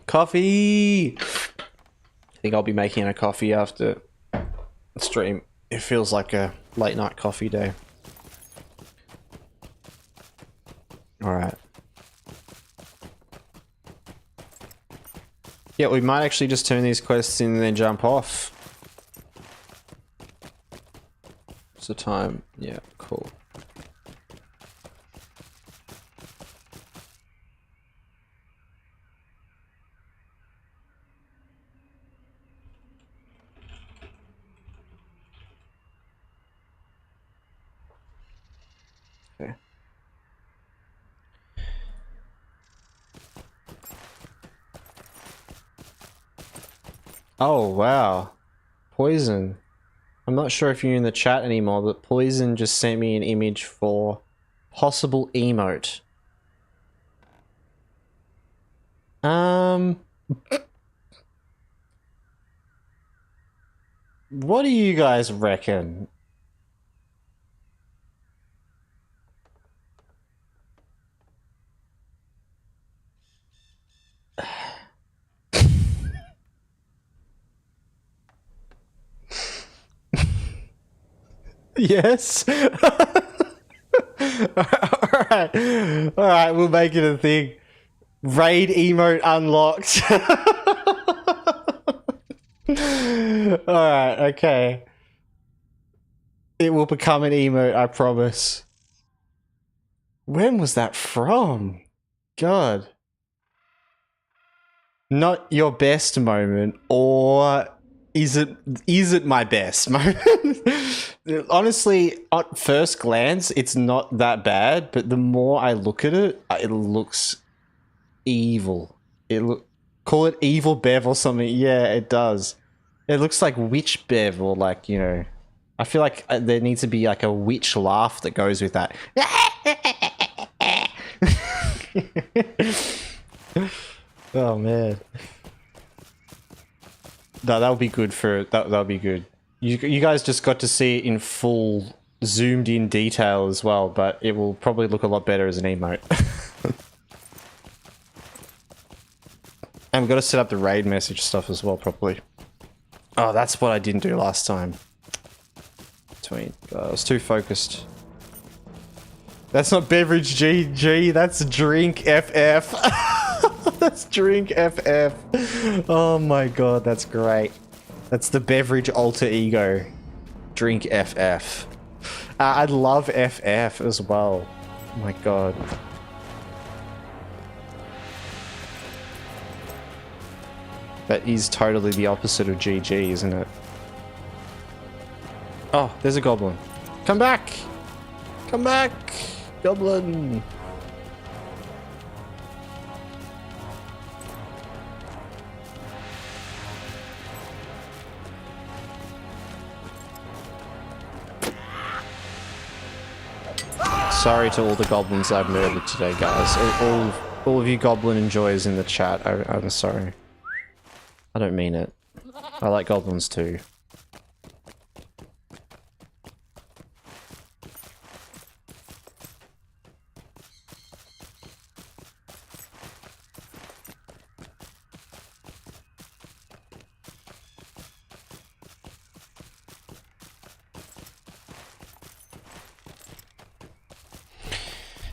Coffee! I think I'll be making a coffee after the stream. It feels like a late night coffee day. Alright. Yeah, we might actually just turn these quests in and then jump off. What's the time? Yeah, cool. Okay. Oh, wow. Poison. I'm not sure if you're in the chat anymore, but Poison just sent me an image for possible emote. What do you guys reckon? Yes. Alright, we'll make it a thing. Raid emote unlocked. Alright, okay. It will become an emote, I promise. When was that from? God. not your best moment, or is it my best moment? Honestly, at first glance, it's not that bad, but the more I look at it, it looks evil. Call it Evil Bev or something. Yeah, it does. It looks like Witch Bev, or like, you know, I feel like there needs to be like a witch laugh that goes with that. Oh man. No, that would be good for that. That would be good. You guys just got to see it in full, zoomed in detail as well, but it will probably look a lot better as an emote. And we've got to set up the raid message stuff as well properly. Oh, that's what I didn't do last time. I was too focused. That's not Beveridge GG, that's Drink FF. That's Drink FF. Oh my god, that's great. That's the Beveridge alter ego. Drink FF. I love FF as well. Oh my god. That is totally the opposite of GG, isn't it? Oh, there's a goblin. Come back! Come back! Goblin! Sorry to all the goblins I've murdered today, guys. All of you goblin enjoyers in the chat, I'm sorry. I don't mean it. I like goblins too.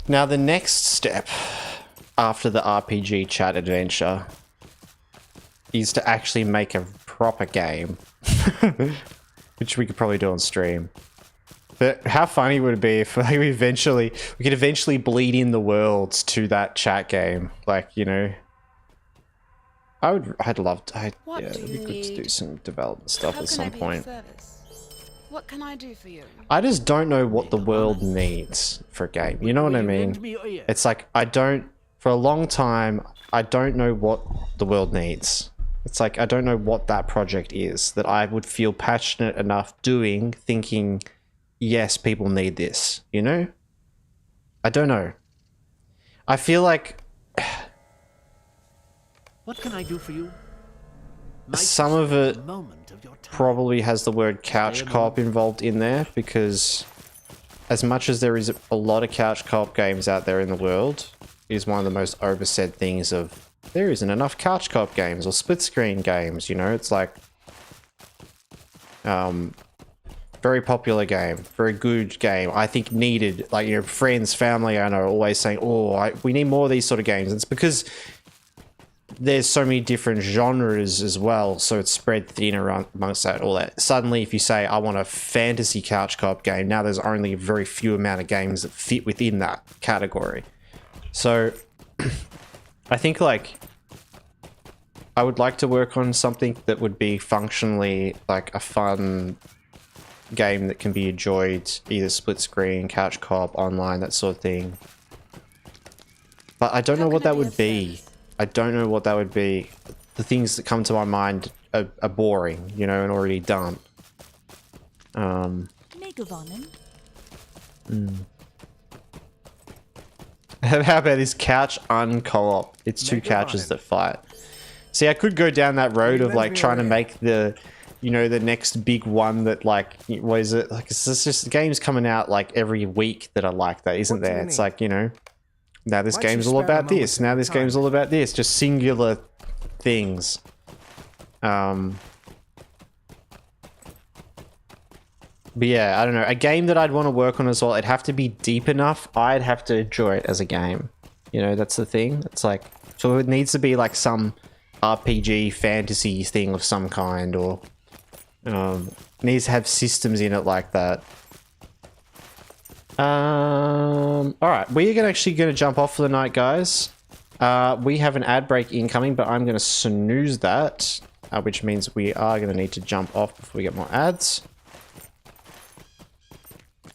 Now the next step after the RPG chat adventure is to actually make a proper game. Which we could probably do on stream. But how funny would it be if we could eventually bleed in the worlds to that chat game? Like, you know, I'd love to, yeah, it'd be good to do some development stuff at some point. What can I do for you? I just don't know what the world needs for a game. You know what I mean? It's like, for a long time, I don't know what the world needs. It's like, I don't know what that project is that I would feel passionate enough doing, thinking, yes, people need this, you know? I don't know. I feel like what can I do for you? Some of it probably has the word couch co-op involved in there, because as much as there is a lot of couch co-op games out there in the world, it is one of the most oversaid things of there isn't enough couch co-op games or split screen games, you know? It's like very popular game, very good game. I think needed, like, you know, friends, family, I know, are always saying, oh, we need more of these sort of games. It's because there's so many different genres as well, so it's spread thin around amongst that, all that. Suddenly, if you say, I want a fantasy couch co-op game, now there's only a very few amount of games that fit within that category. So, I think, like, I would like to work on something that would be functionally, like, a fun game that can be enjoyed, either split screen, couch co-op, online, that sort of thing. But I don't know what that would be. I don't know what that would be. The things that come to my mind are boring, you know, and already done. How about this couch un-co-op? It's two couches that fight. See, I could go down that road of, like, trying to make the, you know, the next big one that, like, what is it? Like, it's just games coming out, like, every week that are like that, isn't there? It's like, you know, now this game's all about this. Now this game's all about this. Just singular things. But yeah, I don't know. A game that I'd want to work on as well, it'd have to be deep enough. I'd have to enjoy it as a game. You know, that's the thing. It's like, so it needs to be like some RPG fantasy thing of some kind, or needs to have systems in it like that. Alright, we're actually going to jump off for the night, guys. We have an ad break incoming, but I'm going to snooze that, which means we are going to need to jump off before we get more ads.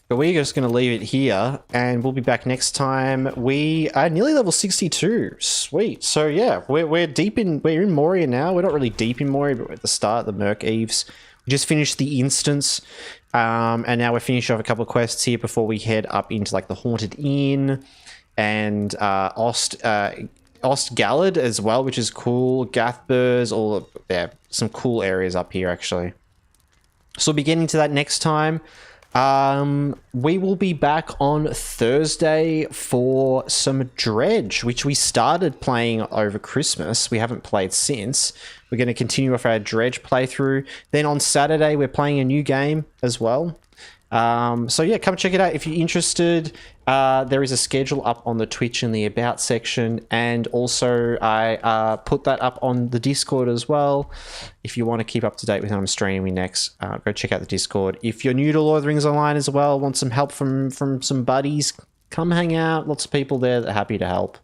But we're just going to leave it here, and we'll be back next time. We are nearly level 62. Sweet. So yeah, we're in Moria now. We're not really deep in Moria, but we're at the start, the Merc Eves. We just finished the instance, and now we're finishing off a couple of quests here before we head up into like the Haunted Inn and Ostgallad as well, which is cool. Gathburs, some cool areas up here actually. So we'll be getting to that next time. We will be back on Thursday for some Dredge, which we started playing over Christmas. We haven't played since. We're going to continue with our Dredge playthrough. Then on Saturday, we're playing a new game as well. So yeah, come check it out if you're interested. There is a schedule up on the Twitch in the About section, and also I put that up on the Discord as well. If you want to keep up to date with when I'm streaming next, go check out the Discord. If you're new to Lord of the Rings Online as well, want some help from some buddies, come hang out. Lots of people there that are happy to help.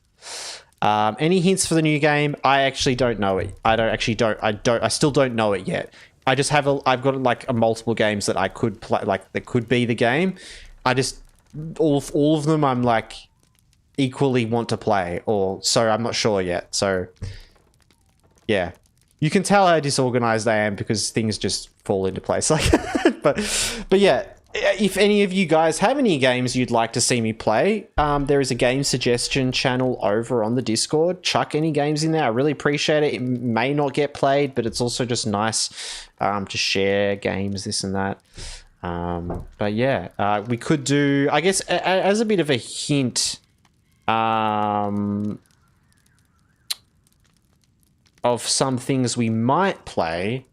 Any hints for the new game? I actually don't know it. I still don't know it yet. I just have I've got like multiple games that I could play, like that could be the game. I just all of them I'm like equally want to play, or so I'm not sure yet. So yeah, you can tell how disorganized I am because things just fall into place like but yeah, if any of you guys have any games you'd like to see me play, there is a game suggestion channel over on the Discord. Chuck any games in there. I really appreciate it. It may not get played, but it's also just nice to share games, this and that. But yeah, we could do, I guess, as a bit of a hint of some things we might play.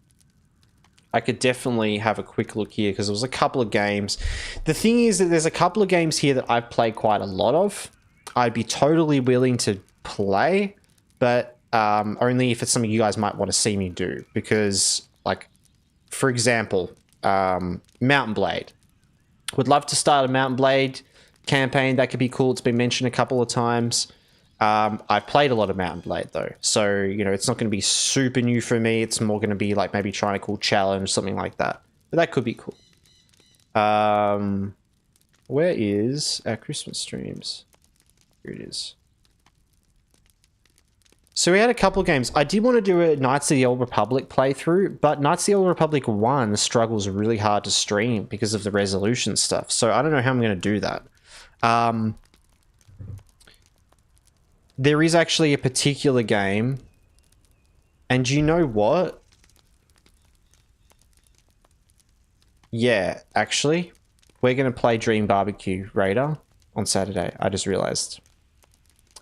I could definitely have a quick look here because there was a couple of games. The thing is that there's a couple of games here that I've played quite a lot of. I'd be totally willing to play, but only if it's something you guys might want to see me do. Because, like, for example, Mountain Blade. Would love to start a Mountain Blade campaign. That could be cool. It's been mentioned a couple of times. I've played a lot of Mountain Blade though, so you know it's not going to be super new for me. It's more going to be like maybe trying a cool challenge, something like that. But that could be cool. Where is our Christmas streams? Here it is. So we had a couple of games. I did want to do a Knights of the Old Republic playthrough, but Knights of the Old Republic 1 struggles really hard to stream because of the resolution stuff. So I don't know how I'm going to do that. There is actually a particular game, and you know what? Yeah, actually, we're going to play Dream Barbecue Raider on Saturday. I just realized.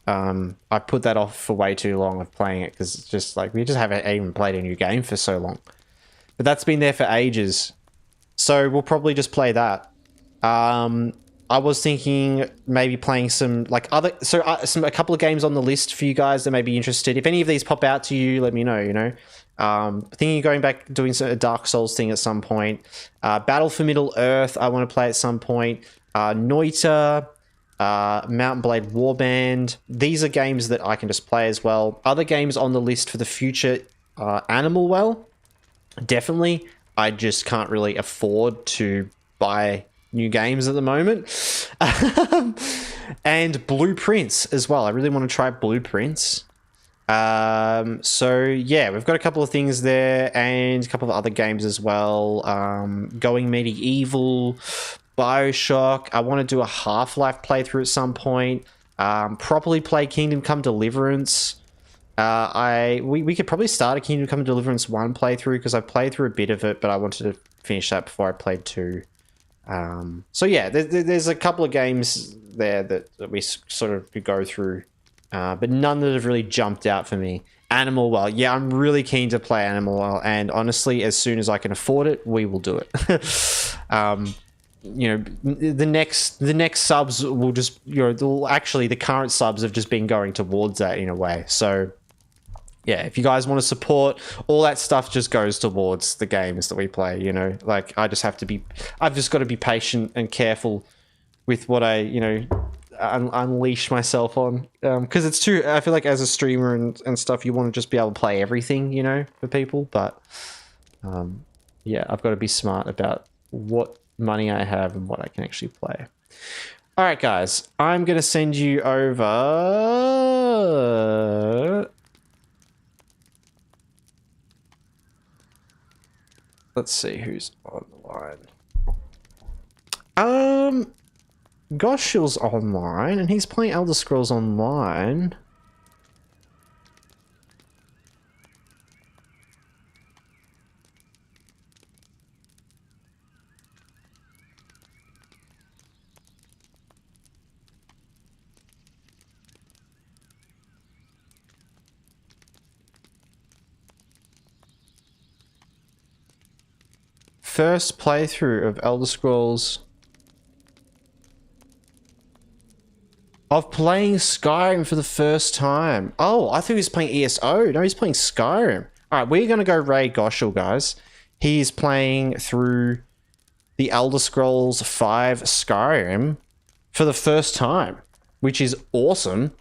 I put that off for way too long of playing it because it's just like we just haven't even played a new game for so long. But that's been there for ages. So we'll probably just play that. I was thinking maybe playing some like other, a couple of games on the list for you guys that may be interested. If any of these pop out to you, let me know, you know. Thinking of going back, doing a Dark Souls thing at some point. Battle for Middle Earth, I want to play at some point. Noita, Mountain Blade Warband. These are games that I can just play as well. Other games on the list for the future, Animal Well, definitely. I just can't really afford to buy new games at the moment. And Blueprints as well. I really want to try Blueprints. So yeah, we've got a couple of things there and a couple of other games as well. Going Medieval, BioShock. I want to do a Half-Life playthrough at some point. Properly play Kingdom Come Deliverance. We could probably start a Kingdom Come Deliverance 1 playthrough because I played through a bit of it, but I wanted to finish that before I played 2. So yeah, there's a couple of games there that we sort of could go through, but none that have really jumped out for me. Animal Well, yeah, I'm really keen to play Animal Well, and honestly, as soon as I can afford it, we will do it. You know, the next subs will just, you know, actually the current subs have just been going towards that in a way. So yeah, if you guys want to support, all that stuff just goes towards the games that we play, you know. Like, I've just got to be patient and careful with what I, you know, unleash myself on, because it's too. I feel like as a streamer and stuff, you want to just be able to play everything, you know, for people. But yeah, I've got to be smart about what money I have and what I can actually play. All right, guys, I'm gonna send you over. Let's see who's on the line. Goshill's online, and he's playing Elder Scrolls Online. First playthrough of Elder Scrolls. Of playing Skyrim for the first time. Oh, I thought he was playing ESO. No, he's playing Skyrim. Alright, we're going to go raid Goshil, guys. He's playing through the Elder Scrolls 5 Skyrim for the first time, which is awesome.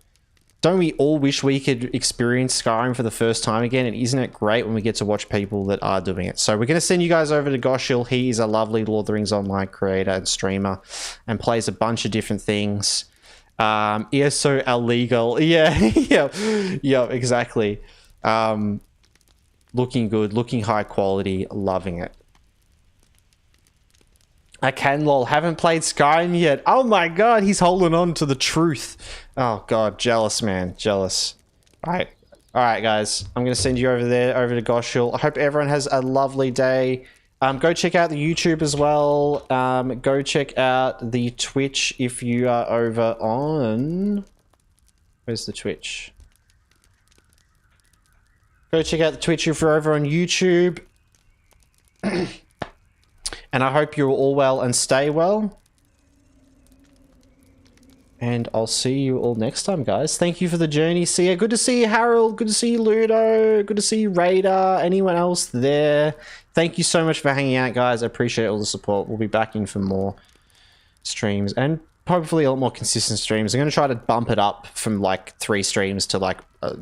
Don't we all wish we could experience Skyrim for the first time again? And isn't it great when we get to watch people that are doing it? So we're going to send you guys over to Goshil. He is a lovely Lord of the Rings Online creator and streamer and plays a bunch of different things. ESO illegal. Yeah, yeah, exactly. Looking good, looking high quality, loving it. I can lol, haven't played Skyrim yet. Oh my god, he's holding on to the truth. Oh god, jealous, man, jealous. Alright, guys, I'm gonna send you over there, over to Goshil. I hope everyone has a lovely day. Go check out the YouTube as well. Go check out the Twitch if you are over on... Where's the Twitch? Go check out the Twitch if you're over on YouTube. And I hope you're all well and stay well. And I'll see you all next time, guys. Thank you for the journey. See ya. Good to see you, Harold. Good to see you, Ludo. Good to see you, Raider. Anyone else there? Thank you so much for hanging out, guys. I appreciate all the support. We'll be back in for more streams and hopefully a lot more consistent streams. I'm going to try to bump it up from like 3 streams to like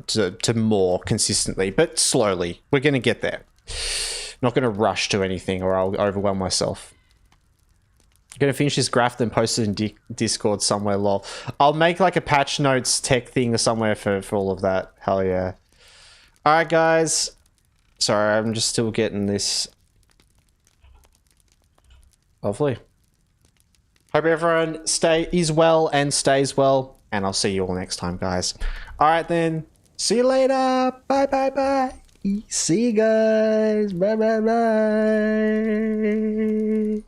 to more consistently, but slowly. We're going to get there. Not going to rush to anything or I'll overwhelm myself. Going to finish this graph, then post it in Discord somewhere, lol. I'll make like a patch notes tech thing or somewhere for all of that. Hell yeah. Alright, guys. Sorry, I'm just still getting this. Lovely. Hope everyone is well and stays well. And I'll see you all next time, guys. Alright then. See you later. Bye, bye, bye. See you guys. Bye, bye, bye.